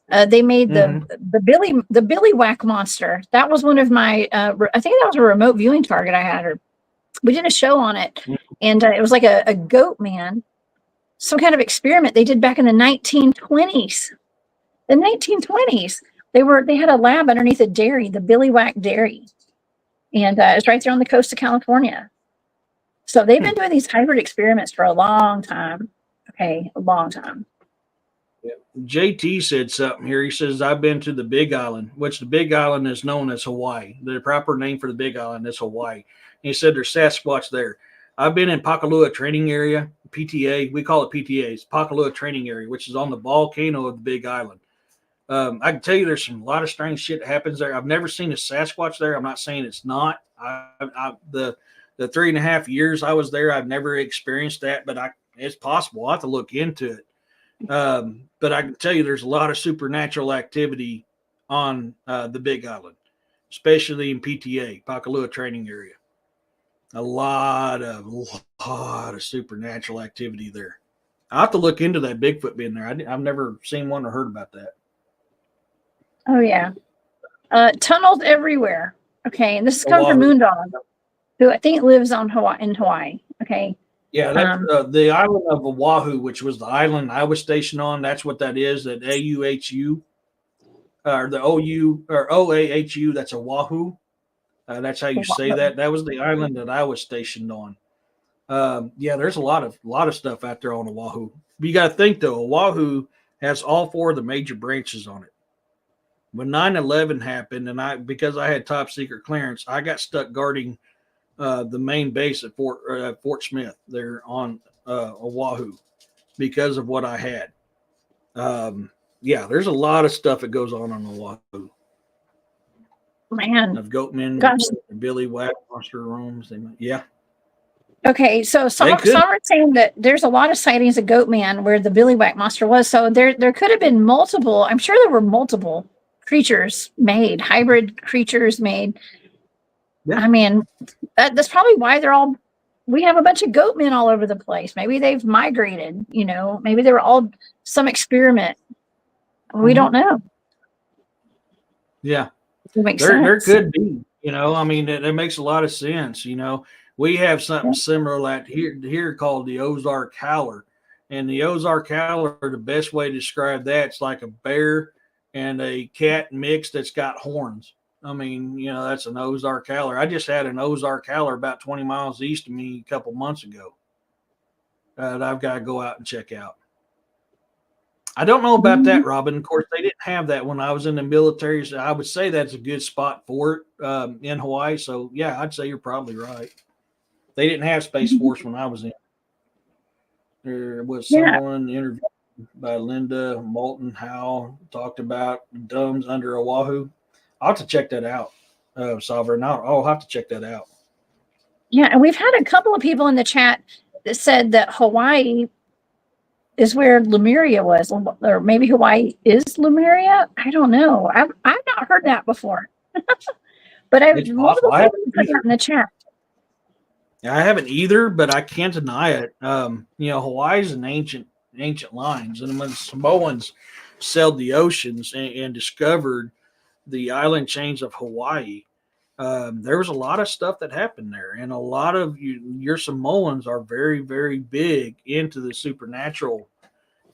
they made the Billy Whack monster. That was one of my. I think that was a remote viewing target I had. Or we did a show on it, and it was like a goat man, some kind of experiment they did back in the 1920s. The 1920s. They had a lab underneath a dairy, the Billy Whack Dairy, and it's right there on the coast of California. So they've been doing these hybrid experiments for a long time. Okay, a long time. JT said something here. He says, I've been to the Big Island, which the Big Island is known as Hawaii. The proper name for the Big Island is Hawaii. And he said there's Sasquatch there. I've been in Pakalua Training Area, PTA. We call it PTA. It's Pakalua Training Area, which is on the volcano of the Big Island. I can tell you there's a lot of strange shit that happens there. I've never seen a Sasquatch there. I'm not saying it's not. The 3.5 years I was there, I've never experienced that, but it's possible. I'll have to look into it. But I can tell you there's a lot of supernatural activity on the Big Island, especially in PTA, Pakalua Training Area. A lot of supernatural activity there. I'll have to look into that Bigfoot being there. I've never seen one or heard about that. Oh, yeah. Tunnels everywhere. Okay, and this is coming from Moondog, who I think lives in Hawaii. Okay. Yeah, that's the island of Oahu, which was the island I was stationed on. That's what that is, that AUHU, or the OU, or OAHU, that's Oahu. That's how you say that. That was the island that I was stationed on. There's a lot of stuff out there on Oahu. But you got to think, though, Oahu has all 4 of the major branches on it. When 9/11 happened, and because I had top secret clearance, I got stuck guarding the main base at Fort Smith there on Oahu because of what I had. There's a lot of stuff that goes on Oahu. Man, of Goatmen, Billy Whack, monster rooms. Okay, so some are saying that there's a lot of sightings of Goatman where the billywhack monster was. So there could have been multiple. I'm sure there were multiple creatures made, hybrid creatures made. Yeah. I mean, that's probably why we have a bunch of Goatmen all over the place. Maybe they've migrated. Maybe they were all some experiment. We don't know. Yeah, there could be. I mean, it makes a lot of sense. We have something similar like here called the Ozark Howler. And the Ozark Howler, the best way to describe that, it's like a bear and a cat mix that's got horns. I mean, that's an Ozark Howler. I just had an Ozark Howler about 20 miles east of me a couple months ago that I've got to go out and check out. I don't know about that, Robin. Of course, they didn't have that when I was in the military. So I would say that's a good spot for it in Hawaii. So, yeah, I'd say you're probably right. They didn't have Space Force when I was in. There was someone interviewed by Linda Moulton Howell talked about domes under Oahu. I'll have to check that out, Sovereign. I'll have to check that out. Yeah, and we've had a couple of people in the chat that said that Hawaii is where Lemuria was, or maybe Hawaii is Lemuria. I don't know. I've not heard that before, but I've multiple people put that in the chat. I haven't either, but I can't deny it. Hawaii is an ancient lines, and when Samoans sailed the oceans and discovered the island chains of Hawaii, there was a lot of stuff that happened there, and a lot of your Samoans are very, very big into the supernatural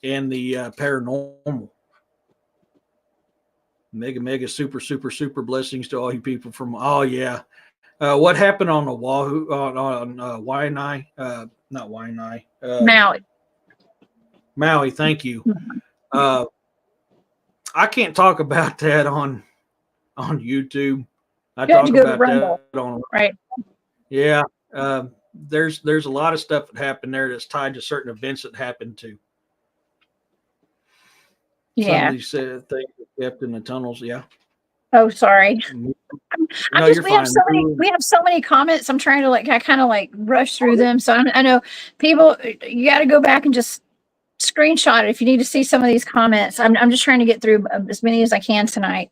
and the paranormal. Mega super blessings to all you people from. Oh yeah, what happened on Oahu on Waianae? Not Waianae. Maui. Thank you. I can't talk about that on YouTube. I talk about that on right. Yeah, there's a lot of stuff that happened there that's tied to certain events that happened too. Yeah, some of these things kept in the tunnels. Yeah. Oh, sorry. No, you're fine. We have so many comments. I'm trying to I kind of rush through them. So I know people. You got to go back and just screenshot it if you need to see some of these comments. I'm just trying to get through as many as I can tonight.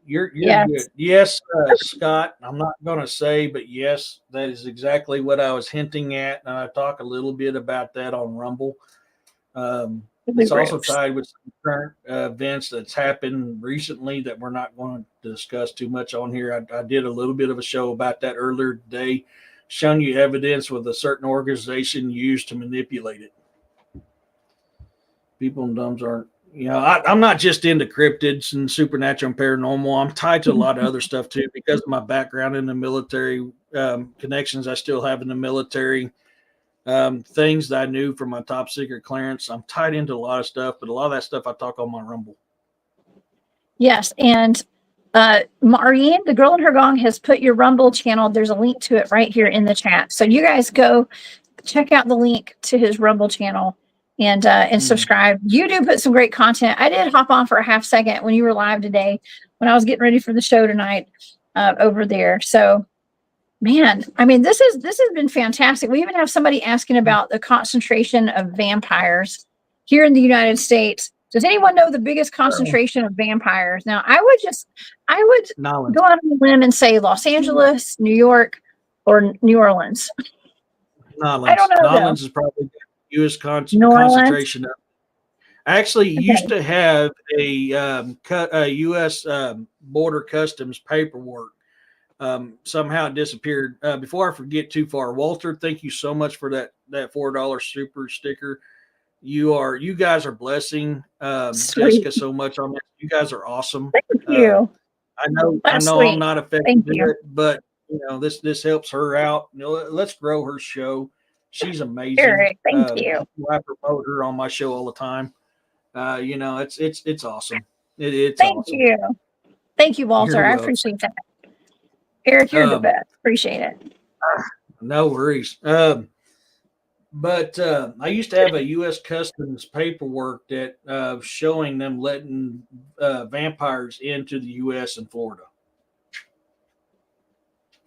You're good. Yes, Scott, I'm not going to say, but yes, that is exactly what I was hinting at. And I talk a little bit about that on Rumble. It's also tied with some current events that's happened recently that we're not going to discuss too much on here. I did a little bit of a show about that earlier today, showing you evidence with a certain organization used to manipulate it. People and dumbs aren't. I'm not just into cryptids and supernatural and paranormal. I'm tied to a lot of other stuff too because of my background in the military, connections I still have in the military, things that I knew from my top secret clearance. I'm tied into a lot of stuff, but a lot of that stuff I talk on my Rumble. Yes, and Maureen, the girl in her gong, has put your Rumble channel. There's a link to it right here in the chat. So you guys go check out the link to his Rumble channel. And subscribe. You do put some great content. I did hop on for a half second when you were live today, when I was getting ready for the show tonight over there. So, man, I mean, this has been fantastic. We even have somebody asking about the concentration of vampires here in the United States. Does anyone know the biggest concentration of vampires? Now, I would go out on a limb and say Los Angeles, New York, or New Orleans. I don't know. Orleans is probably U.S. concentration. I actually used to have a U.S. border customs paperwork. Somehow it disappeared. Before I forget too far, Walter, thank you so much for that $4 super sticker. You guys are blessing Jessica so much on this. You guys are awesome. Thank you. I know I'm not affected by it, but this helps her out. Let's grow her show. She's amazing. Eric, thank you. I promote her on my show all the time. It's awesome. It's thank awesome. you. Thank you, Walter. I appreciate that. Eric, you're the best. Appreciate it. No worries. But I used to have a U.S. Customs paperwork that showing them letting vampires into the U.S. and Florida.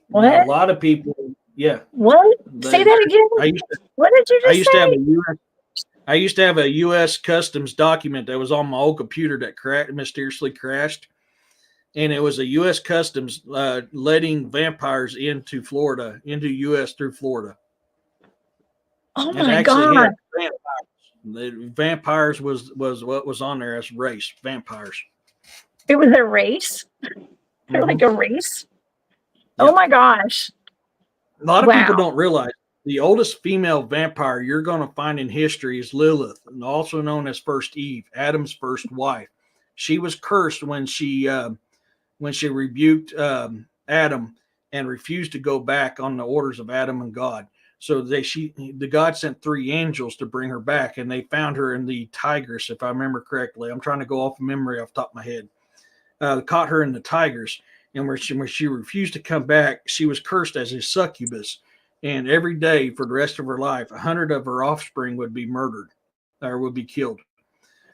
What? Now, a lot of people Yeah. What? Say that again. I used to, What did you I just used to have say? a US I used to have a U.S. Customs document that was on my old computer that mysteriously crashed, and it was a U.S. Customs letting vampires into Florida, into U.S. through Florida. Oh It my actually had God. vampires. The vampires was what was on there as race, vampires. It was a race? They're like Mm-hmm. a race? Oh Yeah. my gosh. A lot of people Wow. don't realize the oldest female vampire you're going to find in history is Lilith, and also known as First Eve, Adam's first wife. She was cursed when she rebuked Adam and refused to go back on the orders of Adam and God. So the God sent 3 angels to bring her back, and they found her in the Tigris, if I remember correctly. I'm trying to go off memory off the top of my head. Caught her in the Tigris, and when she refused to come back, she was cursed as a succubus. And every day for the rest of her life, 100 of her offspring would be murdered or would be killed.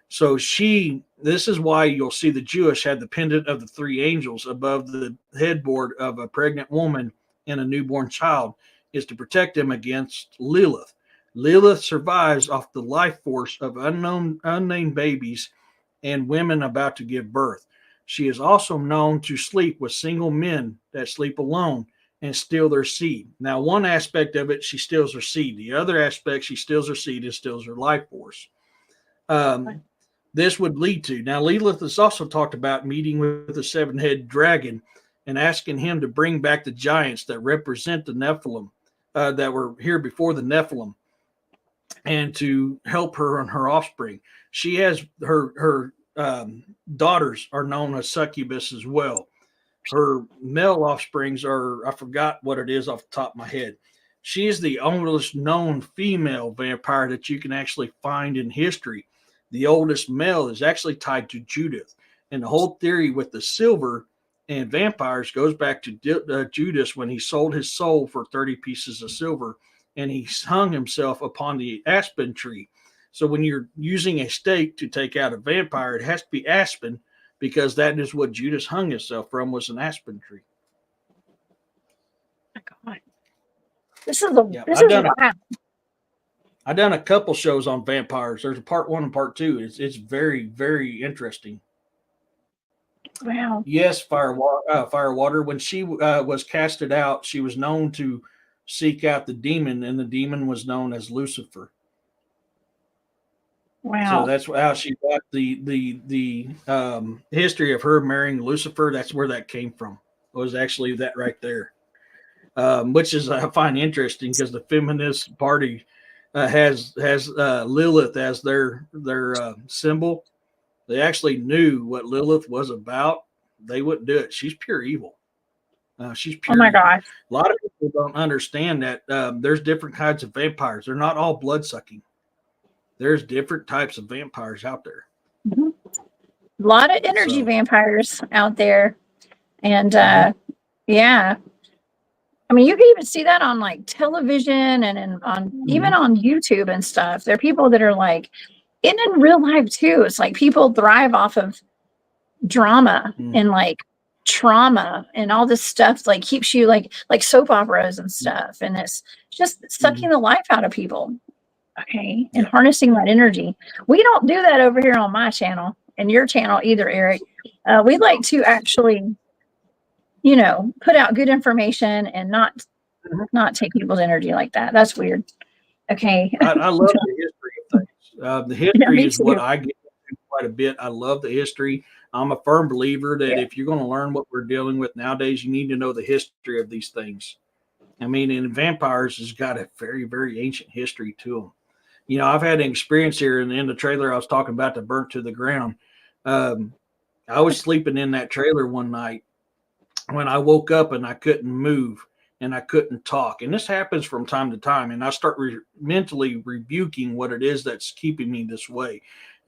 So this is why you'll see the Jewish had the pendant of the 3 angels above the headboard of a pregnant woman and a newborn child, is to protect them against Lilith. Lilith survives off the life force of unnamed babies and women about to give birth. She is also known to sleep with single men that sleep alone and steal their seed. Now, one aspect of it, she steals her seed. The other aspect, she steals her seed and steals her life force. This would lead to. Now, Lilith has also talked about meeting with the 7-headed dragon and asking him to bring back the giants that represent the Nephilim that were here before the Nephilim, and to help her and her offspring. She has her daughters are known as succubus as well. Her male offsprings are, I forgot what it is off the top of my head. She is the oldest known female vampire that you can actually find in history. The oldest male is actually tied to Judith. And the whole theory with the silver and vampires goes back to Judas when he sold his soul for 30 pieces of silver and he hung himself upon the aspen tree. So when you're using a stake to take out a vampire, it has to be aspen because that is what Judas hung himself from, was an aspen tree. Oh my God. This is wild. I've done a couple shows on vampires. There's a part 1 and part 2. It's very, very interesting. Wow. Yes, Firewater. When she was casted out, she was known to seek out the demon, and the demon was known as Lucifer. Wow. So that's how she got the history of her marrying Lucifer. That's where that came from. It was actually that right there, which is I find interesting because the feminist party has Lilith as their symbol. They actually knew what Lilith was about. They wouldn't do it. She's pure evil. She's pure Oh my evil. gosh. A lot of people don't understand that there's different kinds of vampires. They're not all blood sucking. There's different types of vampires out there. Mm-hmm. A lot of energy vampires out there. And yeah. I mean, you can even see that on like television and even on YouTube and stuff. There are people that are like, and in real life too. It's like people thrive off of drama and like trauma and all this stuff like keeps you like soap operas and stuff. And it's just sucking the life out of people. Okay. And harnessing that energy. We don't do that over here on my channel and your channel either, Eric. We like to actually, put out good information and not take people's energy like that. That's weird. Okay. I love the history of things. The history is what I get into quite a bit. I love the history. I'm a firm believer that if you're going to learn what we're dealing with nowadays, you need to know the history of these things. I mean, and vampires has got a very, very ancient history to them. I've had an experience here in the trailer I was talking about that burnt to the ground. I was sleeping in that trailer one night when I woke up and I couldn't move and I couldn't talk. And this happens from time to time. And I start mentally rebuking what it is that's keeping me this way.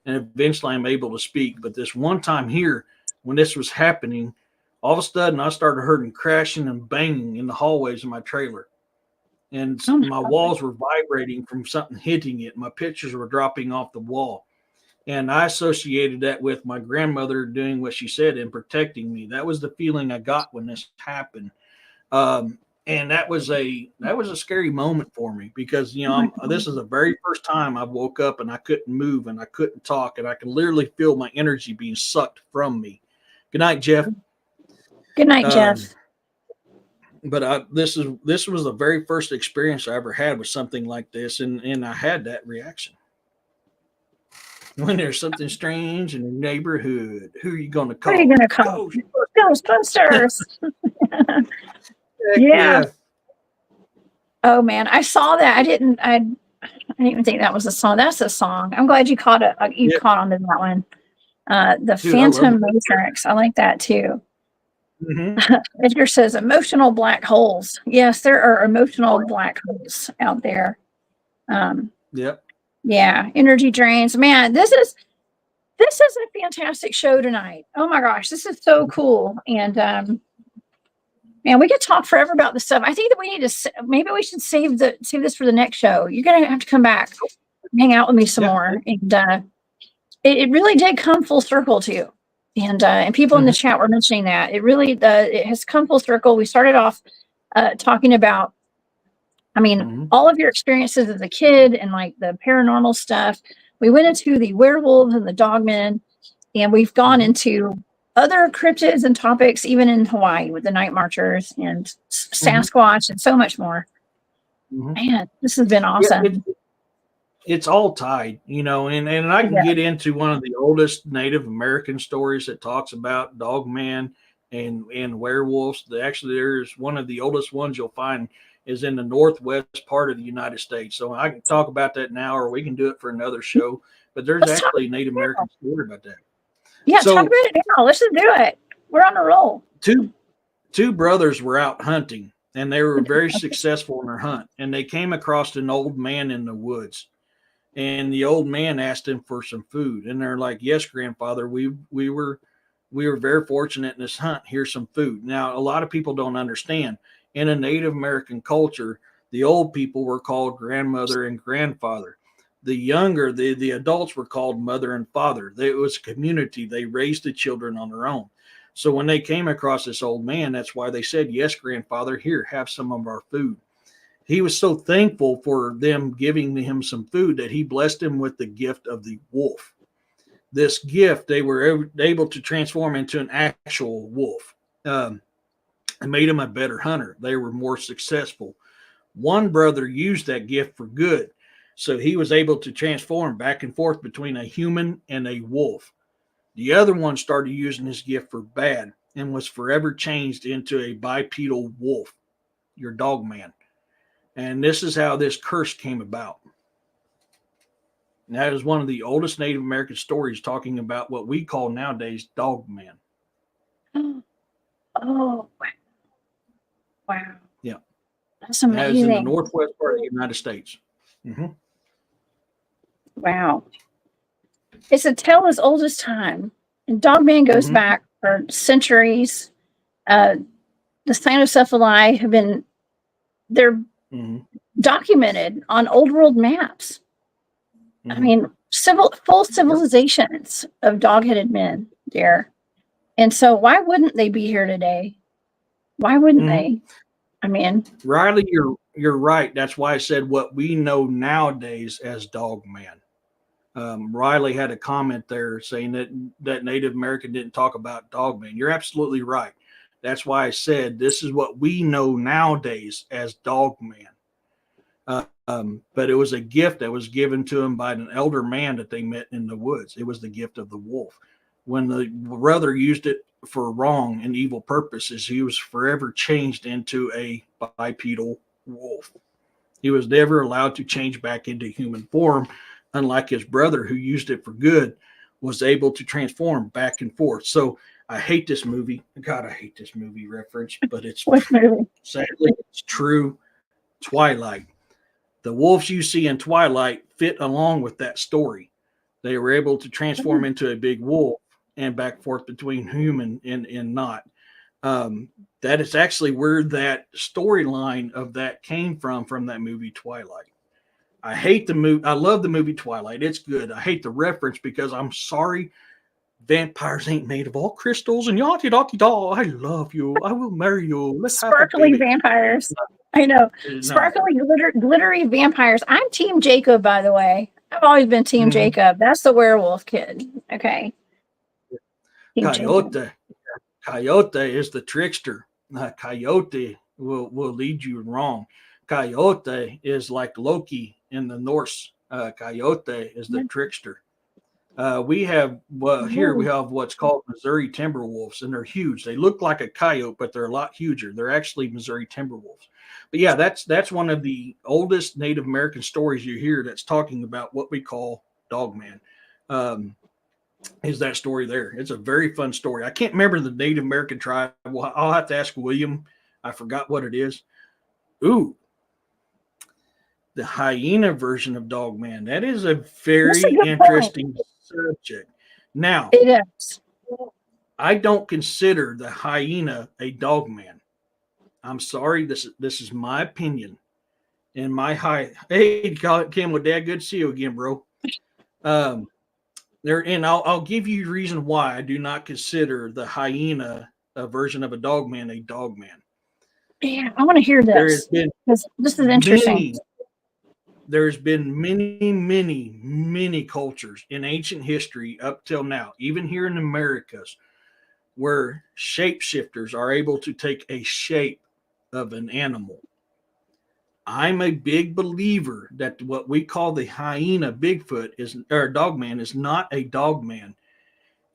And eventually I'm able to speak. But this one time here, when this was happening, all of a sudden I started hearing crashing and banging in the hallways of my trailer. And my walls were vibrating from something hitting it. My pictures were dropping off the wall. And I associated that with my grandmother doing what she said and protecting me. That was the feeling I got when this happened. And that was a scary moment for me because this is the very first time I woke up and I couldn't move and I couldn't talk and I could literally feel my energy being sucked from me. Good night, Jeff. Good night, Jeff. But this was the very first experience I ever had with something like this, and I had that reaction. When there's something strange in the neighborhood, who are you going to call? Who are you going to call? Ghostbusters. Yeah. Oh man, I saw that. I didn't even think that was a song. That's a song. I'm glad you caught it. You caught on to that one. The Dude, Phantom Matrix. I like that too. Mm-hmm. Edgar says emotional black holes. Yes, there are emotional black holes out there. Yep. Yeah, energy drains. Man, this is a fantastic show tonight. Oh my gosh, this is so cool. And man, we could talk forever about this stuff. I think that we need to maybe we should save this for the next show. You're gonna have to come back, hang out with me some more. And it really did come full circle too. And people in the chat were mentioning that it really it has come full circle. We started off talking about, I mean, all of your experiences as a kid and like the paranormal stuff. We went into the werewolves and the dogmen, and we've gone into other cryptids and topics, even in Hawaii with the night marchers and Sasquatch and so much more. Man, this has been awesome. Yeah, it's all tied, and I can get into one of the oldest Native American stories that talks about Dogman and werewolves. Actually, there's one of the oldest ones you'll find is in the northwest part of the United States. So I can talk about that now, or we can do it for another show. But there's actually a Native American story about that. Yeah, so, talk about it now. Let's just do it. We're on a roll. Two brothers were out hunting, and they were very successful in their hunt. And they came across an old man in the woods. And the old man asked him for some food. And they're like, yes, grandfather, we were very fortunate in this hunt. Here's some food. Now, a lot of people don't understand. In a Native American culture, the old people were called grandmother and grandfather. The younger, the adults were called mother and father. It was a community. They raised the children on their own. So when they came across this old man, that's why they said, yes, grandfather, here, have some of our food. He was so thankful for them giving him some food that he blessed him with the gift of the wolf. This gift, they were able to transform into an actual wolf. It made him a better hunter. They were more successful. One brother used that gift for good. So he was able to transform back and forth between a human and a wolf. The other one started using his gift for bad and was forever changed into a bipedal wolf, your Dogman. And this is how this curse came about. And that is one of the oldest Native American stories talking about what we call nowadays Dogman. Oh, wow. Yeah. That's amazing. That is in the northwest part of the United States. Wow. It's a tale as old as time. And Dogman goes back for centuries. The Cynocephali have been, they're documented on old world maps. I mean, full civilizations of dog-headed men there. And so why wouldn't they be here today? Why wouldn't they? I mean, Riley, you're right. That's why I said what we know nowadays as Dogman. Riley had a comment there saying that Native American didn't talk about Dogman. You're absolutely right. That's why I said this is what we know nowadays as Dogman. But it was a gift that was given to him by an elder man that they met in the woods. It was the gift of the wolf. When the brother used it for wrong and evil purposes, he was forever changed into a bipedal wolf. He was never allowed to change back into human form, unlike his brother who used it for good, was able to transform back and forth. So I hate this movie. God, I hate this movie reference, but it's sadly, it's true. Twilight. The wolves you see in Twilight fit along with that story. They were able to transform into a big wolf and back and forth between human and not. That is actually where that storyline of that came from that movie Twilight. I hate the movie. I love the movie Twilight. It's good. I hate the reference because I'm sorry. vampires ain't made of all crystals and yada yada yada. I love you. I will marry you. Let's have a Sparkly baby. vampires. I know. No. Sparkly, glittery vampires. I'm Team Jacob, by the way. I've always been Team Jacob. That's the werewolf kid. Okay. Team Coyote. Jacob. Coyote is the trickster. Coyote will lead you wrong. Coyote is like Loki in the Norse. Coyote is the trickster. We have here we have what's called Missouri Timberwolves, and they're huge. They look like a coyote, but they're a lot huger. They're actually Missouri Timberwolves. But yeah, that's one of the oldest Native American stories you hear that's talking about what we call Dogman. Is that story there? It's a very fun story. I can't remember the Native American tribe. Well, I'll have to ask William. I forgot what it is. Ooh, the hyena version of Dogman. That is a very interesting subject. Now, it is. I don't consider the hyena a Dogman. I'm sorry. This is my opinion. And my hey, Kim with Dad, good to see you again, bro. And I'll give you a reason why I do not consider the hyena version of a Dogman a Dogman. Yeah, I want to hear this. This is interesting. There's been many cultures in ancient history up till now, even here in Americas, where shapeshifters are able to take a shape of an animal. I'm a big believer that what we call the hyena Bigfoot or Dogman is not a Dogman.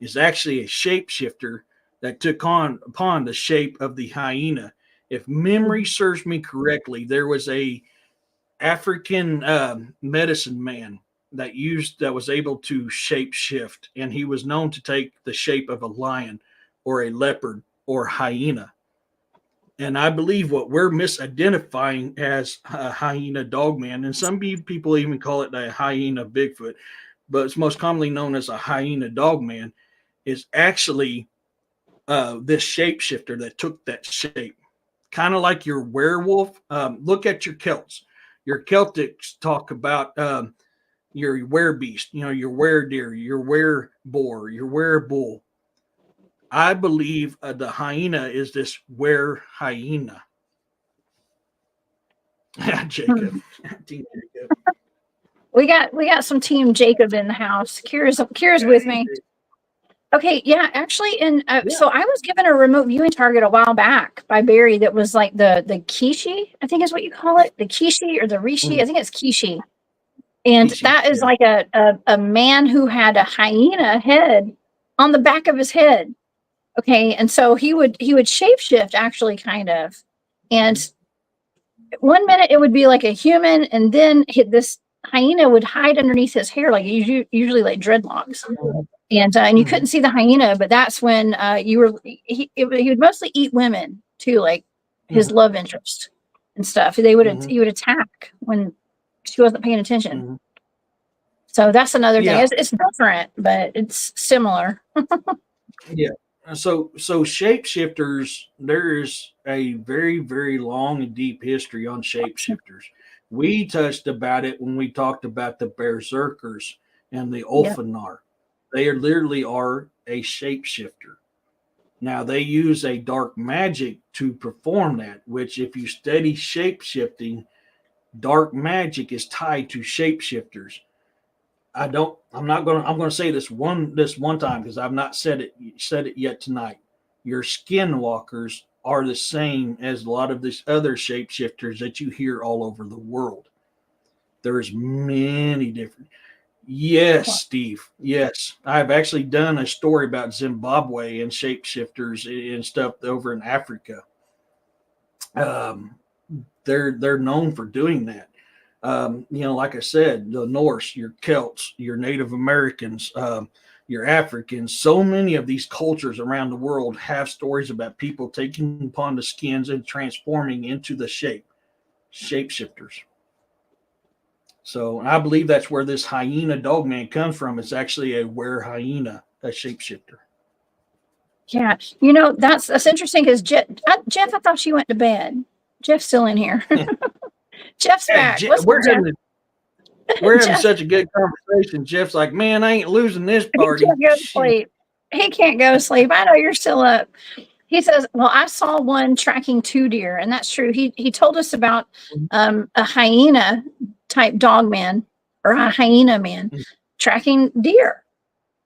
It's actually a shapeshifter that took upon the shape of the hyena. If memory serves me correctly, there was a African medicine man that was able to shape shift, and he was known to take the shape of a lion or a leopard or hyena. And I believe what we're misidentifying as a hyena Dogman, and some people even call it a hyena Bigfoot, but it's most commonly known as a hyena Dogman, is actually this shapeshifter that took that shape. Kind of like your werewolf. Look at your Celts. Your Celtics talk about your werebeast, your weredeer, your wereboar, your werebull. I believe the hyena is this were hyena. Jacob. Team Jacob. We got some Team Jacob in the house. Kira's with me. Okay, yeah, actually, so I was given a remote viewing target a while back by Barry that was like the Kishi, I think is what you call it, the Kishi or the Rishi. I think it's Kishi, and that is like a man who had a hyena head on the back of his head. Okay, and so he would shapeshift actually, kind of, and 1 minute it would be like a human, and then this hyena would hide underneath his hair, like usually like dreadlocks. And you couldn't see the hyena, but that's when he would mostly eat women too, like his love interest and stuff. He would attack when she wasn't paying attention. So that's another thing. It's different, but it's similar. Yeah. So shapeshifters, there's a very, very long and deep history on shapeshifters. We touched about it when we talked about the berserkers and the Ulfanar. They literally are a shapeshifter. Now, they use a dark magic to perform that, which if you study shapeshifting, dark magic is tied to shapeshifters. I'm going to say this one time because I've not said it yet tonight. Your skinwalkers are the same as a lot of these other shapeshifters that you hear all over the world. There's many different. Yes, Steve. Yes. I've actually done a story about Zimbabwe and shapeshifters and stuff over in Africa. They're known for doing that. Like I said, the Norse, your Celts, your Native Americans, your Africans, so many of these cultures around the world have stories about people taking upon the skins and transforming into the shapeshifters. So I believe that's where this hyena Dogman comes from. It's actually a were hyena, a shapeshifter. Yeah, that's interesting because Jeff, I thought you went to bed. Jeff's still in here. Jeff's back. We're having such a good conversation. Jeff's like, man, I ain't losing this party. Go to sleep. he can't go to sleep. I know you're still up. He says, "Well, I saw one tracking 2 deer, and that's true." He told us about a hyena type dog man or a hyena man tracking deer,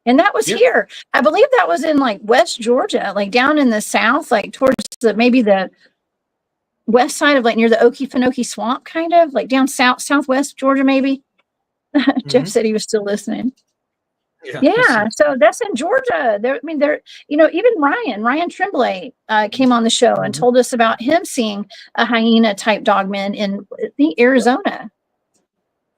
and that was here. I believe that was in like West Georgia, like down in the south, like towards maybe the west side of like near the Okefenokee Swamp, kind of like down southwest Georgia, maybe. Jeff said he was still listening. Yeah, so that's in Georgia. There, I mean, there. Even Ryan Tremblay came on the show and told us about him seeing a hyena type dogman in Arizona.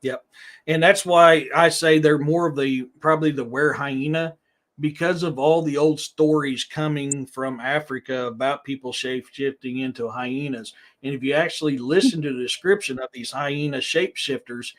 Yep, and that's why I say they're more of probably the were hyena, because of all the old stories coming from Africa about people shape shifting into hyenas. And if you actually listen to the description of these hyena shapeshifters,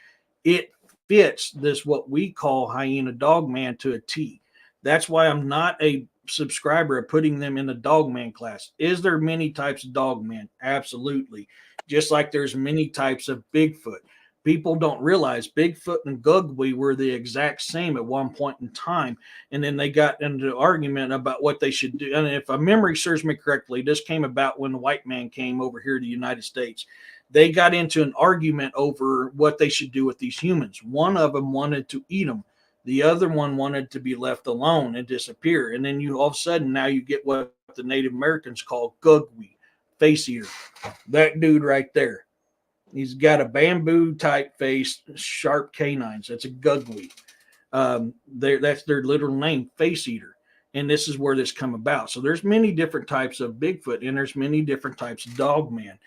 it fits this what we call hyena dogman to a T. That's why I'm not a subscriber of putting them in the dogman class. Is there many types of dogman? Absolutely. Just like there's many types of Bigfoot. People don't realize Bigfoot and Gugwe were the exact same at one point in time, and then they got into an argument about what they should do. And if my memory serves me correctly, this came about when the white man came over here to the United States. They got into an argument over what they should do with these humans. One of them wanted to eat them. The other one wanted to be left alone and disappear. And then you all of a sudden now you get what the Native Americans call Gugwe, face eater. That dude right there. He's got a bamboo type face, sharp canines. That's a Gugwe. That's their literal name, face eater. And this is where this come about. So there's many different types of Bigfoot, and there's many different types of dogman.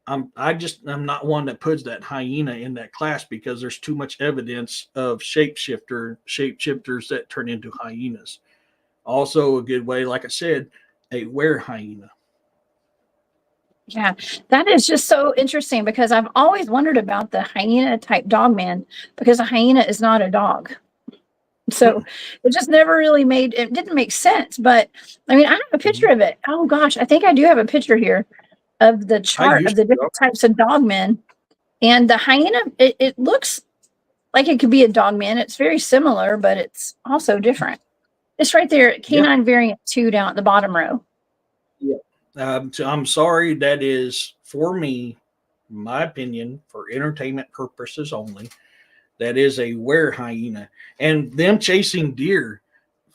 I'm not one that puts that hyena in that class because there's too much evidence of shapeshifters that turn into hyenas. Also, a good way, like I said, a were hyena. Yeah, that is just so interesting because I've always wondered about the hyena type dogman because a hyena is not a dog. So it just never really it didn't make sense. But I mean, I have a picture of it. Oh gosh, I think I do have a picture here of the chart of the different types of dogmen. And the hyena, it looks like it could be a dogman. It's very similar, but it's also different. It's right there, canine variant 2 down at the bottom row. Yeah. So I'm sorry, that is, for me, my opinion, for entertainment purposes only, that is a were hyena. And them chasing deer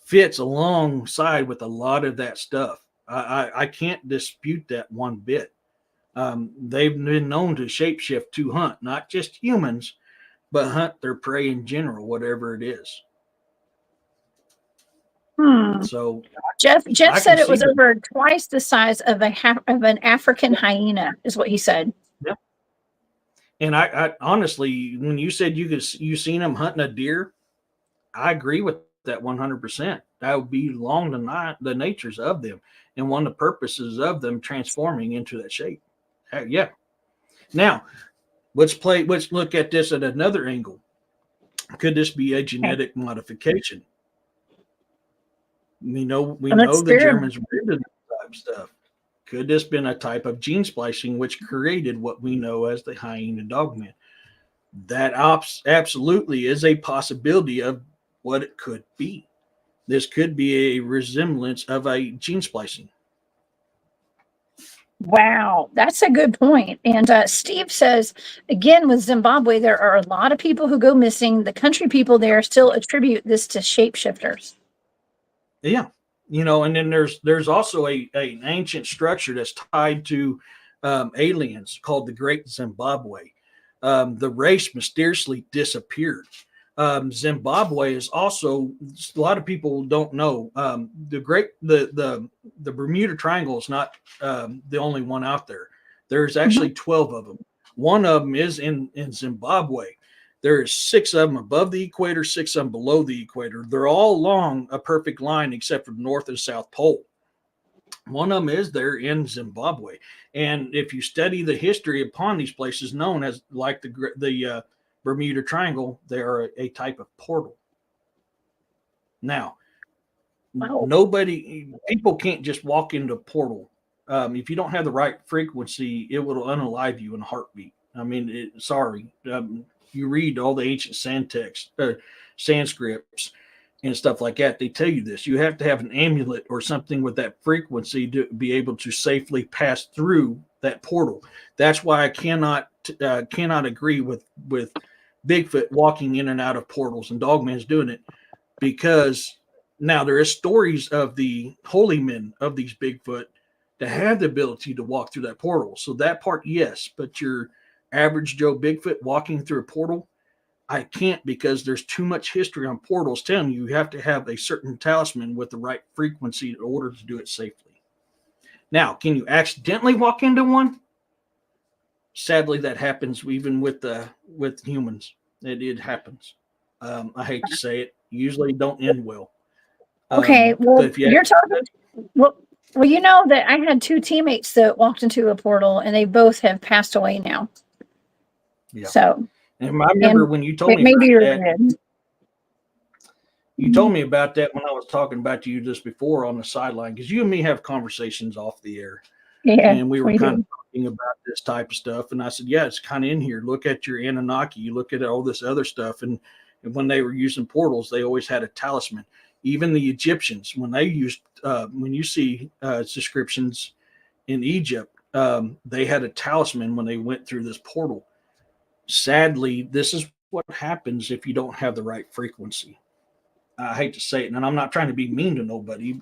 fits alongside with a lot of that stuff. I can't dispute that one bit. They've been known to shapeshift to hunt, not just humans, but hunt their prey in general, whatever it is. So Jeff said it was over twice the size of an African hyena, is what he said. Yep. And I honestly, when you said you seen them hunting a deer, I agree with that 100%. That would be along the natures of them and one of the purposes of them transforming into that shape. Yeah. Now, let's look at this at another angle. Could this be a genetic modification? We know the Germans were into that type of stuff. Could this been a type of gene splicing which created what we know as the hyena dogman? That absolutely is a possibility of what it could be. This could be a resemblance of a gene splicing. Wow, that's a good point. And Steve says, again, with Zimbabwe, there are a lot of people who go missing. The country people there still attribute this to shapeshifters. Yeah. And then there's also an ancient structure that's tied to aliens called the Great Zimbabwe. The race mysteriously disappeared. Zimbabwe is also, a lot of people don't know, the Bermuda Triangle is not the only one out there. There's actually 12 of them. One of them is in Zimbabwe. There's 6 of them above the equator, 6 of them below the equator. They're all along a perfect line except for the North and South Pole. One of them is there in Zimbabwe. And if you study the history upon these places known as like the Bermuda Triangle, they are a type of portal. Now, people can't just walk into a portal. If you don't have the right frequency, it will unalive you in a heartbeat. I mean, you read all the ancient Sanskrits. and stuff like that. They tell you this. You have to have an amulet or something with that frequency to be able to safely pass through that portal. That's why I cannot agree with Bigfoot walking in and out of portals and Dogman's doing it, because now there is stories of the holy men of these Bigfoot that have the ability to walk through that portal. So that part, yes, but your average Joe Bigfoot walking through a portal, I can't, because there's too much history on portals telling you have to have a certain talisman with the right frequency in order to do it safely. Now, can you accidentally walk into one? Sadly, that happens even with humans. It happens. I hate to say it. Usually don't end well. Okay, well, if you're talking. Well, you know that I had 2 teammates that walked into a portal, and they both have passed away now. Yeah. So, and I remember when you told me maybe about you're that. good. You told me about that when I was talking about you just before on the sideline, because you and me have conversations off the air. Yeah, and we were kind of talking about this type of stuff. And I said, yeah, it's kind of in here. Look at your Anunnaki. You look at all this other stuff. And when they were using portals, they always had a talisman. Even the Egyptians, when they used, when you see descriptions in Egypt, they had a talisman when they went through this portal. Sadly, this is what happens if you don't have the right frequency. I hate to say it, and I'm not trying to be mean to nobody.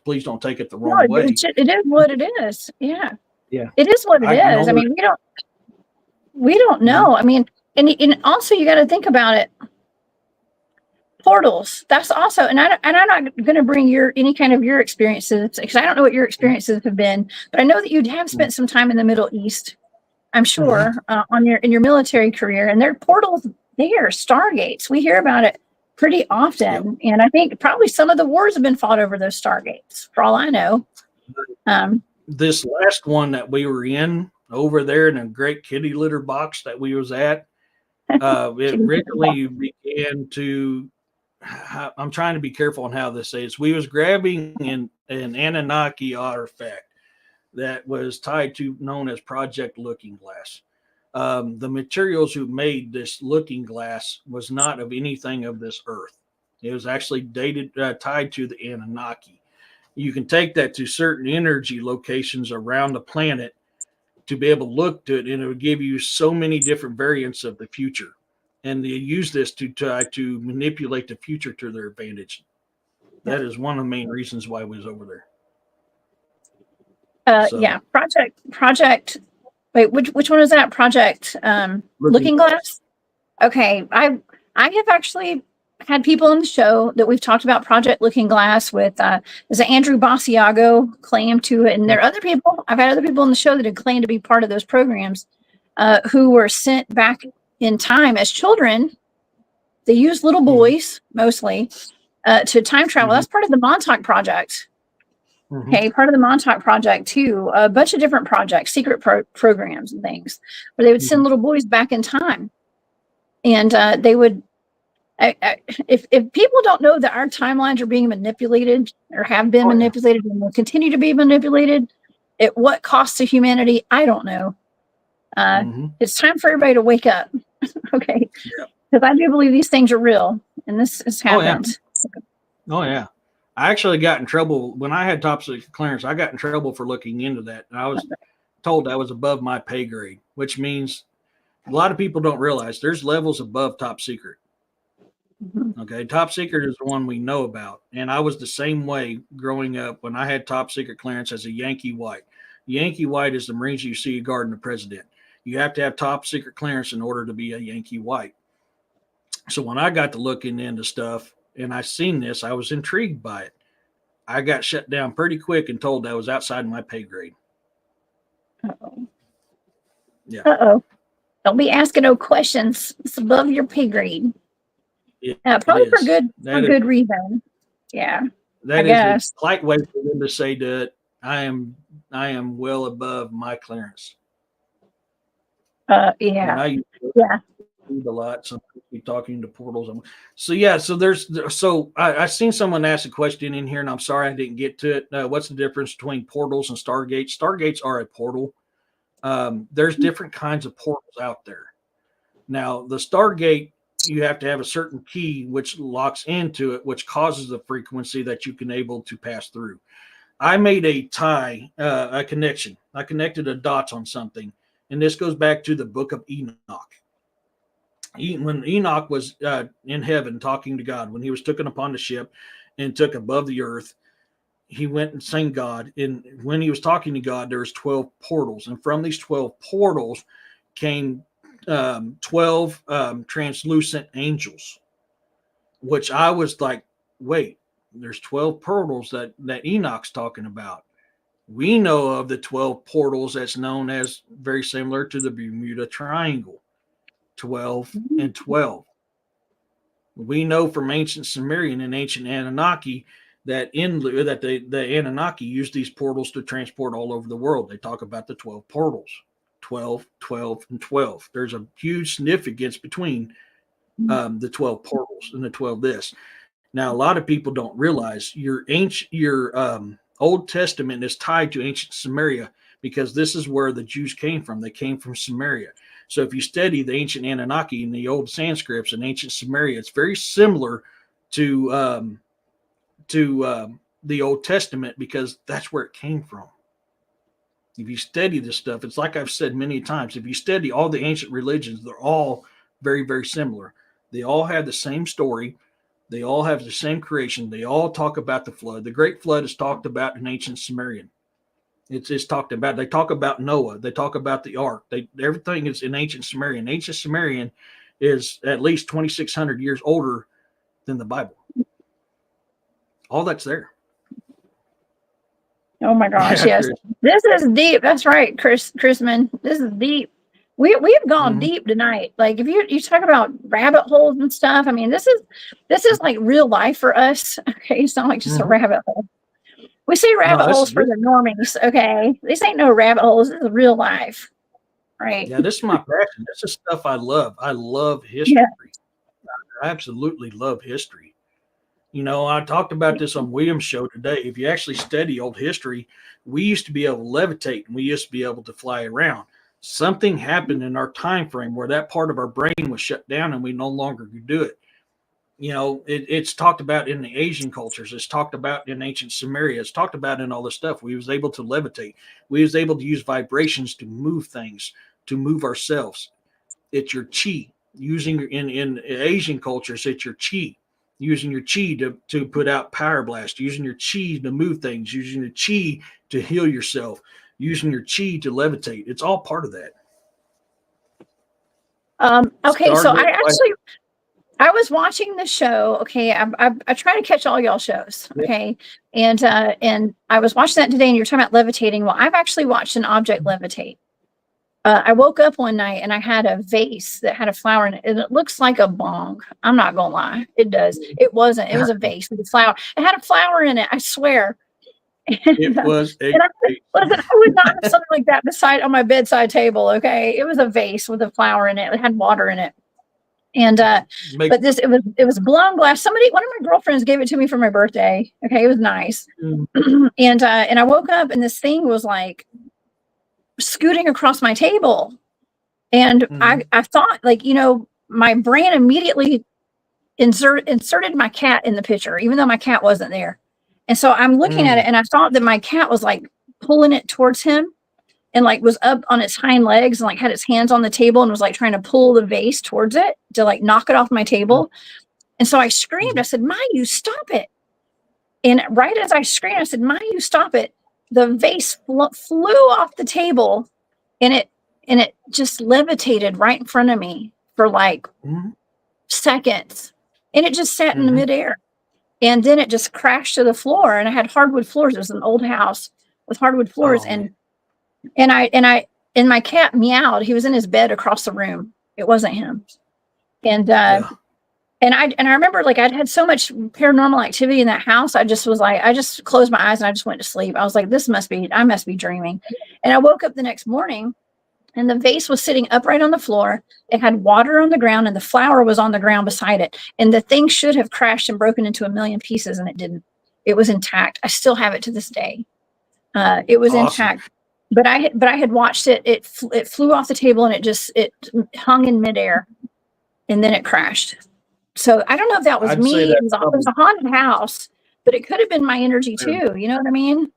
Please don't take it the wrong way. It is what it is. Yeah. Yeah. It is what it is. I mean, we don't know. I mean, and also you got to think about it. Portals. That's also, and I'm not going to bring any kind of your experiences, because I don't know what your experiences have been, but I know that you have spent some time in the Middle East, I'm sure, in your military career, and there are portals there, stargates. We hear about it pretty often, and I think probably some of the wars have been fought over those stargates, for all I know. This last one that we were in over there in a great kitty litter box that we was at, it originally began to, I'm trying to be careful on how this is. We was grabbing an Anunnaki artifact that was tied to, known as Project Looking Glass. The materials who made this looking glass was not of anything of this earth. It was actually tied to the Anunnaki. You can take that to certain energy locations around the planet to be able to look to it, and it would give you so many different variants of the future. And they use this to try to manipulate the future to their advantage. That is one of the main reasons why we was over there. Yeah, Project. Wait, which one is that? Project Looking Glass. Okay, I have actually had people on the show that we've talked about Project Looking Glass with. There's an Andrew Basiago claim to it, and there are other people. I've had other people on the show that had claimed to be part of those programs, who were sent back in time as children. They used little boys mostly to time travel. That's part of the Montauk Project. Okay, part of the Montauk Project too. A bunch of different projects, secret programs and things, where they would send little boys back in time, and they would. If people don't know that our timelines are being manipulated or have been manipulated and will continue to be manipulated, at what cost to humanity, I don't know. It's time for everybody to wake up. Okay, because I do believe these things are real, and this has happened. Oh yeah. I actually got in trouble when I had top secret clearance. I got in trouble for looking into that. And I was told that was above my pay grade, which means a lot of people don't realize there's levels above top secret. Okay. Top secret is the one we know about. And I was the same way growing up when I had top secret clearance as a Yankee White. Yankee White is the Marines you see guarding the president. You have to have top secret clearance in order to be a Yankee White. So when I got to looking into stuff, and I seen this, I was intrigued by it. I got shut down pretty quick and told that was outside my pay grade. Yeah. Don't be asking no questions. It's above your pay grade. Probably for good reason. Yeah. That is a polite way for them to say that I am well above my clearance. Yeah. A lot. So be talking to portals. So I seen someone ask a question in here, and I'm sorry I didn't get to it. What's the difference between portals and stargates? Stargates are a portal. There's different kinds of portals out there. Now the Stargate you have to have a certain key which locks into it, which causes the frequency that you can able to pass through. I made a connection. I connected a dots on something, and this goes back to the book of Enoch. When Enoch was in heaven talking to God, when he was taken upon the ship and took above the earth, he went and sang God. And when he was talking to God, there was 12 portals, and from these 12 portals came 12 translucent angels, which I was like, wait, there's 12 portals that Enoch's talking about. We know of the 12 portals that's known as very similar to the Bermuda Triangle, 12 and 12. We know from ancient Sumerian and ancient Anunnaki that the Anunnaki used these portals to transport all over the world. They talk about the 12 portals, 12, 12, and 12. There's a huge significance between the 12 portals and the 12 this. Now, a lot of people don't realize your Old Testament is tied to ancient Sumeria, because this is where the Jews came from. They came from Sumeria. So if you study the ancient Anunnaki in the old Sanskrits and ancient Sumeria, it's very similar to the Old Testament, because that's where it came from. If you study this stuff, it's like I've said many times, if you study all the ancient religions, they're all very, very similar. They all have the same story. They all have the same creation. They all talk about the flood. The Great Flood is talked about in ancient Sumerian. It's talked about. They talk about Noah. They talk about the ark. Everything is in ancient Sumerian. Ancient Sumerian is at least 2,600 years older than the Bible. All that's there. Oh my gosh, yes. This is deep. That's right, Chrisman. This is deep. We've gone deep tonight. Like, if you talk about rabbit holes and stuff, I mean, this is like real life for us. Okay, it's not like just a rabbit hole. We say rabbit holes for the normies. Okay, this ain't no rabbit holes. This is real life, right? Yeah, this is my passion. This is stuff I love. I love history. Yeah. I absolutely love history. You know, I talked about this on William's show today. If you actually study old history, we used to be able to levitate and we used to be able to fly around. Something happened in our time frame where that part of our brain was shut down and we no longer could do it. You know, it's talked about in the Asian cultures. It's talked about in ancient Sumeria. It's talked about in all this stuff. We was able to levitate. We was able to use vibrations to move things, to move ourselves. It's your chi. Using in Asian cultures, it's your chi. Using your chi to put out power blast, using your chi to move things, using your chi to heal yourself, using your chi to levitate. It's all part of that. Okay, so I was watching the show. Okay, I try to catch all y'all shows. Okay, and I was watching that today, and you're talking about levitating. Well, I've actually watched an object levitate. I woke up one night and I had a vase that had a flower in it, and it looks like a bong. I'm not gonna lie, it does. It wasn't. It was a vase with a flower. It had a flower in it. I swear. It was a vase. I would not have something like that on my bedside table. Okay, it was a vase with a flower in it. It had water in it, and but it was blown glass. One of my girlfriends gave it to me for my birthday. Okay, it was nice, and I woke up and this thing was like scooting across my table, and I thought, like, you know, my brain immediately inserted my cat in the picture, even though my cat wasn't there. And so I'm looking at it, and I thought that my cat was like pulling it towards him, and like was up on its hind legs and like had its hands on the table and was like trying to pull the vase towards it to like knock it off my table. And so I screamed. I said, "Mayu, stop it!" And right as I screamed, I said, "Mayu, stop it!" The vase flew off the table, and it just levitated right in front of me for like seconds, and it just sat in the midair, and then it just crashed to the floor. And I had hardwood floors. It was an old house with hardwood floors, and my cat meowed. He was in his bed across the room. It wasn't him, and I remember, like, I'd had so much paranormal activity in that house. I just was like, I just closed my eyes and I just went to sleep. I was like, I must be dreaming. And I woke up the next morning, and the vase was sitting upright on the floor. It had water on the ground, and the flower was on the ground beside it. And the thing should have crashed and broken into a million pieces, and it didn't. It was intact. I still have it to this day. It was intact. But I had watched it. It flew off the table, and it hung in midair. and then it crashed. So I don't know if that was I'd me. say It that was, it probably. was a haunted house, but it could have been my energy too. You know what I mean?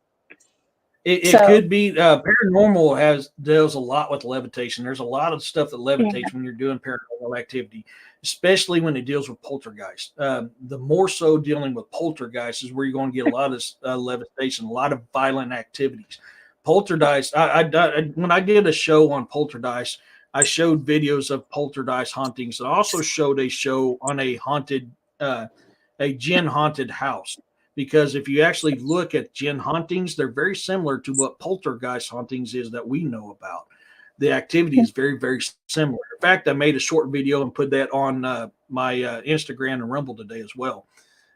It So could be paranormal deals a lot with levitation. There's a lot of stuff that yeah, levitates when you're doing paranormal activity, especially when it deals with poltergeist. The more so dealing with poltergeist is where you're going to get a lot of levitation, a lot of violent activities. Poltergeist. When I did a show on poltergeist, I showed videos of poltergeist hauntings. I also showed a show on a gin haunted house, because if you actually look at gin hauntings, they're very similar to what poltergeist hauntings is that we know about. The activity is very, very similar. In fact, I made a short video and put that on my Instagram and Rumble today as well.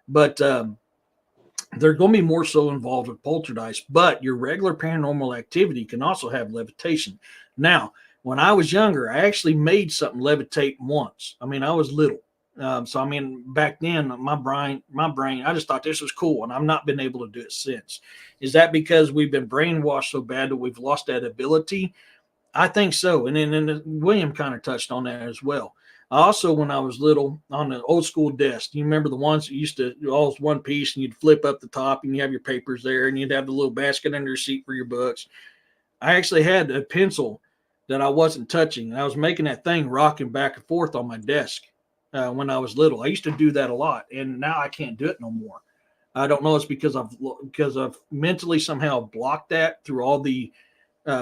But they're going to be more so involved with poltergeist, but your regular paranormal activity can also have levitation. Now, when I was younger, I actually made something levitate once. I mean, I was little. So I mean, back then, my brain, I just thought this was cool, and I've not been able to do it since. Is that because we've been brainwashed so bad that we've lost that ability? I think so. And then William kind of touched on that as well. I also, when I was little, on the old school desk, you remember the ones that used to all one piece, and you'd flip up the top, and you have your papers there, and you'd have the little basket under your seat for your books. I actually had a pencil that I wasn't touching. I was making that thing rocking back and forth on my desk when I was little. I used to do that a lot, and now I can't do it no more. I don't know. It's because I've mentally somehow blocked that through all the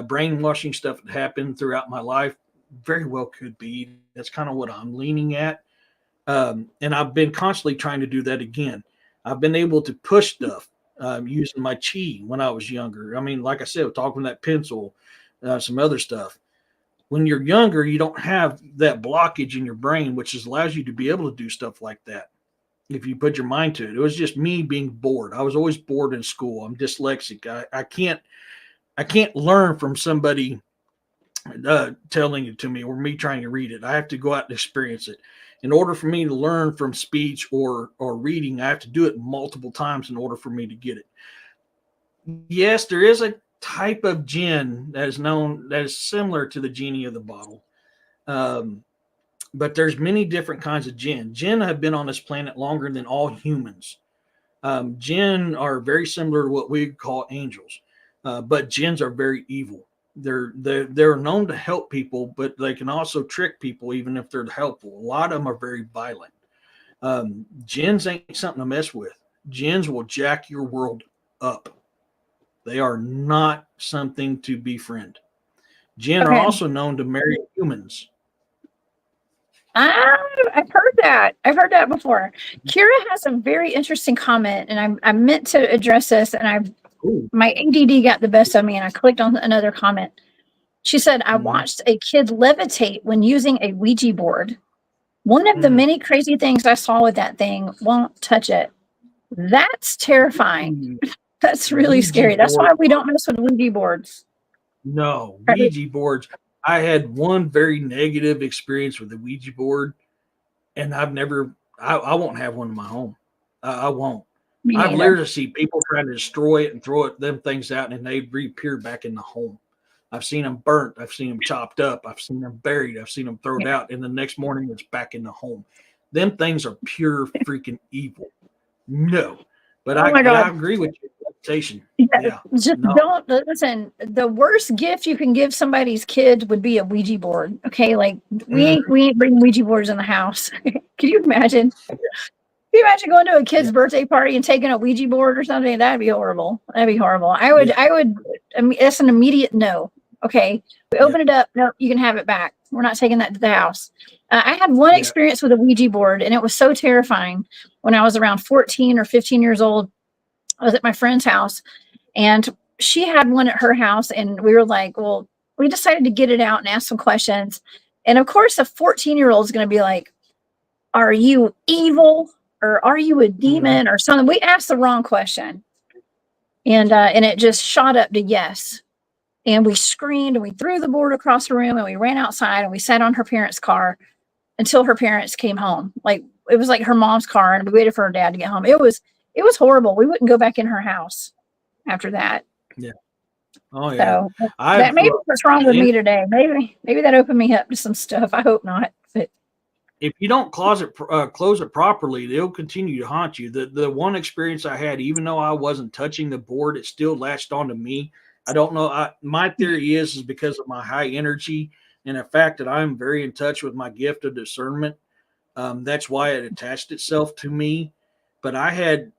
brainwashing stuff that happened throughout my life. Very well could be. That's kind of what I'm leaning at. And I've been constantly trying to do that again. I've been able to push stuff using my chi when I was younger. I mean, like I said, talking that pencil, some other stuff. When you're younger, you don't have that blockage in your brain, which allows you to be able to do stuff like that if you put your mind to it. It was just me being bored. I was always bored in school. I'm dyslexic. I can't learn from somebody telling it to me or me trying to read it. I have to go out and experience it. In order for me to learn from speech or reading, I have to do it multiple times in order for me to get it. Yes, there is a type of jinn that is similar to the genie of the bottle. Um, but there's many different kinds of jinn. Jinn have been on this planet longer than all humans. Jinn are very similar to what we call angels, but jinns are very evil. They're known to help people, but they can also trick people, even if they're helpful. A lot of them are very violent. Jinns ain't something to mess with. Jinns will jack your world up. They are not something to befriend. Jinn are okay. also known to marry humans. I've heard that. I've heard that before. Kira has a very interesting comment, and I meant to address this, and Ooh. my ADD got the best of me, and I clicked on another comment. She said, I watched a kid levitate when using a Ouija board. One of the many crazy things I saw with that thing, won't touch it. That's terrifying. That's really Ouija scary. That's why board. we don't mess with Ouija boards. No, Right? Ouija boards. I had one very negative experience with the Ouija board, and I won't have one in my home. I won't. Me I've neither. literally seen people trying to destroy it and throw them things out, and they reappear back in the home. I've seen them burnt. I've seen them chopped up. I've seen them buried. I've seen them thrown out, and the next morning it's back in the home. Them things are pure freaking evil. No, but Oh my I God. agree with you. Meditation. Yeah, Yeah, just no. don't listen. The worst gift you can give somebody's kid would be a Ouija board. Okay, like we ain't bringing Ouija boards in the house. Can you imagine? Can you imagine going to a kid's Yeah, birthday party and taking a Ouija board or something? That'd be horrible. That'd be horrible. yeah, I would. I mean, that's an immediate no. Okay, we yeah, open it up. No, you can have it back. We're not taking that to the house. I had one yeah. experience with a Ouija board, and it was so terrifying. When I was around 14 or 15 years old, I was at my friend's house, and she had one at her house, and we were like, well, we decided to get it out and ask some questions. And of course, a 14-year-old is going to be like, are you evil? Or are you a Mhm. demon or something? We asked the wrong question. And it just shot up to yes. And we screamed and we threw the board across the room and we ran outside and we sat on her parents' car until her parents came home. Like it was like her mom's car, and we waited for her dad to get home. It was horrible. We wouldn't go back in her house after that. Yeah. Oh yeah. So that I've maybe what's wrong with in, me today. Maybe that opened me up to some stuff. I hope not. But if you don't close it properly, they'll continue to haunt you. The one experience I had, even though I wasn't touching the board, it still latched onto me. I don't know. My theory is because of my high energy and the fact that I'm very in touch with my gift of discernment. That's why it attached itself to me. But I had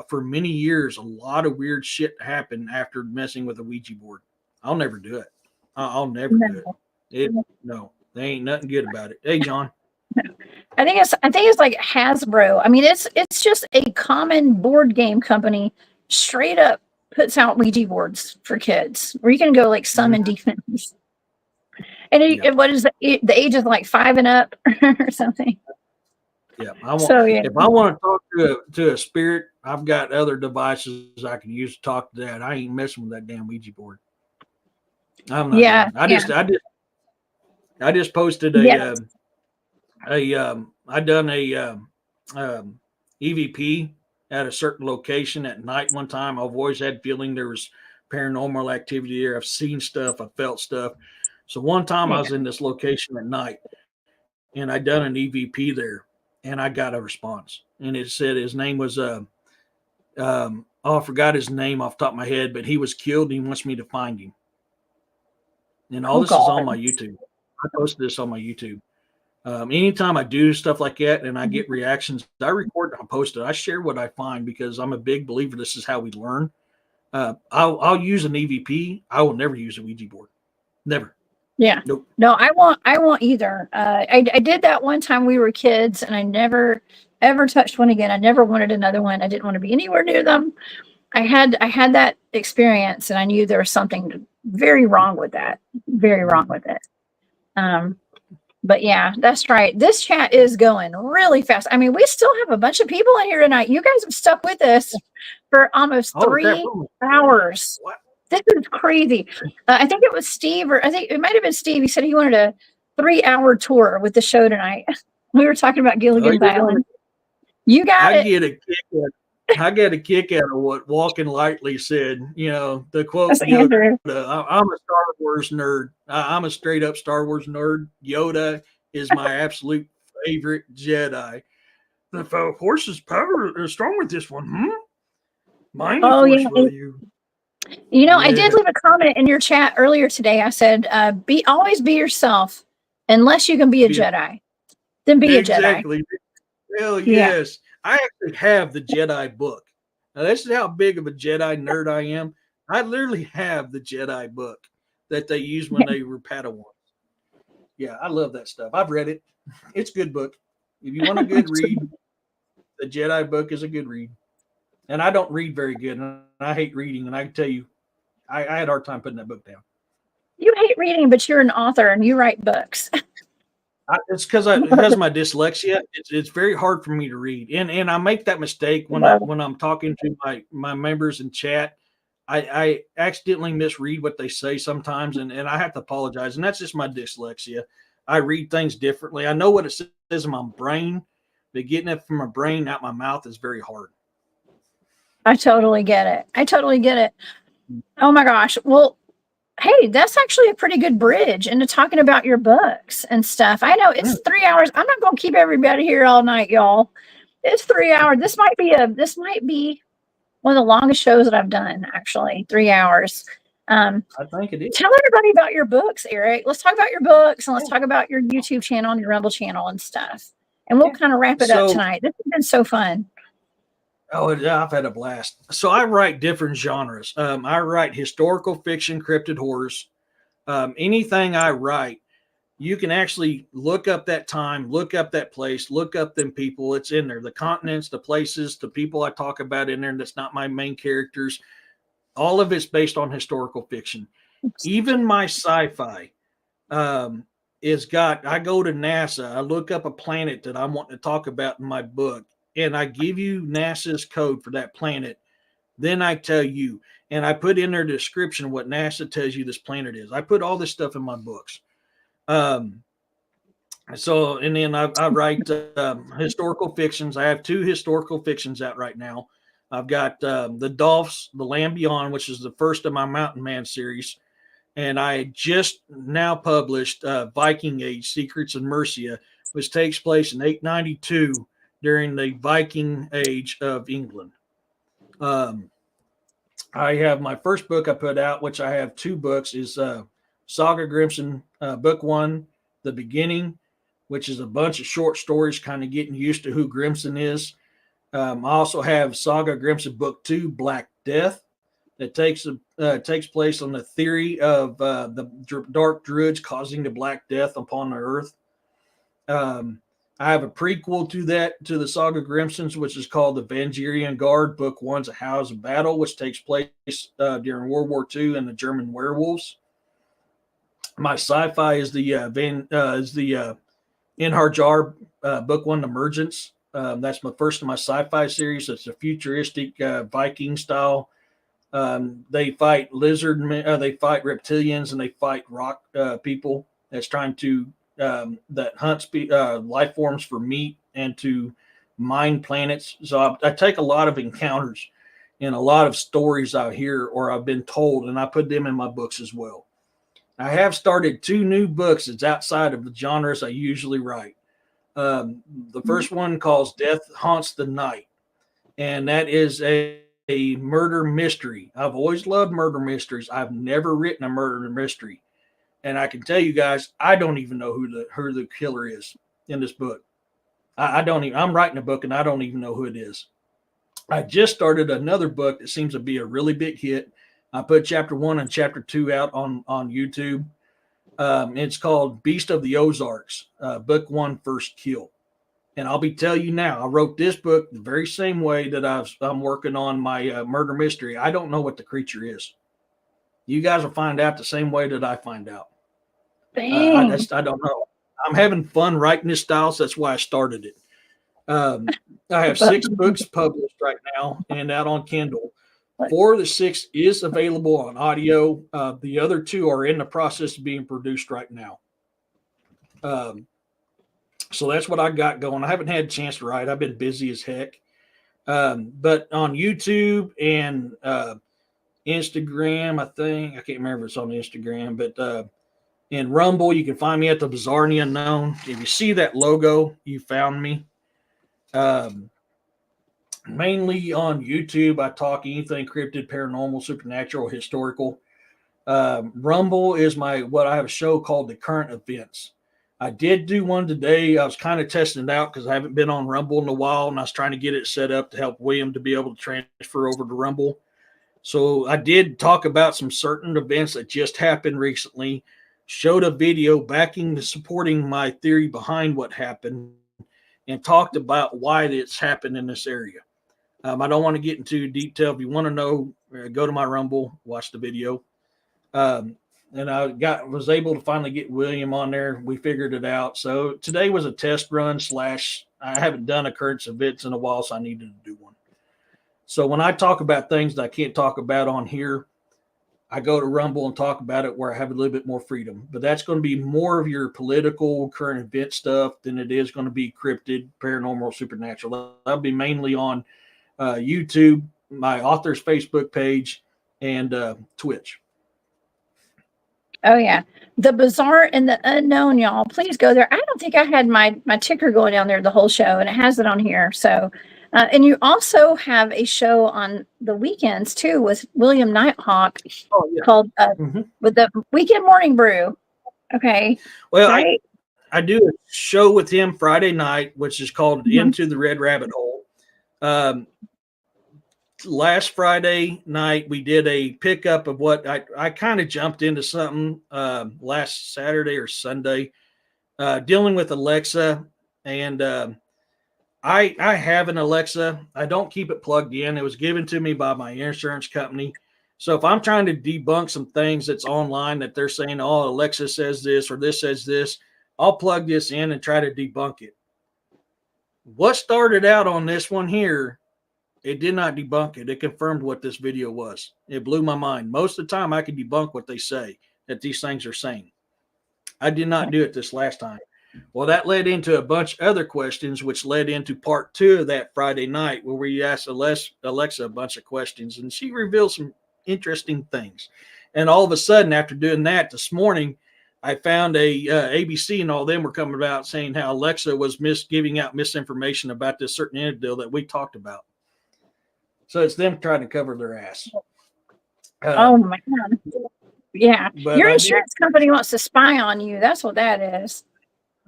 for many years, a lot of weird shit happen after messing with a Ouija board. I'll never do it. I'll never do it. No, there ain't nothing good about it. Hey, John. I think it's like Hasbro. I mean, it's just a common board game company straight up puts out Ouija boards for kids where you can go like summon demons. And what is the age of like 5 and up or something? Yeah, if I want to talk to a spirit, I've got other devices I can use to talk to that. I ain't messing with that damn Ouija board. I'm not. I just posted I done a EVP at a certain location at night one time. I've always had feeling there was paranormal activity there. I've seen stuff. I felt stuff. So one time I was in this location at night and I done an EVP there and I got a response. And it said his name was I forgot his name off the top of my head, but he was killed and he wants me to find him. And all this is on my YouTube. I posted this on my YouTube. Anytime I do stuff like that and I get reactions, I record and I post it. I share what I find because I'm a big believer this is how we learn. I'll use an EVP. I will never use a Ouija board. Never. Yeah. Nope. No, I won't either. I did that one time we were kids and I never ever touched one again. I never wanted another one. I didn't want to be anywhere near them. I had that experience and I knew there was something very wrong with that. Very wrong with it. But yeah, that's right. This chat is going really fast. I mean, we still have a bunch of people in here tonight. You guys have stuck with us for almost 3 hours. What? This is crazy. I think it was Steve, or I think it might have been Steve. He said he wanted a 3-hour tour with the show tonight. We were talking about Gilligan's Island. You got it. I get a kick out of what Walking Lightly said. You know, the quote, Yoda, I'm a Star Wars nerd. I'm a straight up Star Wars nerd. Yoda is my absolute favorite Jedi. The Force is strong with this one. Mine, Force value. You know, I did leave a comment in your chat earlier today. I said, always be yourself unless you can be a Jedi. Then be a Jedi. Exactly. Hell yes. I actually have the Jedi book. Now, this is how big of a Jedi nerd I am. I literally have the Jedi book that they used when they were Padawans. Yeah, I love that stuff. I've read it. It's a good book. If you want a good read, the Jedi book is a good read. And I don't read very good, and I hate reading. And I can tell you, I had a hard time putting that book down. You hate reading, but you're an author and you write books. It's because of my dyslexia. It's very hard for me to read, and I make that mistake when I'm talking to my members in chat. I accidentally misread what they say sometimes, and I have to apologize. And that's just my dyslexia. I read things differently. I know what it says in my brain, but getting it from my brain out my mouth is very hard. I totally get it. Oh my gosh. Well, hey, that's actually a pretty good bridge into talking about your books and stuff. I know it's 3 hours. I'm not going to keep everybody here all night, y'all. It's 3 hours. This might be one of the longest shows that I've done, actually. 3 hours. I think it is. Tell everybody about your books, Eric. Let's talk about your books and let's talk about your YouTube channel and your Rumble channel and stuff. And we'll kind of wrap it up tonight. This has been so fun. Oh, yeah, I've had a blast. So I write different genres. I write historical fiction, cryptid horrors. Anything I write, you can actually look up that time, look up that place, look up them people. It's in there. The continents, the places, the people I talk about in there that's not my main characters. All of it's based on historical fiction. Even my sci-fi is got, I go to NASA, I look up a planet that I want to talk about in my book. And I give you NASA's code for that planet. Then I tell you, and I put in their description what NASA tells you this planet is. I put all this stuff in my books. And then I write historical fictions. I have 2 historical fictions out right now. I've got The Dolphs, The Land Beyond, which is the first of my Mountain Man series. And I just now published Viking Age, Secrets of Mercia, which takes place in 892 during the Viking Age of England. I have my first book I put out, which I have 2 books, is Saga Grimson, Book 1, The Beginning, which is a bunch of short stories kind of getting used to who Grimson is. I also have Saga Grimson Book 2, Black Death, that takes place on the theory of the dark druids causing the Black Death upon the earth. I have a prequel to that, to the Saga Grimsons, which is called The Vangerian Guard. Book 1's A House of Battle, which takes place during World War II and the German werewolves. My sci-fi is the Inharjar Book 1, Emergence. That's my first of my sci-fi series. It's a futuristic Viking style. They fight they fight reptilians, and they fight rock people that's trying to that hunts life forms for meat and to mine planets. So I take a lot of encounters and a lot of stories I hear or I've been told, and I put them in my books as well. I have started 2 new books that's outside of the genres I usually write. The first one calls Death Haunts the Night, and that is a murder mystery. I've always loved murder mysteries. I've never written a murder mystery. And I can tell you guys, I don't even know who the killer is in this book. I don't even, I'm writing a book and I don't even know who it is. I just started another book that seems to be a really big hit. I put chapter 1 and chapter 2 out on YouTube. It's called Beast of the Ozarks, Book 1, First Kill. And I'll be telling you now, I wrote this book the very same way that I'm working on my murder mystery. I don't know what the creature is. You guys will find out the same way that I find out. I don't know. I'm having fun writing this style, so that's why I started it. I have 6 books published right now and out on Kindle. 4 of the 6 is available on audio. The other 2 are in the process of being produced right now. So that's what I got going. I haven't had a chance to write. I've been busy as heck. But on YouTube and Instagram, I can't remember if it's on Instagram, but in Rumble, you can find me at the Bizarre and the Unknown. If you see that logo, you found me. Mainly on YouTube, I talk anything cryptid, paranormal, supernatural, historical. Rumble is what I have a show called The Current Events. I did do one today. I was kind of testing it out because I haven't been on Rumble in a while, and I was trying to get it set up to help William to be able to transfer over to Rumble. So I did talk about some certain events that just happened recently, showed a video supporting my theory behind what happened, and talked about why it's happened in this area. I don't want to get into detail. If you want to know, go to my Rumble, watch the video. And I was able to finally get William on there. We figured it out. So today was a test run / I haven't done a current events in a while, so I needed to do one. So when I talk about things that I can't talk about on here, I go to Rumble and talk about it where I have a little bit more freedom. But that's going to be more of your political current event stuff than it is going to be cryptid, paranormal, supernatural. That'll be mainly on YouTube, my author's Facebook page, and Twitch. Oh yeah, the Bizarre and the Unknown, y'all. Please go there. I don't think I had my ticker going down there the whole show, and it has it on here. So, and you also have a show on the weekends too with William Nighthawk called with the Weekend Morning Brew. Okay. Well, right? I do a show with him Friday night, which is called Into the Red Rabbit Hole. Last Friday night, we did a pickup of what I kind of jumped into something last Saturday or Sunday, dealing with Alexa. And I have an Alexa. I don't keep it plugged in. It was given to me by my insurance company. So if I'm trying to debunk some things that's online that they're saying, oh, Alexa says this or this says this, I'll plug this in and try to debunk it. What started out on this one here, it did not debunk it. It confirmed what this video was. It blew my mind. Most of the time, I can debunk what they say, that these things are saying. I did not do it this last time. Well, that led into a bunch of other questions, which led into part 2 of that Friday night, where we asked Alexa a bunch of questions, and she revealed some interesting things. And all of a sudden, after doing that this morning, I found a ABC and all them were coming about saying how Alexa was giving out misinformation about this certain interview that we talked about. So it's them trying to cover their ass. Oh my God. Yeah. But Your insurance company wants to spy on you. That's what that is.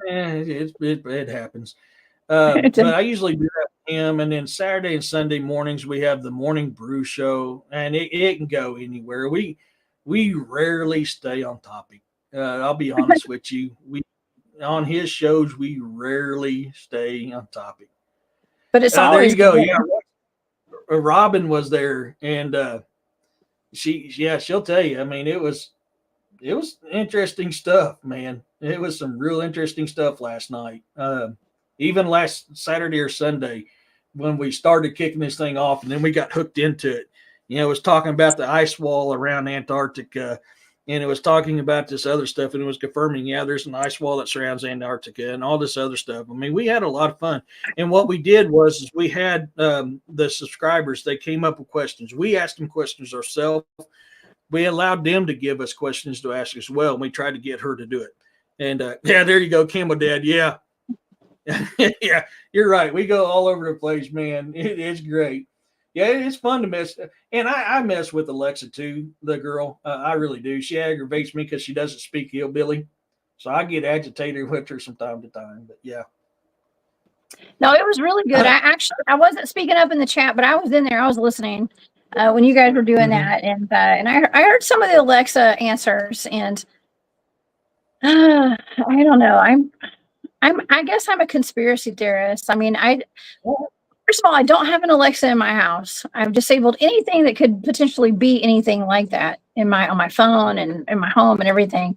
It happens. But I usually do that with him. And then Saturday and Sunday mornings, we have the morning brew show, and it can go anywhere. We rarely stay on topic. I'll be honest with you. On his shows, we rarely stay on topic. But it's there always you go. good. Yeah, Robin was there, and she'll tell you. I mean, it was interesting stuff, man. It was some real interesting stuff last night. Even last Saturday or Sunday, when we started kicking this thing off, and then we got hooked into it. You know, it was talking about the ice wall around Antarctica, and it was talking about this other stuff, and it was confirming, yeah, there's an ice wall that surrounds Antarctica and all this other stuff. I mean, we had a lot of fun. And what we did was we had the subscribers, they came up with questions. We asked them questions ourselves. We allowed them to give us questions to ask as well, and we tried to get her to do it. And yeah, there you go, Camel Dad. Yeah. Yeah, you're right. We go all over the place, man. It's great. Yeah, it's fun to mess. And I mess with Alexa too, the girl. I really do. She aggravates me because she doesn't speak hillbilly. So I get agitated with her from time to time. But yeah. No, it was really good. I wasn't speaking up in the chat, but I was in there. I was listening when you guys were doing that. And I heard some of the Alexa answers, and I don't know. I guess I'm a conspiracy theorist. I mean, first of all, I don't have an Alexa in my house. I've disabled anything that could potentially be anything like that on my phone and in my home and everything.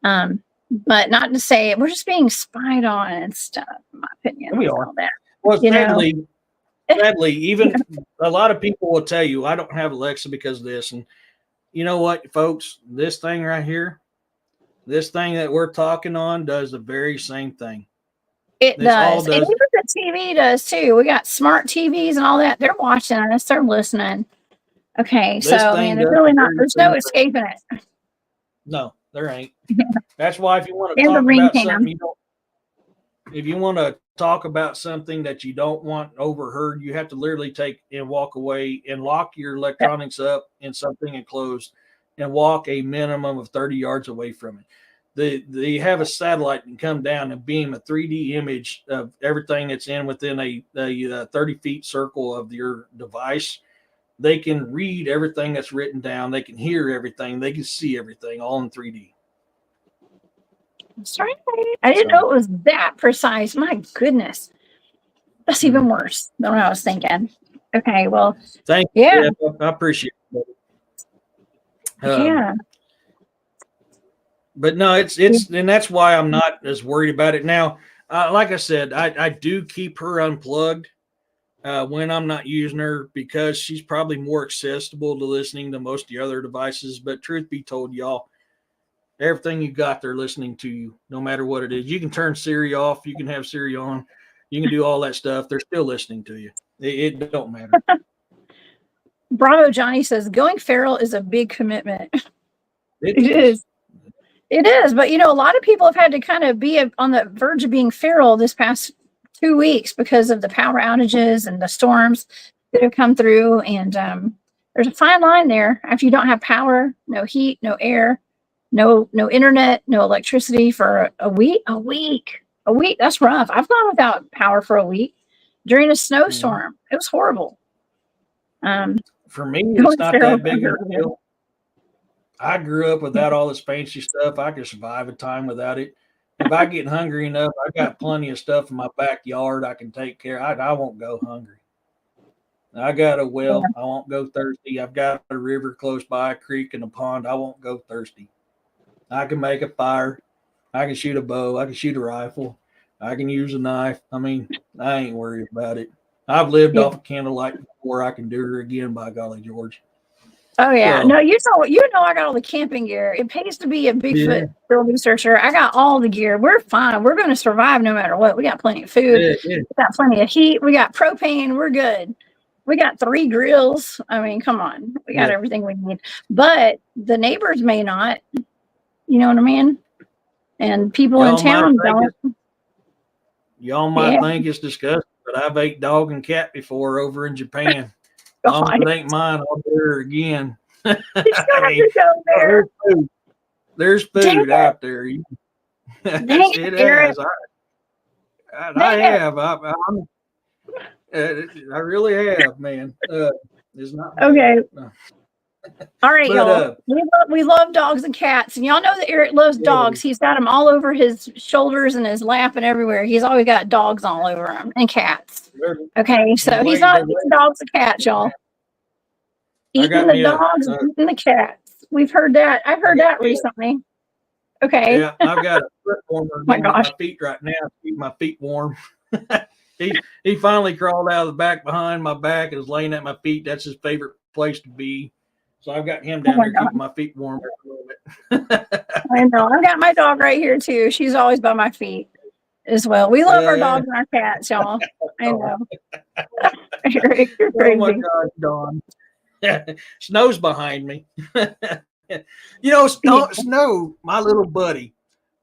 But not to say we're just being spied on and stuff, in my opinion. We are. All that. Well, sadly, even a lot of people will tell you, I don't have Alexa because of this. And you know what, folks? This thing right here, this thing that we're talking on does the very same thing. It does. And even the TV does too. We got smart TVs and all that. They're watching us. They're listening. Okay. So, I mean, there's no escaping it. No, there ain't. That's why if you want to talk about something if you want to talk about something that you don't want overheard, you have to literally take and walk away and lock your electronics up in something enclosed and walk a minimum of 30 yards away from it. They have a satellite and come down and beam a 3D image of everything that's within a 30 feet circle of your device. They can read everything that's written down. They can hear everything. They can see everything all in 3D. Sorry, I didn't know it was that precise. My goodness. That's even worse than what I was thinking. Okay, well. Thank you. Yeah, I appreciate it. Yeah. But no, it's and that's why I'm not as worried about it now. Like I said, I do keep her unplugged when I'm not using her because she's probably more accessible to listening to most of the other devices. But truth be told, y'all, everything you got, they're listening to you, no matter what it is. You can turn Siri off, you can have Siri on, you can do all that stuff. They're still listening to you. It don't matter. Bravo Johnny says going feral is a big commitment. It is. It is, but a lot of people have had to kind of be on the verge of being feral this past 2 weeks because of the power outages and the storms that have come through. And there's a fine line there. After you don't have power, no heat, no air, no internet, no electricity for a week. That's rough. I've gone without power for a week during a snowstorm. It was horrible. For me, it's not that big of a deal. I grew up without all this fancy stuff. I could survive a time without it. If I get hungry enough, I got plenty of stuff in my backyard I can take care of. I won't go hungry. I got a well. I won't go thirsty. I've got a river close by, a creek and a pond. I won't go thirsty. I can make a fire. I can shoot a bow. I can shoot a rifle. I can use a knife. I mean, I ain't worried about it. I've lived off of candlelight before. I can do her again, by golly, George. Oh yeah, no, I got all the camping gear. It pays to be a Bigfoot field researcher. I got all the gear. We're fine. We're going to survive no matter what. We got plenty of food. We got plenty of heat. We got propane. We're good. We got 3 grills. I mean, come on. We got everything we need. But the neighbors may not. You know what I mean? and people in Y'all might town think don't. it's, y'all might think it's disgusting, but I've ate dog and cat before over in Japan. As long as God, it ain't mine, I'll do it again. you I have mean, to go there. there's food. There's Dang food it, out there. dang it, It Eric, has. I dang it. have. I really have, man. It's not bad. Okay, No. all right, But y'all. We love dogs and cats, and y'all know that Eric loves yeah, dogs. He's got them all over his shoulders and his lap and everywhere. He's always got dogs all over him and cats. they're, Okay, they're so he's waiting. not They're eating waiting. dogs and cats, y'all. I Eating got the me dogs and eating the cats. We've heard that. I've I heard got that me recently. Okay. yeah, I've got a foot warmer My underneath my gosh. feet right now to keep my feet warm. He finally crawled out of the back behind my back and is laying at my feet. That's his favorite place to be. So I've got him Oh down my there God. keeping my feet warm at the moment. I know. I've got my dog right here too. She's always by my feet as well. We love our Yeah. dogs and our cats, y'all. I know. Eric, you're Oh my crazy. gosh, Dawn. Snow's behind me. Yeah. Snow, my little buddy.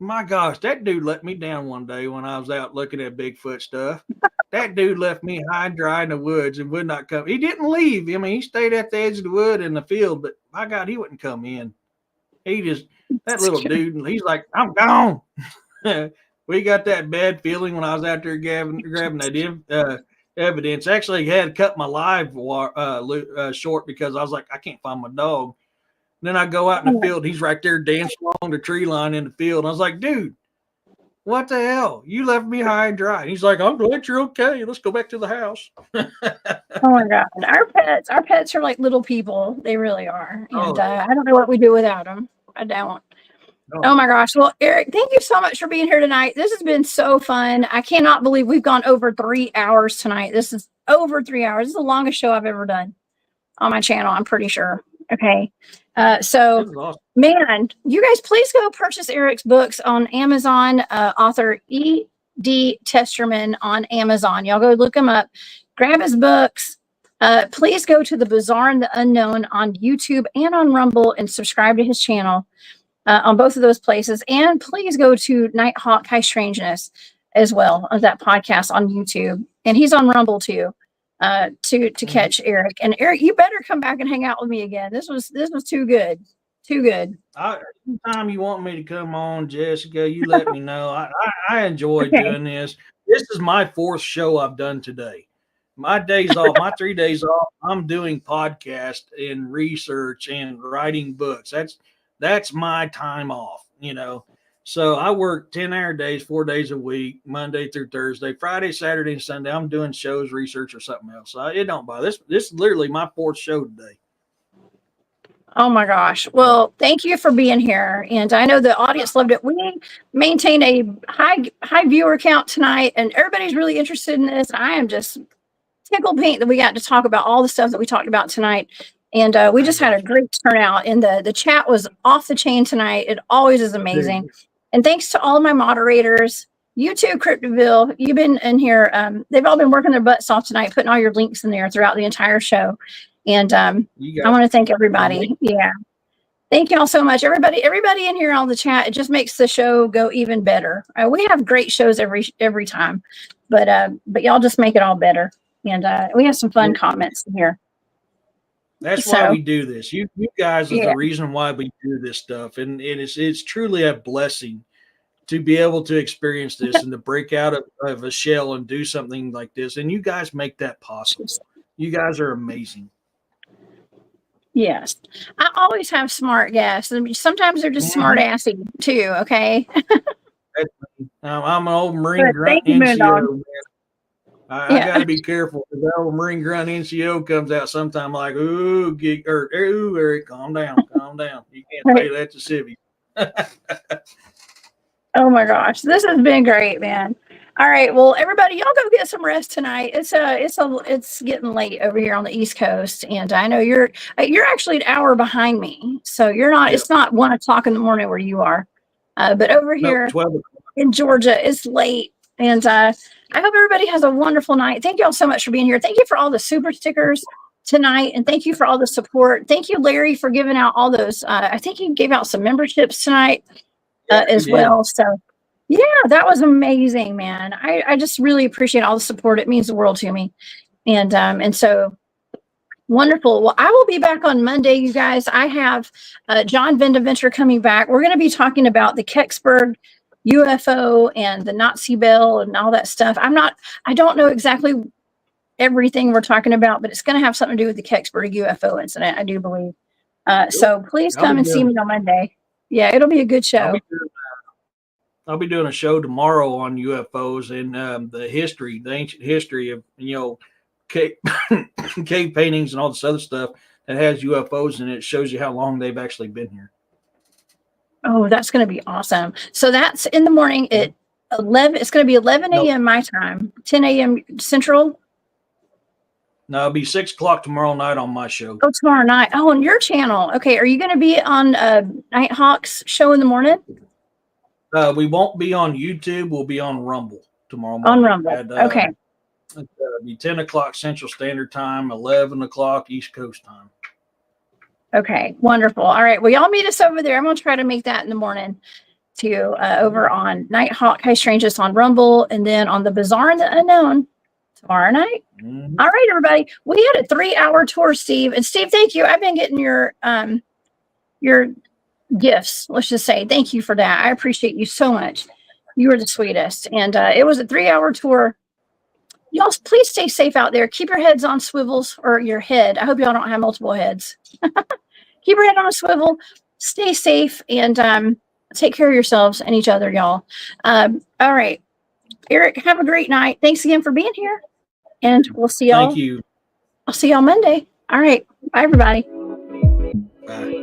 My gosh, that dude let me down one day when I was out looking at Bigfoot stuff. That dude left me high and dry in the woods and would not come. He didn't leave. I mean, he stayed at the edge of the wood in the field, but my God, he wouldn't come in. He just, that little dude, he's like, I'm gone. We got that bad feeling when I was out there grabbing that evidence. Actually, I had to cut my short because I was like, I can't find my dog. Then I go out in the field. He's right there dancing along the tree line in the field. And I was like, dude, what the hell? You left me high and dry. And he's like, I'm glad you're okay. Let's go back to the house. Oh my God. Our pets are like little people. They really are. And Oh, I don't know what we do without them. I don't. Oh no. my gosh. Well, Eric, thank you so much for being here tonight. This has been so fun. I cannot believe we've gone over 3 hours tonight. This is over 3 hours. This is the longest show I've ever done on my channel, I'm pretty sure. Okay. So, This is awesome. man, you guys please go purchase Eric's books on Amazon, author E.D. Testerman on Amazon. Y'all go look him up, grab his books. Please go to The Bizarre and the Unknown on YouTube and on Rumble and subscribe to his channel on both of those places. And please go to Nighthawk High Strangeness as well on that podcast on YouTube. And he's on Rumble too. To catch Eric. And Eric, you better come back and hang out with me again. This was too good. Too good. Anytime you want me to come on, Jessica, you let me know. I enjoy Okay. doing this. This is my 4th show I've done today. My days off, my 3 days off, I'm doing podcast and research and writing books. That's my time off, So I work 10-hour days, 4 days a week, Monday through Thursday, Friday, Saturday, and Sunday. I'm doing shows, research, or something else. So it don't bother. This is literally my 4th show today. Oh my gosh. Well, thank you for being here. And I know the audience loved it. We maintain a high viewer count tonight, and everybody's really interested in this. I am just tickled pink that we got to talk about all the stuff that we talked about tonight. And we just had a great turnout. And the chat was off the chain tonight. It always is amazing. And thanks to all of my moderators. You too, Cryptid. You've been in here. They've all been working their butts off tonight, putting all your links in there throughout the entire show. And I want to thank everybody. Yeah. Thank y'all so much. Everybody in here on the chat, it just makes the show go even better. We have great shows every time, but y'all just make it all better. And we have some fun comments in here. That's why we do this. You guys are the reason why we do this stuff. And it's truly a blessing to be able to experience this and to break out of a shell and do something like this. And you guys make that possible. You guys are amazing. Yes. I always have smart guests. Sometimes they're just smart assy too. Okay. I'm an old Marine grunt NCO. I got to be careful because that old Marine grunt NCO comes out sometime like, ooh, Eric, calm down. You can't say that to civvies. Oh my gosh, this has been great, man. All right, well, everybody, y'all go get some rest tonight. It's getting late over here on the East Coast, and I know you're actually an hour behind me, so you're not. It's not 1 o'clock in the morning where you are, but over here 12 in Georgia, it's late, and I hope everybody has a wonderful night. Thank you all so much for being here. Thank you for all the super stickers tonight, and thank you for all the support. Thank you, Larry, for giving out all those. I think you gave out some memberships tonight. as well. So yeah, that was amazing, man. I just really appreciate all the support. It means the world to me. And so wonderful. Well, I will be back on Monday, you guys. I have John Vendaventure coming back. We're going to be talking about the Kecksburg UFO and the Nazi Bell and all that stuff. I don't know exactly everything we're talking about, but it's going to have something to do with the Kecksburg UFO incident, I do believe. So please come and see me on Monday. Yeah, it'll be a good show. I'll be doing a show tomorrow on UFOs and the ancient history of, cave, cave paintings and all this other stuff that has UFOs in it. It shows you how long they've actually been here. Oh, that's going to be awesome. So that's in the morning at 11. It's going to be 11 a.m. my time, 10 a.m. Central. No, it'll be 6 o'clock tomorrow night on my show. Oh, tomorrow night. Oh, on your channel. Okay. Are you going to be on Nighthawk's show in the morning? We won't be on YouTube. We'll be on Rumble tomorrow morning. On Rumble. Okay. It'll be 10 o'clock Central Standard Time, 11 o'clock East Coast time. Okay. Wonderful. All right. Well, y'all meet us over there. I'm going to try to make that in the morning too, over on Nighthawk High Strangeness on Rumble, and then on the Bizarre and the Unknown tomorrow night. Mm-hmm. All right, everybody. We had a 3-hour tour, Steve. And Steve, thank you. I've been getting your gifts. Let's just say thank you for that. I appreciate you so much. You were the sweetest. And it was a 3-hour tour. Y'all, please stay safe out there. Keep your heads on swivels, or your head. I hope y'all don't have multiple heads. Keep your head on a swivel. Stay safe, and take care of yourselves and each other, y'all. All right. Eric, have a great night. Thanks again for being here. And we'll see y'all. Thank you. I'll see y'all Monday. All right. Bye, everybody. Bye.